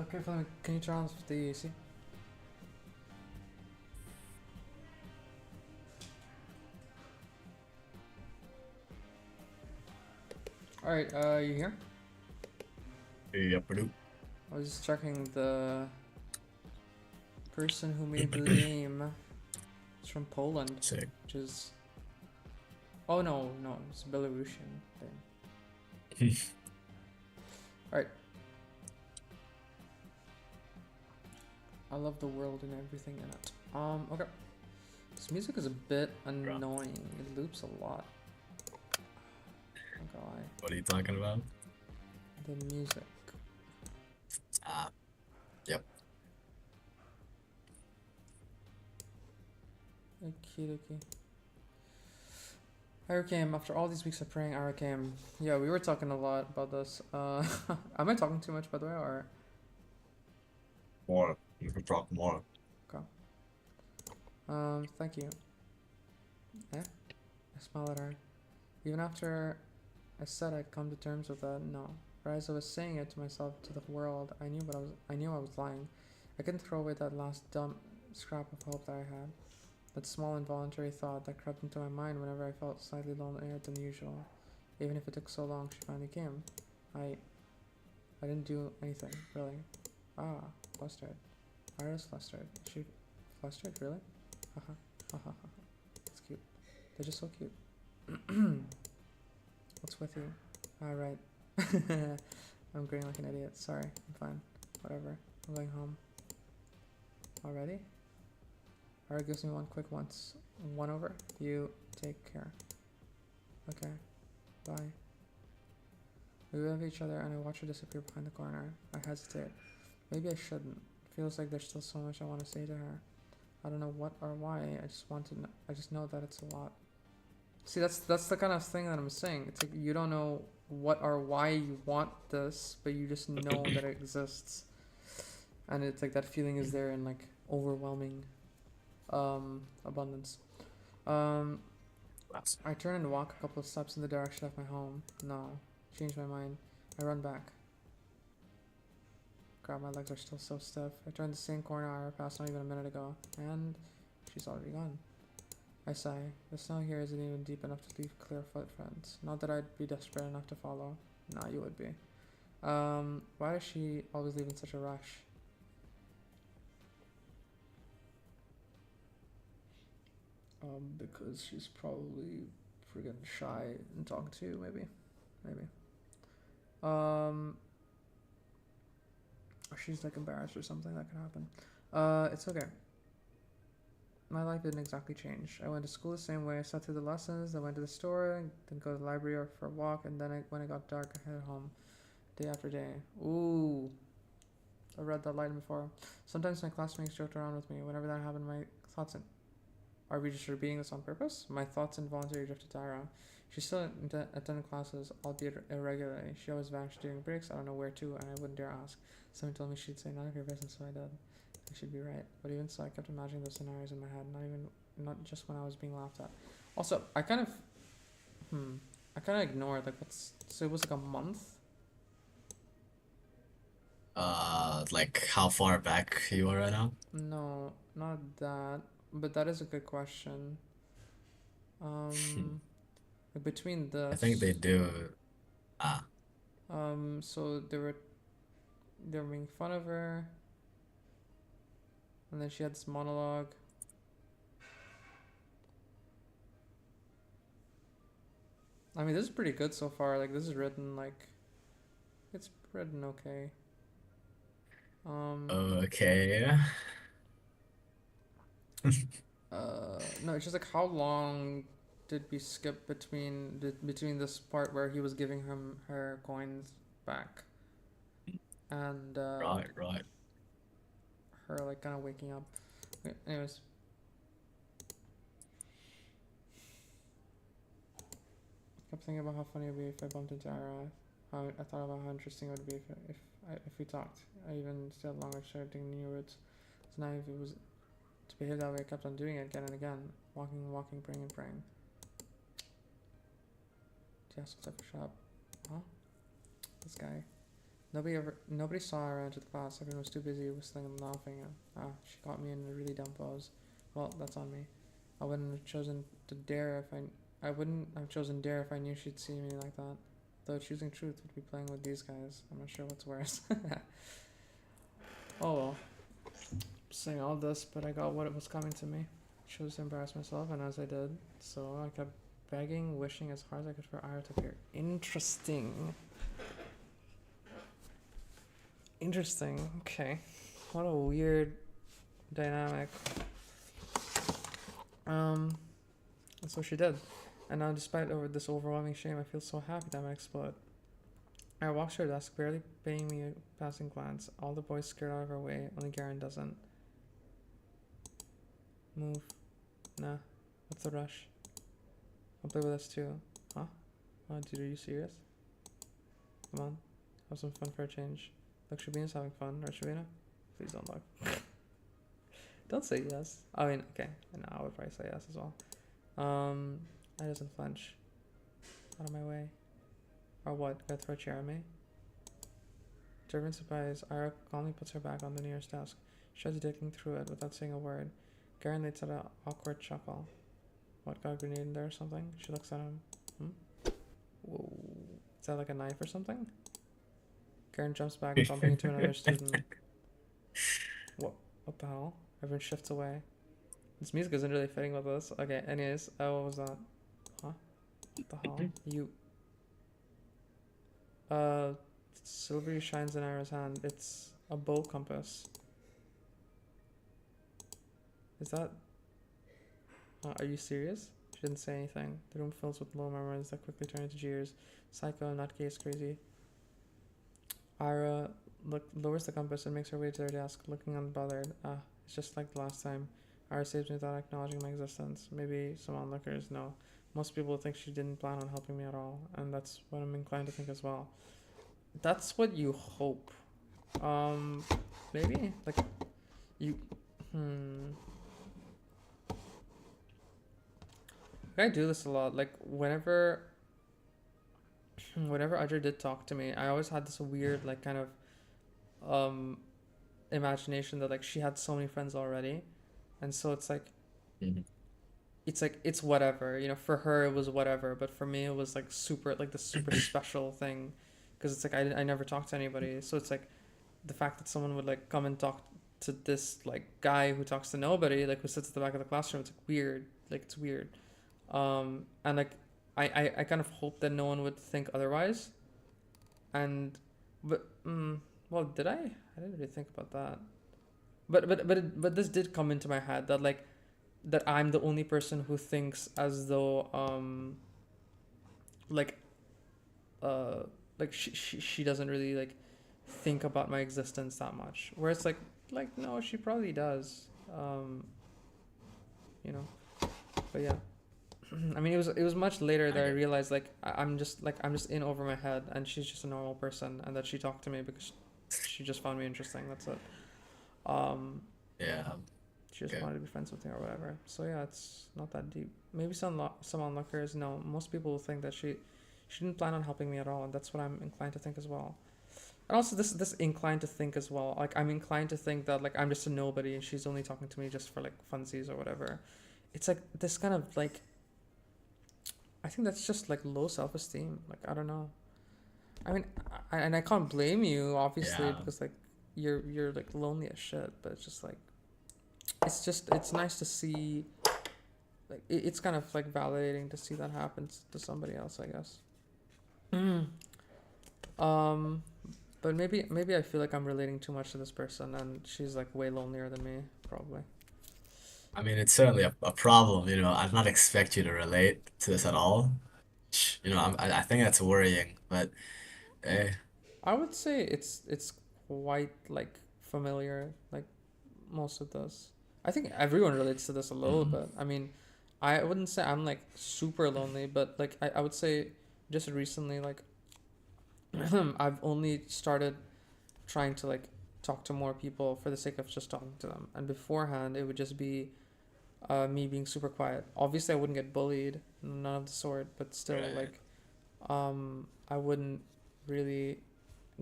Okay, fine. Can you turn on the AC? Alright, you here? Yep, Purdue. I was just checking the person who made the game. It's from Poland, Sick. which is... Oh no, it's Belarusian thing. Alright. I love the world and everything in it. Okay. This music is a bit annoying. It loops a lot. Okay. What are you talking about? The music. Yep. Okie dokie. Aracam, after all these weeks of praying, Aracam. Yeah, we were talking a lot about this. Am I talking too much, by the way, or? More. You can talk more. Okay. Thank you. Eh? I smile at her. Even after I said I'd come to terms with that, no. But as I was saying it to myself, to the world, I knew I was lying. I couldn't throw away that last dumb scrap of hope that I had. That small involuntary thought that crept into my mind whenever I felt slightly lonelier than usual. Even if it took so long, she finally came. I didn't do anything, really. Ah, flustered. Ira's flustered. Is she flustered, really? Haha, haha, haha. It's cute. They're just so cute. What's with you? Alright. I'm grinning like an idiot. Sorry, I'm fine. Whatever. I'm going home. Already? Alright, gives me one quick one over. You take care. Okay. Bye. We wave at each other and I watch her disappear behind the corner. I hesitate. Maybe I shouldn't. Feels like there's still so much I want to say to her. I don't know what or why. I just know that it's a lot. See, that's the kind of thing that I'm saying. It's like you don't know what or why you want this, but you just know that it exists. And it's like that feeling is there in like overwhelming abundance. I turn and walk a couple of steps in the direction of my home. No. Change my mind. I run back. God, my legs are still so stiff. I turn the same corner I passed not even a minute ago. And she's already gone. I sigh. The snow here isn't even deep enough to leave clear footprints. Not that I'd be desperate enough to follow. Nah, you would be. Why does she always leave in such a rush? Because she's probably friggin' shy and talking to you, maybe. Or she's like embarrassed or something, that could happen. It's okay. My life didn't exactly change. I went to school the same way. I sat through the lessons, I went to the store, then go to the library or for a walk, and then when it got dark, I headed home. Day after day. Ooh. I read that line before. Sometimes my classmates joked around with me. Whenever that happened, my thoughts are we just repeating this on purpose? My thoughts involuntarily drifted to Ira. She still attended classes, albeit irregularly. She always vanished during breaks. I don't know where to, and I wouldn't dare ask. Someone told me she'd say none of your business, so I did. I should be right. But even so, I kept imagining those scenarios in my head, not just when I was being laughed at. Also, I kind of ignored, like, so it was like a month? Like how far back you are right now? No, not that. But that is a good question. Between this. I think they do. So they were making fun of her, and then she had this monologue. I mean, this is pretty good so far. Like, this is written like, it's written okay. Okay. No, it's just like how long did we skip between this part where he was giving her coins back, and Right. her like kind of waking up. Okay, anyways. Kept thinking about how funny it would be if I bumped into Ira. I thought about how interesting it would be if we talked. I even stayed longer starting new routes. So now if it was to behave that way, I kept on doing it again and again. Walking, praying and praying. Just shut up. Huh? This guy. Nobody saw her enter the class. Everyone was too busy whistling and laughing. She caught me in a really dumb pose. Well, that's on me. I wouldn't have chosen to dare if I wouldn't have chosen dare if I knew she'd see me like that. Though choosing truth would be playing with these guys. I'm not sure what's worse. Oh well. Saying all this, but I got what it was coming to me. Chose to embarrass myself, and as I did, so I kept begging, wishing as hard as I could for Ira to appear. Interesting. Interesting. Okay. What a weird dynamic. And so she did. And now, despite this overwhelming shame, I feel so happy that I might explode. I walked to her desk, barely paying me a passing glance. All the boys scared out of her way, only Garen doesn't. Move. Nah. What's the rush? I'll play with us too. Huh? Oh, dude, are you serious? Come on. Have some fun for a change. Look, Shabina's having fun, right, Shabina? Please don't look. Don't say yes. I mean, okay. No, I would probably say yes as well. I doesn't flinch. Out of my way. Or what? Gonna throw a chair at me? To everyone's surprise, Ira calmly puts her back on the nearest desk. She tries digging through it without saying a word. Garen lets out an awkward chuckle. What, got a grenade in there or something? She looks at him. Whoa. Is that like a knife or something? Garen jumps back, bumping into another student. What the hell? Everyone shifts away. This music isn't really fitting with this. Okay, anyways, what was that? Huh? What the hell? You... Silvery shines in Ira's hand. It's a bow compass. Is that... are you serious? She didn't say anything. The room fills with low murmurs that quickly turn into jeers. Psycho, nutcase, crazy. Ira lowers the compass and makes her way to their desk, looking unbothered. It's just like the last time. Ira saves me without acknowledging my existence. Maybe some onlookers know. Most people think she didn't plan on helping me at all, and that's what I'm inclined to think as well. That's what you hope. Maybe? Like, you... I do this a lot. Like, whenever Audrey did talk to me, I always had this weird, like, kind of, imagination that, like, she had so many friends already. And so it's like, it's whatever, you know, for her it was whatever, but for me it was like super, like the super special thing. Because it's like, I never talked to anybody. So it's like, the fact that someone would, like, come and talk to this, like, guy who talks to nobody, like, who sits at the back of the classroom, it's like weird. Like, it's weird. And like, I kind of hope that no one would think otherwise. But well, did I? I didn't really think about that. But this did come into my head that, like, that I'm the only person who thinks as though like she doesn't really, like, think about my existence that much. Where it's like no, she probably does. You know. But yeah. I mean, it was much later that I realized, like, I'm just in over my head, and she's just a normal person, and that she talked to me because she just found me interesting. That's it. Yeah. She just wanted to be friends with me or whatever. So yeah, it's not that deep. Maybe some onlookers. No, most people will think that she didn't plan on helping me at all, and that's what I'm inclined to think as well. And also this inclined to think as well. Like, I'm inclined to think that, like, I'm just a nobody, and she's only talking to me just for, like, funsies or whatever. It's like this kind of, like, I think that's just, like, low self-esteem. Like, I don't know. I mean, I can't blame you, obviously, because, like, you're like lonely as shit. But it's just like, it's nice to see. Like, it's kind of, like, validating to see that happens to somebody else, I guess. But maybe I feel like I'm relating too much to this person, and she's, like, way lonelier than me, probably. I mean, it's certainly a problem, you know. I did not expect you to relate to this at all. You know, I think that's worrying, but eh. I would say it's quite, like, familiar, like, most of this. I think everyone relates to this a little bit. I mean, I wouldn't say I'm, like, super lonely, but, like, I would say just recently, like, I've only started trying to, like, talk to more people for the sake of just talking to them. And beforehand, it would just be me being super quiet. Obviously, I wouldn't get bullied, none of the sort, but still, Right. like, I wouldn't really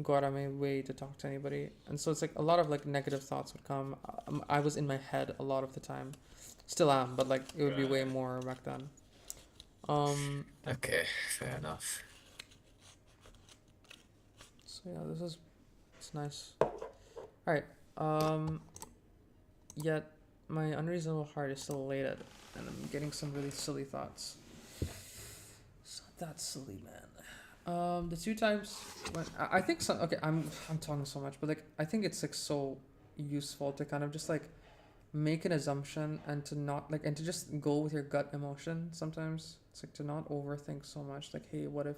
go out of my way to talk to anybody, and so it's like a lot of like negative thoughts would come. I was in my head a lot of the time, still am, but like it would be way Right. more back then. Um, Okay, fair enough. so yeah, it's nice. All right. Yet my unreasonable heart is still elated, and I'm getting some really silly thoughts. It's not that silly, man. The two times when I think so. Okay, I'm talking so much, but like I think it's like so useful to kind of just like make an assumption and to not like and to just go with your gut emotion. Sometimes it's like to not overthink so much. Like, hey, what if?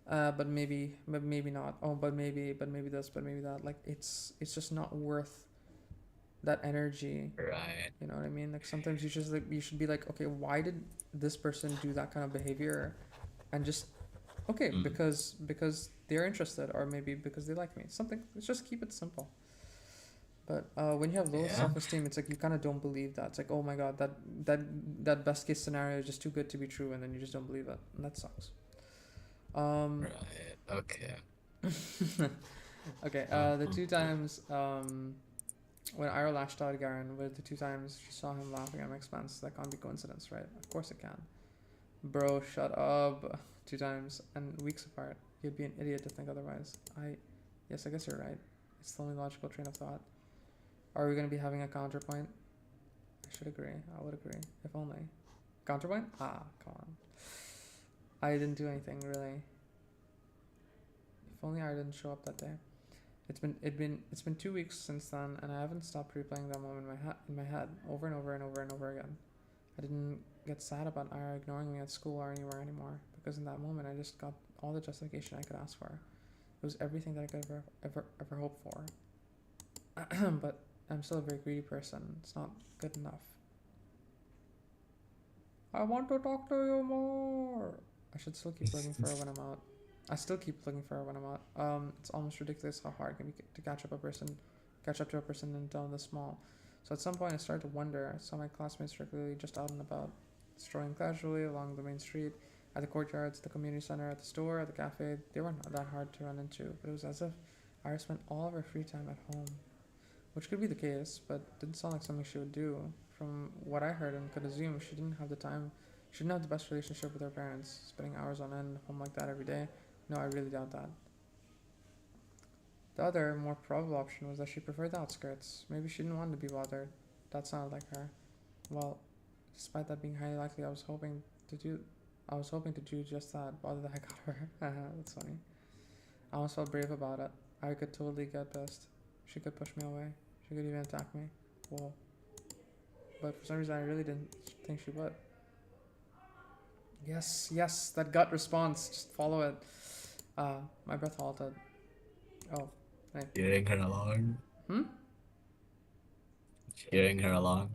But maybe not. Oh, but maybe this, but maybe that. Like, it's just not worth that energy. Right. You know what I mean? Like sometimes you should be like, okay, why did this person do that kind of behavior, and just okay Mm. because they're interested, or maybe because they like me. Something. Let's just keep it simple. But when you have low Yeah. self-esteem, it's like you kind of don't believe that. It's like, oh my god, that best case scenario is just too good to be true, and then you just don't believe it, and that sucks. Right. Okay. Okay. The two times when Ira lashed out at Garen were the two times she saw him laughing at my expense. That can't be coincidence, right? Of course it can. Bro, shut up. Two times and weeks apart. You'd be an idiot to think otherwise. Yes, I guess you're right. It's the only logical train of thought. Are we gonna be having a counterpoint? I should agree. I would agree. If only. Counterpoint? Ah, come on. I didn't do anything really. If only I didn't show up that day. It's been 2 weeks since then, and I haven't stopped replaying that moment in my head over and over and over and over again. I didn't get sad about Ira ignoring me at school or anywhere anymore, because in that moment I just got all the justification I could ask for. It was everything that I could ever hope for. But I'm still a very greedy person. It's not good enough. I want to talk to you more. I should still keep looking for her when I'm out. I still keep looking for her when I'm out. It's almost ridiculous how hard it can be to catch up to a person and tell them this small. So at some point I started to wonder. I saw my classmates regularly just out and about, strolling casually along the main street, at the courtyards, the community center, at the store, at the cafe. They weren't that hard to run into, but it was as if Iris spent all of her free time at home, which could be the case, but didn't sound like something she would do. From what I heard and could assume, she didn't have the time. She didn't have the best relationship with her parents, spending hours on end home like that every day. No, I really doubt that. The other, more probable option was that she preferred the outskirts. Maybe she didn't want to be bothered. That sounded like her. Well, despite that being highly likely, I was hoping to do just that, bother the heck out of her. That's funny. I almost felt brave about it. I could totally get pissed. She could push me away. She could even attack me. Whoa. But for some reason, I really didn't think she would. Yes, that gut response. Just follow it. My breath halted. Oh, hey. Cheering her along. Hmm? Cheering her along.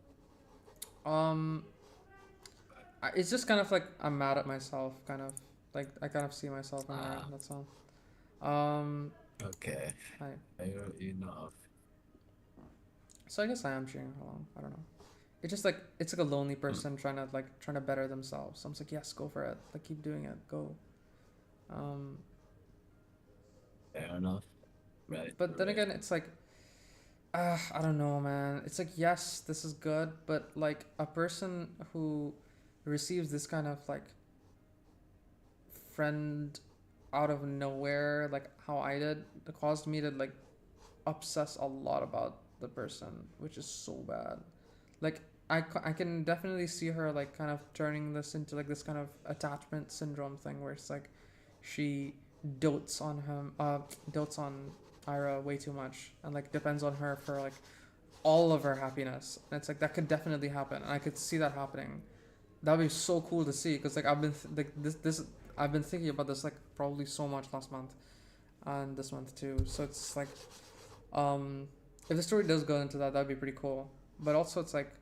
It's just kind of like I'm mad at myself, kind of. Like, I kind of see myself in her, that's all. Okay. Hi. Fair enough. So I guess I am cheering her along. I don't know. It's just like, it's like a lonely person trying to better themselves. So I'm just like, yes, go for it. Like, keep doing it. Go. Fair enough. Right. But then again, it's like, I don't know, man. It's like, yes, this is good, but like a person who receives this kind of like friend out of nowhere, like how I did, it caused me to like obsess a lot about the person, which is so bad. Like, I can definitely see her like kind of turning this into like this kind of attachment syndrome thing where it's like she dotes on Ira way too much and like depends on her for like all of her happiness. And it's like that could definitely happen, and I could see that happening. That would be so cool to see, because like I've been thinking about this like probably so much last month and this month too. So it's like, if the story does go into that, that'd be pretty cool. But also, it's like,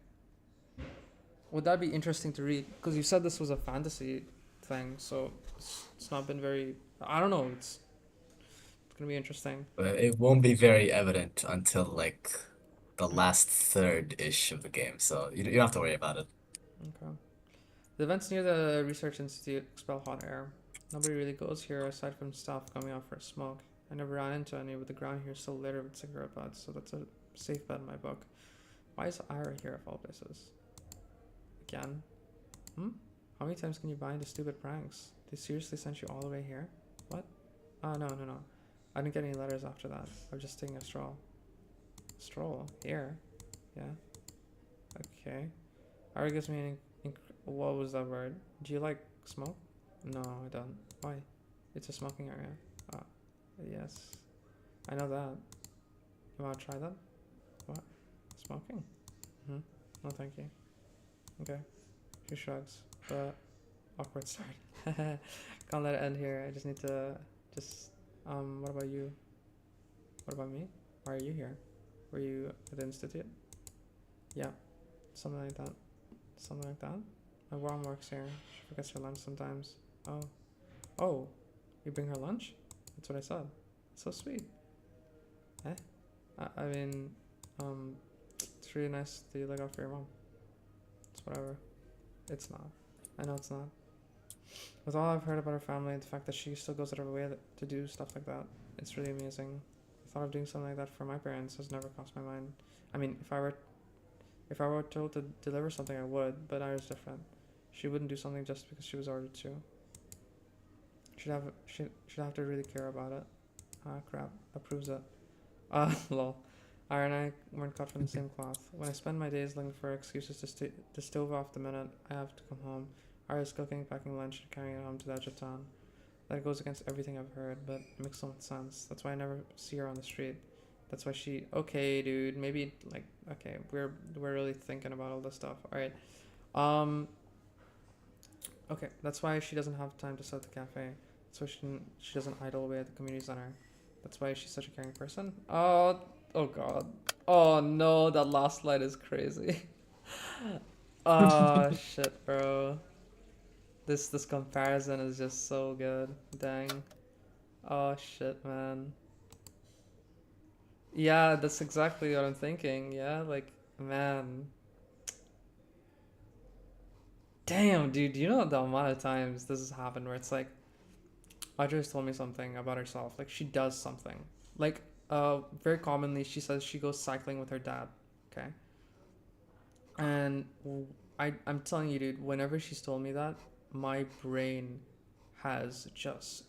would that be interesting to read? Because you said this was a fantasy thing, so it's not been very. I don't know. It's gonna be interesting. But it won't be very evident until like the last third-ish of the game, so you don't have to worry about it. Okay. The events near the research institute expel hot air. Nobody really goes here aside from staff coming out for a smoke. I never ran into any, but the ground here is still littered with cigarette butts, so that's a safe bet in my book. Why is Ira here of all places? Again? How many times can you buy into stupid pranks? They seriously sent you all the way here? What? Oh, no. I didn't get any letters after that. I was just taking a stroll. Stroll? Here? Yeah. Okay. Ira gives me an what was that word? Do you like smoke? No, I don't. Why? It's a smoking area. Ah, yes. I know that. You wanna try that? What? Smoking? No, thank you. Okay. She shrugs, but awkward start. Can't let it end here. I just need to what about you? What about me? Why are you here? Were you at the institute? Yeah. Something like that. Something like that? My mom works here. She forgets her lunch sometimes. Oh, you bring her lunch? That's what I said. So sweet. Eh? I mean, it's really nice that you look out for your mom. It's whatever. It's not. I know it's not. With all I've heard about her family and the fact that she still goes out of her way to do stuff like that, it's really amazing. The thought of doing something like that for my parents has never crossed my mind. I mean, if I were told to deliver something, I would, but Ira's different. She wouldn't do something just because she was ordered to. She'd have to really care about it. Ah, crap. That proves it. Lol. Ira and I weren't cut from the same cloth. When I spend my days looking for excuses to stove off the minute I have to come home, Ira's cooking, packing lunch, and carrying it home to the edge of town. That goes against everything I've heard, but it makes so much sense. That's why I never see her on the street. That's why she... Okay, dude. Maybe, like... Okay, we're really thinking about all this stuff. Alright. Okay, that's why she doesn't have time to sit at the cafe. That's why she doesn't idle away at the community center. That's why she's such a caring person. Oh god. Oh no, that last line is crazy. Oh shit, bro. This comparison is just so good. Dang. Oh shit, man. Yeah, that's exactly what I'm thinking. Yeah, like, man. Damn, dude, you know the amount of times this has happened where it's like, Audrey's told me something about herself. Like, she does something. Like, very commonly, she says she goes cycling with her dad. Okay? And I'm telling you, dude, whenever she's told me that, my brain has just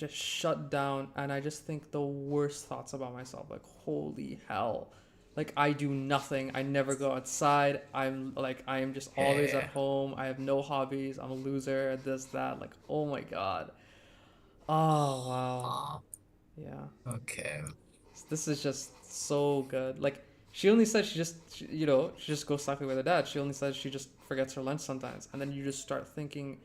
shut down, and I just think the worst thoughts about myself. Like, holy hell. Like, I do nothing. I never go outside. I am just always at home. I have no hobbies. I'm a loser at this, that. Like, oh my god. Oh, wow. Yeah. Okay. This is just so good. Like, she only said she just goes cycling with her dad. She only says she just forgets her lunch sometimes. And then you just start thinking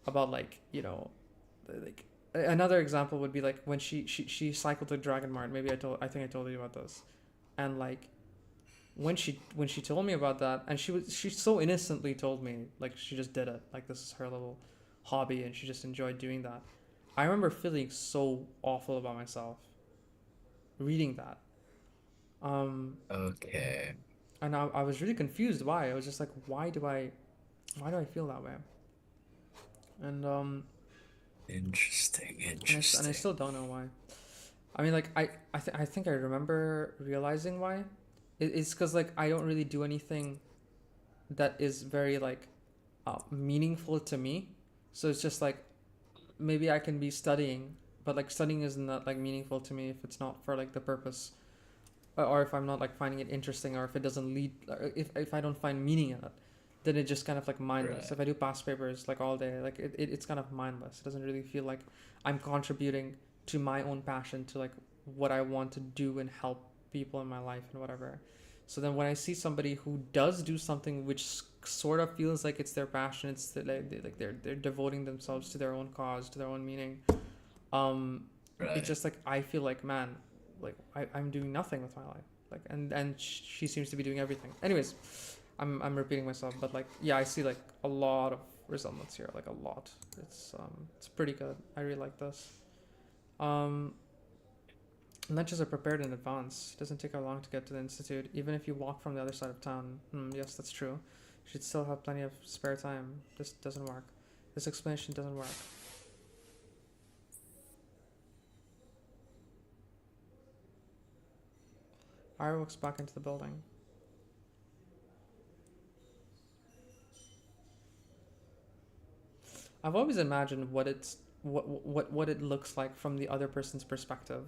about, like, like, another example would be like when she cycled to Dragon Mart. Maybe I think I told you about this. And like when she told me about that, and she so innocently told me, like, she just did it, like this is her little hobby and she just enjoyed doing that. I remember feeling so awful about myself reading that. Okay. And I was really confused why. I was just like, why do I feel that way? And Interesting. and I still don't know why. I mean, like, I think I remember realizing why. It's because, like, I don't really do anything that is very, like, meaningful to me. So it's just like, maybe I can be studying, but like studying is not like meaningful to me if it's not for like the purpose, or if I'm not like finding it interesting, or if it doesn't lead, or if I don't find meaning in it, then it just kind of like mindless. Right. If I do past papers like all day, like it's kind of mindless. It doesn't really feel like I'm contributing to my own passion, to like what I want to do and help people in my life and whatever. So then when I see somebody who does do something which sort of feels like it's their passion, it's like they're devoting themselves to their own cause, to their own meaning. Right. It's just like I feel like, man, like I'm doing nothing with my life. Like and she seems to be doing everything. Anyways, I'm repeating myself, but like, yeah, I see like a lot of resemblance here, like a lot. It's pretty good. I really like this. Lunches are prepared in advance. It doesn't take how long to get to the institute, even if you walk from the other side of town. Yes, that's true. She'd still have plenty of spare time. This doesn't work. This explanation doesn't work. Ira walks back into the building. I've always imagined what it looks like from the other person's perspective.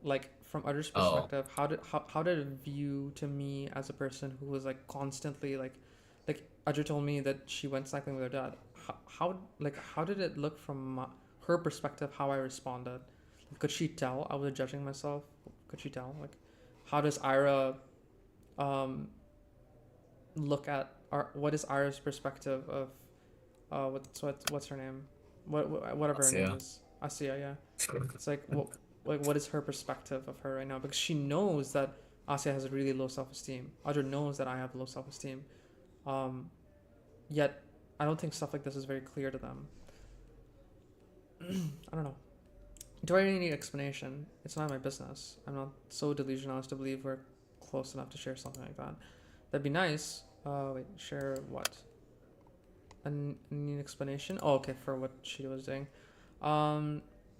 Like from others' Oh, perspective, how did it view to me as a person who was like constantly like Audrey told me that she went cycling with her dad. How did it look from her perspective? How I responded? Could she tell I was judging myself? Could she tell? Like, how does Ira um look at what is Ira's perspective of what's her name? Whatever her name Asia. is. Asia, yeah. It's what is her perspective of her right now? Because she knows that Asia has a really low self-esteem. Audrey knows that I have low self-esteem. Yet I don't think stuff like this is very clear to them. I don't know. Do I really need explanation? It's not my business. I'm not so delusional as to believe we're close enough to share something like that. That'd be nice. Wait, share what? Need explanation? Oh, okay, for what she was doing.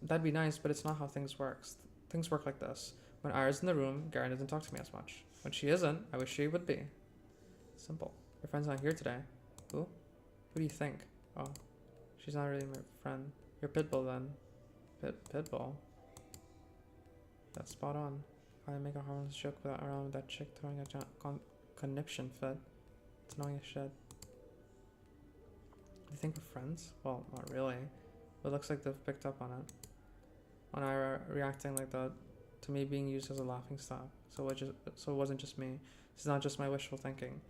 That'd be nice, but it's not how things work. Things work like this. When Ira's in the room, Garen doesn't talk to me as much. When she isn't, I wish she would be. Simple. Your friend's not here today. Who? Who do you think? Oh, she's not really my friend. You're Pitbull then. Pitbull? That's spot on. I make a harmless joke without around with that chick throwing a conniption fit. It's annoying as shit. You think we're friends? Well, not really. But it looks like they've picked up on it. On Ira reacting like that to me being used as a laughing stock. So it wasn't just me. It's not just my wishful thinking.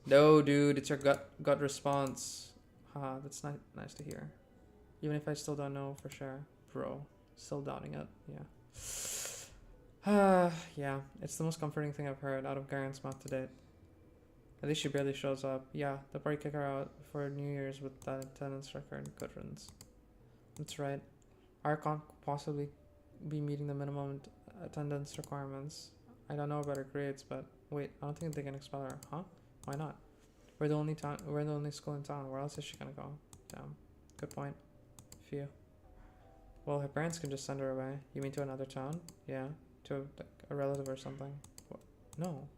No, dude, it's your gut response. Haha, that's nice to hear. Even if I still don't know for sure, bro. Still doubting it. Yeah. Yeah. It's the most comforting thing I've heard out of Garen's mouth to date. At least she barely shows up. Yeah, they'll probably kick her out for New Year's with that attendance record. Good riddance. That's right. I can't possibly be meeting the minimum attendance requirements. I don't know about her grades, but wait, I don't think they can expel her. Huh? Why not? We're the only school in town. Where else is she gonna go? Damn. Good point. Phew. Well, her parents can just send her away. You mean to another town? Yeah. To a relative or something. What? No.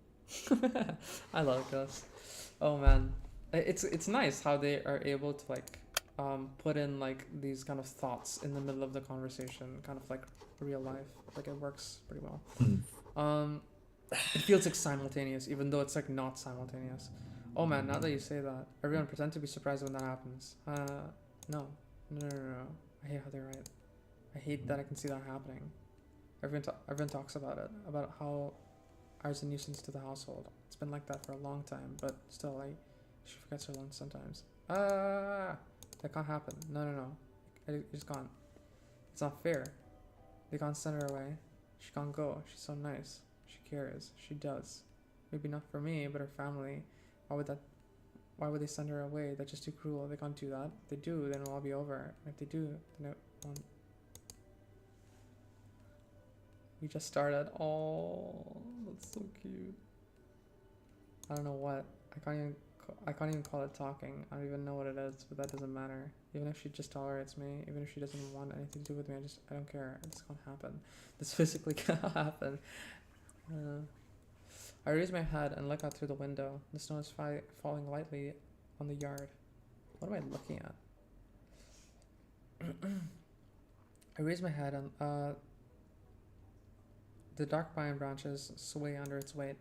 I love this. Oh man, it's nice how they are able to like put in like these kind of thoughts in the middle of the conversation, kind of like real life. Like it works pretty well. It feels like simultaneous, even though it's like not simultaneous. Oh man, now that you say that, everyone pretend to be surprised when that happens. No. I hate how they're right. I hate that I can see that happening. Everyone talks about it, about how Ira's a nuisance to the household. It's been like that for a long time, but still, like, she forgets her lunch sometimes. That can't happen. No. It just can't. It's not fair. They can't send her away. She can't go. She's so nice. She cares. She does. Maybe not for me, but her family. Why would they send her away? That's just too cruel. They can't do that. If they do, then it'll all be over. And if they do, then it won't. We just started. Oh, that's so cute. I don't know what. I can't even call it talking. I don't even know what it is, but that doesn't matter. Even if she just tolerates me, even if she doesn't want anything to do with me, I don't care. It's gonna happen. This physically can't happen. I raise my head and look out through the window. The snow is falling lightly on the yard. What am I looking at? I raise my head and the dark pine branches sway under its weight.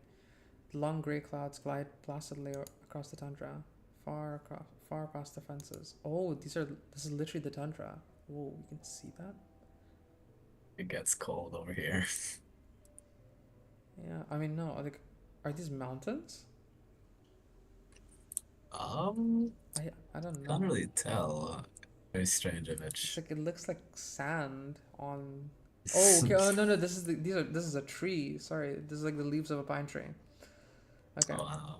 The long gray clouds glide placidly across the tundra, far past the fences. Oh, this is literally the tundra. Whoa, you can see that? It gets cold over here. Yeah, I mean, no, like, are these mountains? I don't know. Can't really tell. Very strange It's image. like it looks like sand on. Oh, okay. Oh no, this is a tree. Sorry, this is like the leaves of a pine tree. Okay. Oh, wow.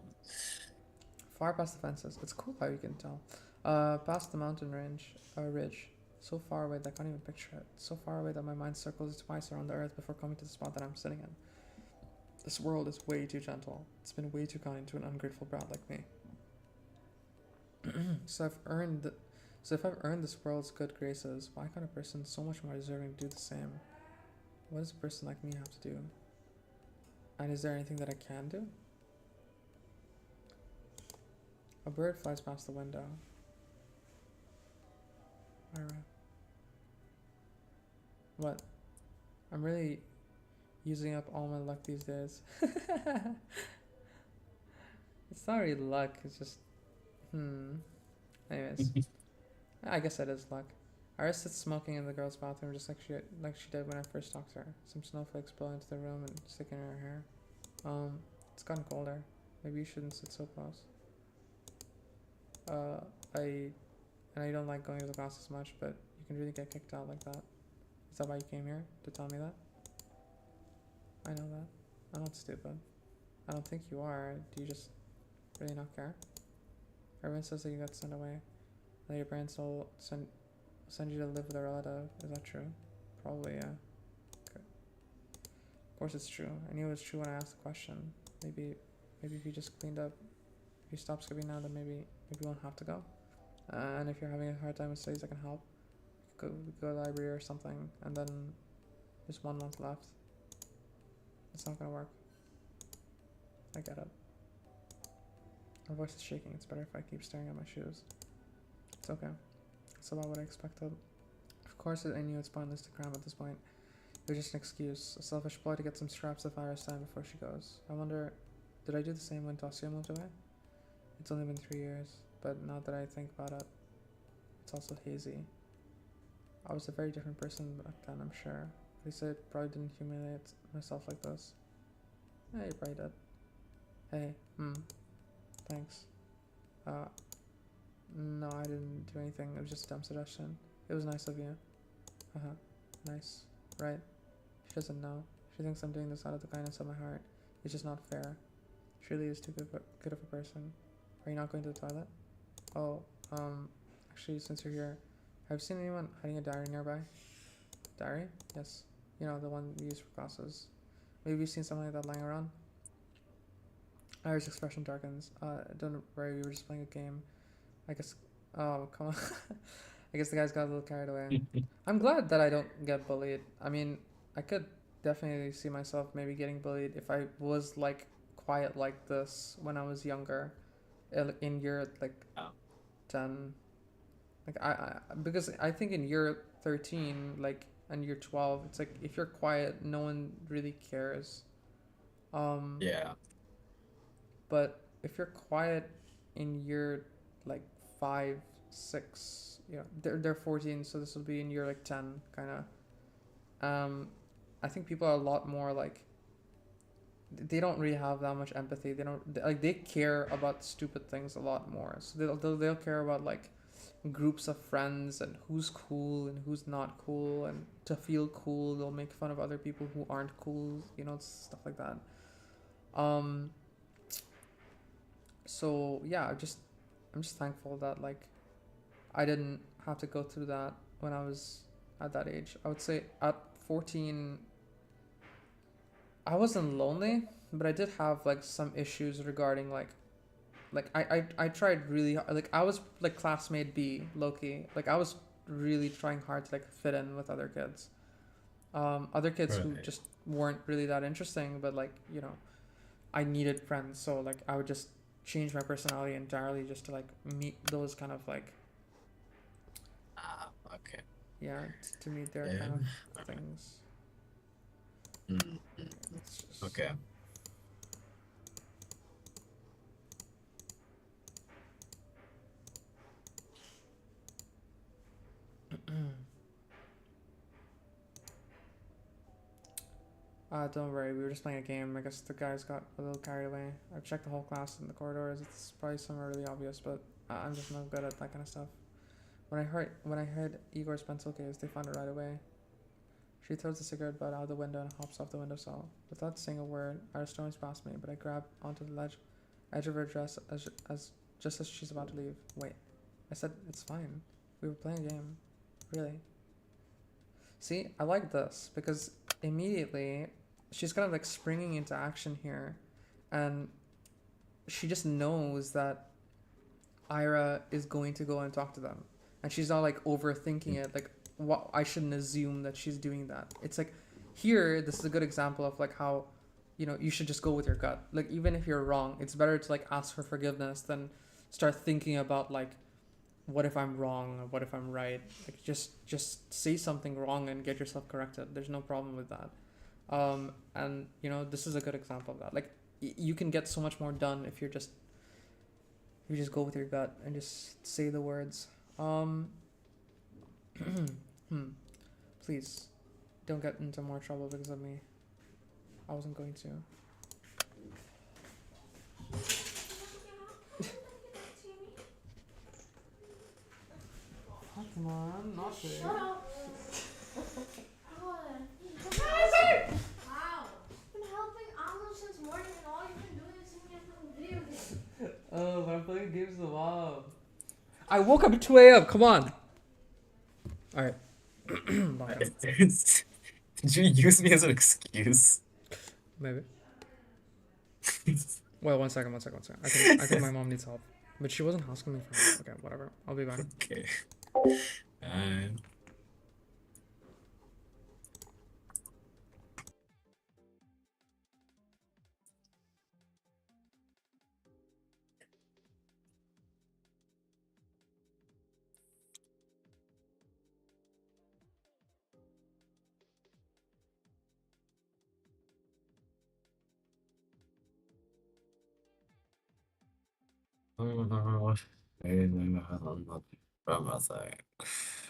Far past the fences. It's cool how you can tell. Past the mountain ridge. So far away that I can't even picture it. So far away that my mind circles twice around the earth before coming to the spot that I'm sitting in. This world is way too gentle. It's been way too kind to an ungrateful brat like me. So if I've earned this world's good graces, why can't a person so much more deserving do the same? What does a person like me have to do? And is there anything that I can do? A bird flies past the window. Alright. What? I'm really using up all my luck these days. It's not really luck, it's just anyways. I guess it is luck. Iris sits smoking in the girl's bathroom just like she did when I first talked to her. Some snowflakes blow into the room and stick in her hair. It's gotten colder. Maybe you shouldn't sit so close. I know you don't like going to the classes much, but you can really get kicked out like that. Is that why you came here? To tell me that? I know that. I'm not stupid. I don't think you are. Do you just really not care? Everyone says that you got sent away. That your parents will send you to live with a relative. Is that true? Probably, yeah. Okay. Of course it's true. I knew it was true when I asked the question. Maybe if you just cleaned up, if you stop skipping now, then maybe you won't have to go. And if you're having a hard time with studies, I can help. We could go to the library or something, and then there's 1 month left. It's not gonna work. I get it. My voice is shaking. It's better if I keep staring at my shoes. It's okay. It's about what I expected. Of course, I knew it's pointless to cram at this point. It was just an excuse, a selfish ploy to get some scraps of Iris time before she goes. I wonder, did I do the same when Tosia moved away? It's only been 3 years, but now that I think about it, it's also hazy. I was a very different person back then, I'm sure. At least I probably didn't humiliate myself like this. Yeah, you probably did. Hey, thanks. No, I didn't do anything. It was just a dumb suggestion. It was nice of you. Nice. Right. She doesn't know. She thinks I'm doing this out of the kindness of my heart. It's just not fair. She really is too good of a person. Are you not going to the toilet? Oh, actually, since you're here, have you seen anyone hiding a diary nearby? Diary? Yes. You know, the one we use for classes. Maybe you've seen something like that lying around? Iris' expression darkens. Don't worry, we were just playing a game. I guess. Oh, come on. I guess the guys got a little carried away. I'm glad that I don't get bullied. I mean, I could definitely see myself maybe getting bullied if I was like quiet like this when I was younger, in year like 10. Like because I think in year 13, like, and year 12, it's like if you're quiet, no one really cares. Yeah. But if you're quiet in year like 5, 6, you know, they're 14, so this will be in year like 10, kind of. I think people are a lot more like, they don't really have that much empathy. They don't like, they care about stupid things a lot more. So they'll care about like groups of friends and who's cool and who's not cool, and to feel cool they'll make fun of other people who aren't cool, you know, stuff like that. So yeah, I'm just thankful that like I didn't have to go through that when I was at that age. I would say at 14 I wasn't lonely, but I did have like some issues regarding like I tried really hard. Like I was like classmate B, low-key. Like I was really trying hard to like fit in with other kids. Other kids who just weren't really that interesting, but like, you know, I needed friends, so like I would just change my personality entirely just to like meet those kind of like Okay. yeah, to meet their kind of things. Okay. Don't worry, we were just playing a game. I guess the guys got a little carried away. I've checked the whole class in the corridors. It's probably somewhere really obvious, but I'm just not good at that kind of stuff. When I heard Igor's pencil case, they found it right away. She throws the cigarette butt out the window and hops off the windowsill. Without saying a word, Iris storms past me, but I grab onto the edge of her dress as just as she's about to leave. Wait, I said it's fine. We were playing a game. Really? See, I like this because immediately she's kind of like springing into action here, and she just knows that Ira is going to go and talk to them, and she's not like overthinking it. Like, what, I shouldn't assume that she's doing that. It's like here, this is a good example of like how you should just go with your gut. Like even if you're wrong, it's better to like ask for forgiveness than start thinking about like what if I'm wrong or what if I'm right. Like just say something wrong and get yourself corrected. There's no problem with that. And this is a good example of that. Like you can get so much more done if you just go with your gut and just say the words. Hmm. Please don't get into more trouble because of me. I wasn't going to. Come on, not Shut there. up. Wow. I've been helping Alo since morning and all you've been doing is sitting here playing video games. Oh, but I'm playing games with WoW. I woke up at 2 a.m. Come on. All right. Did you use me as an excuse? Maybe. Well, one second. I think my mom needs help, but she wasn't asking me for help. Okay, whatever. I'll be back. Okay.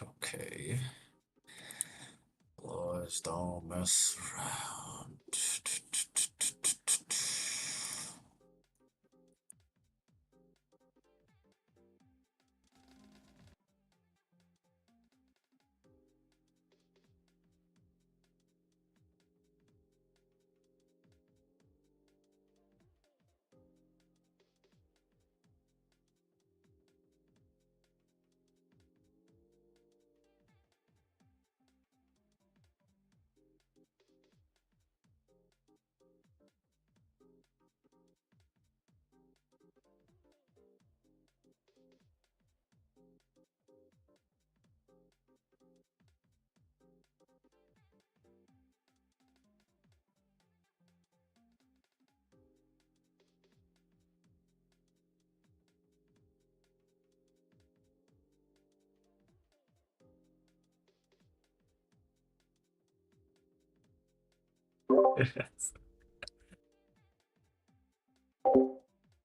Okay. Boys don't mess around.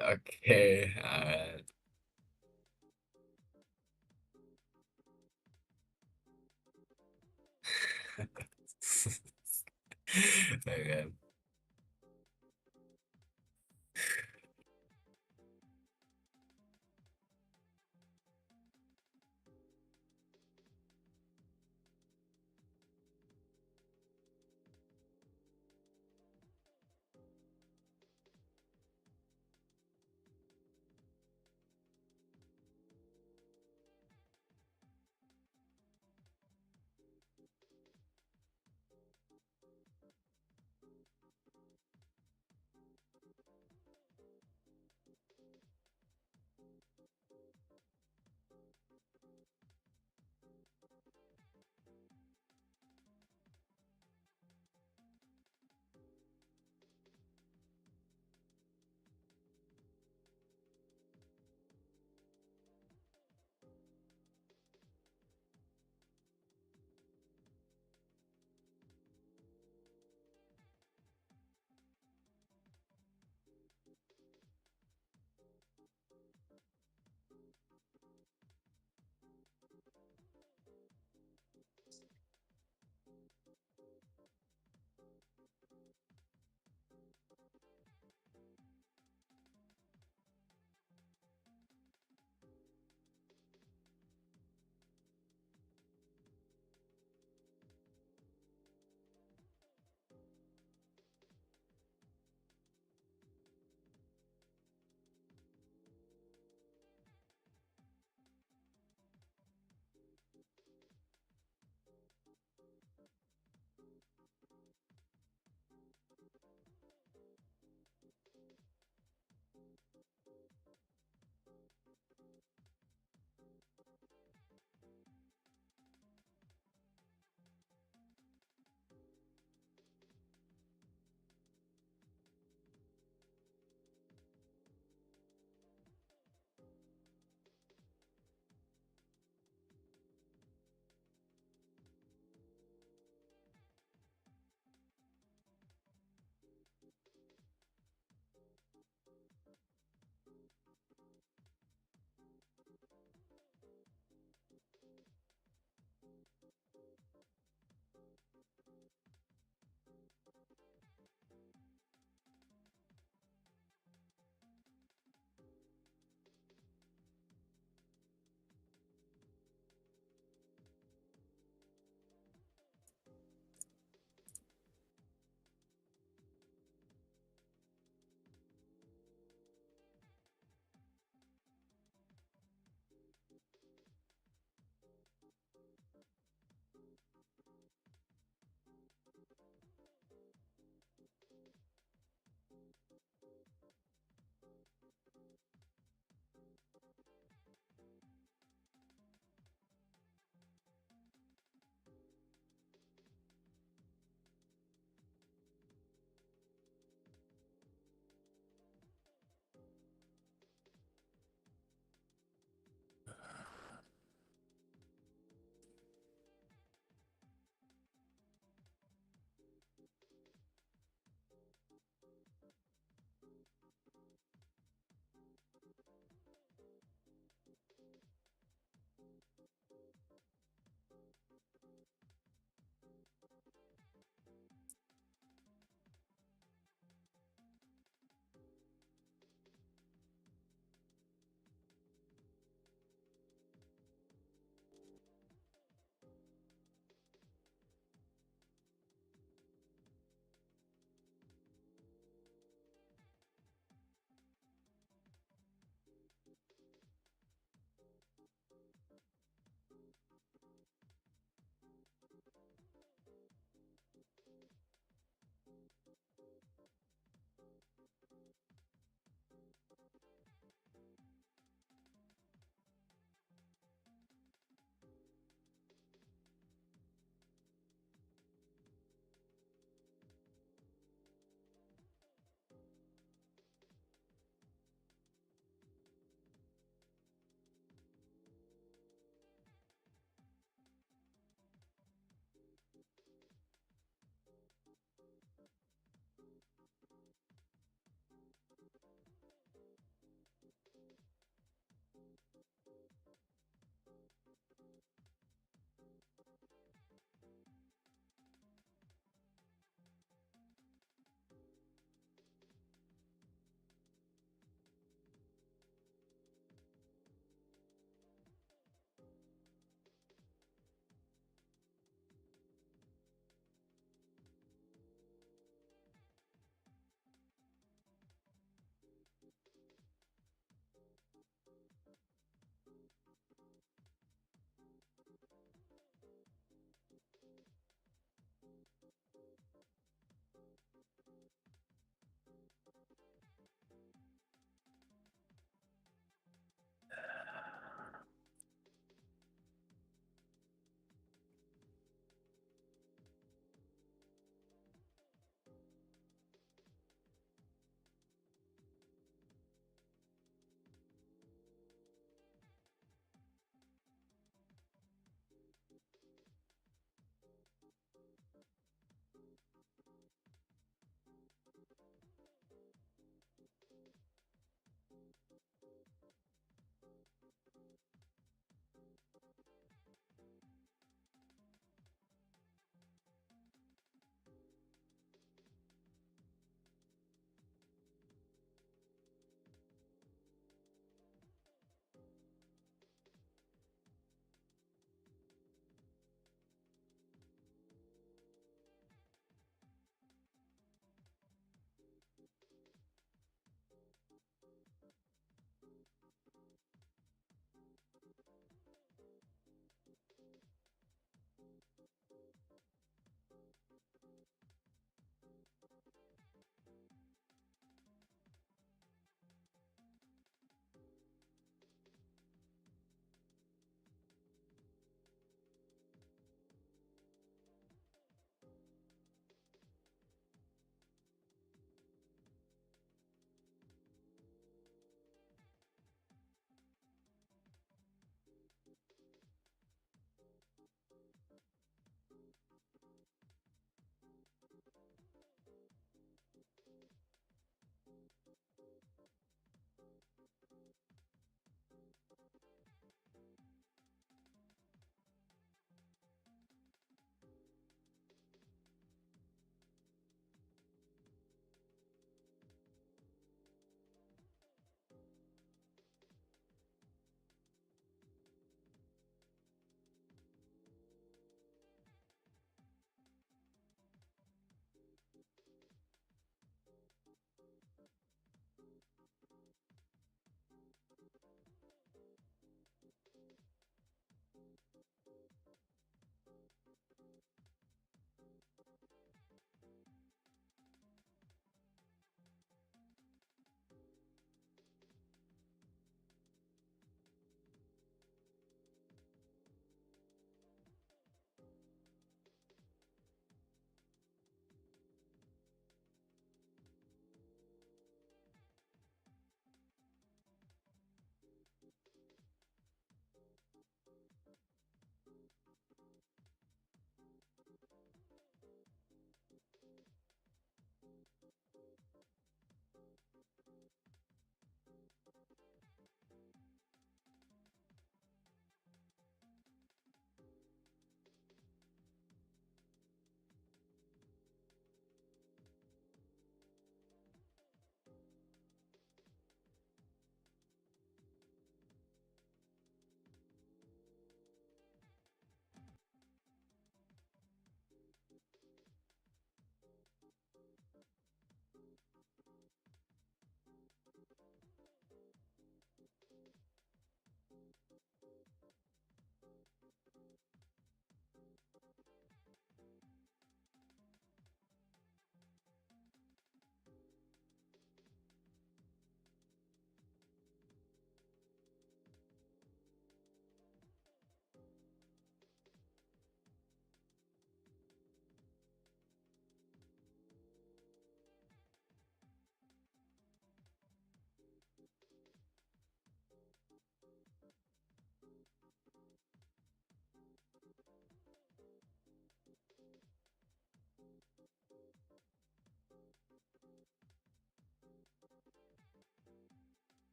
Okay, okay.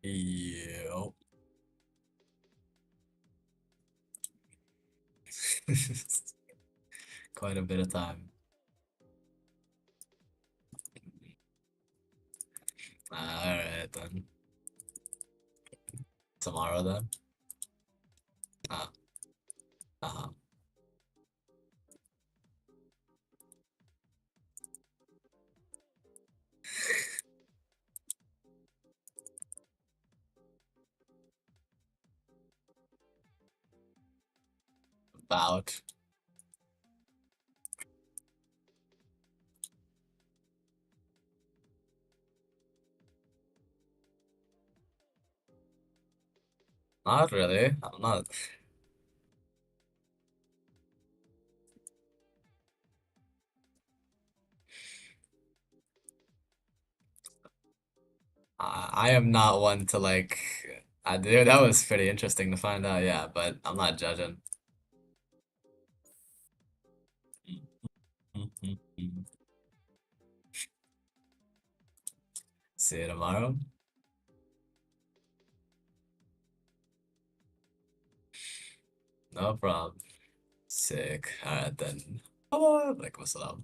Yo. Quite a bit of time. Alright then. Tomorrow then? Ah. Uh-huh. About. Not really. I'm not. I am not one to like. I do. That was pretty interesting to find out. Yeah, but I'm not judging. See you tomorrow. No problem. Sick. Alright then. Oh, like what's up?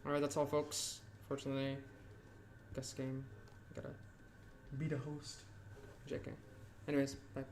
Alright, that's all, folks. Fortunately, guest game. Gotta be the host. JK. Anyways, bye.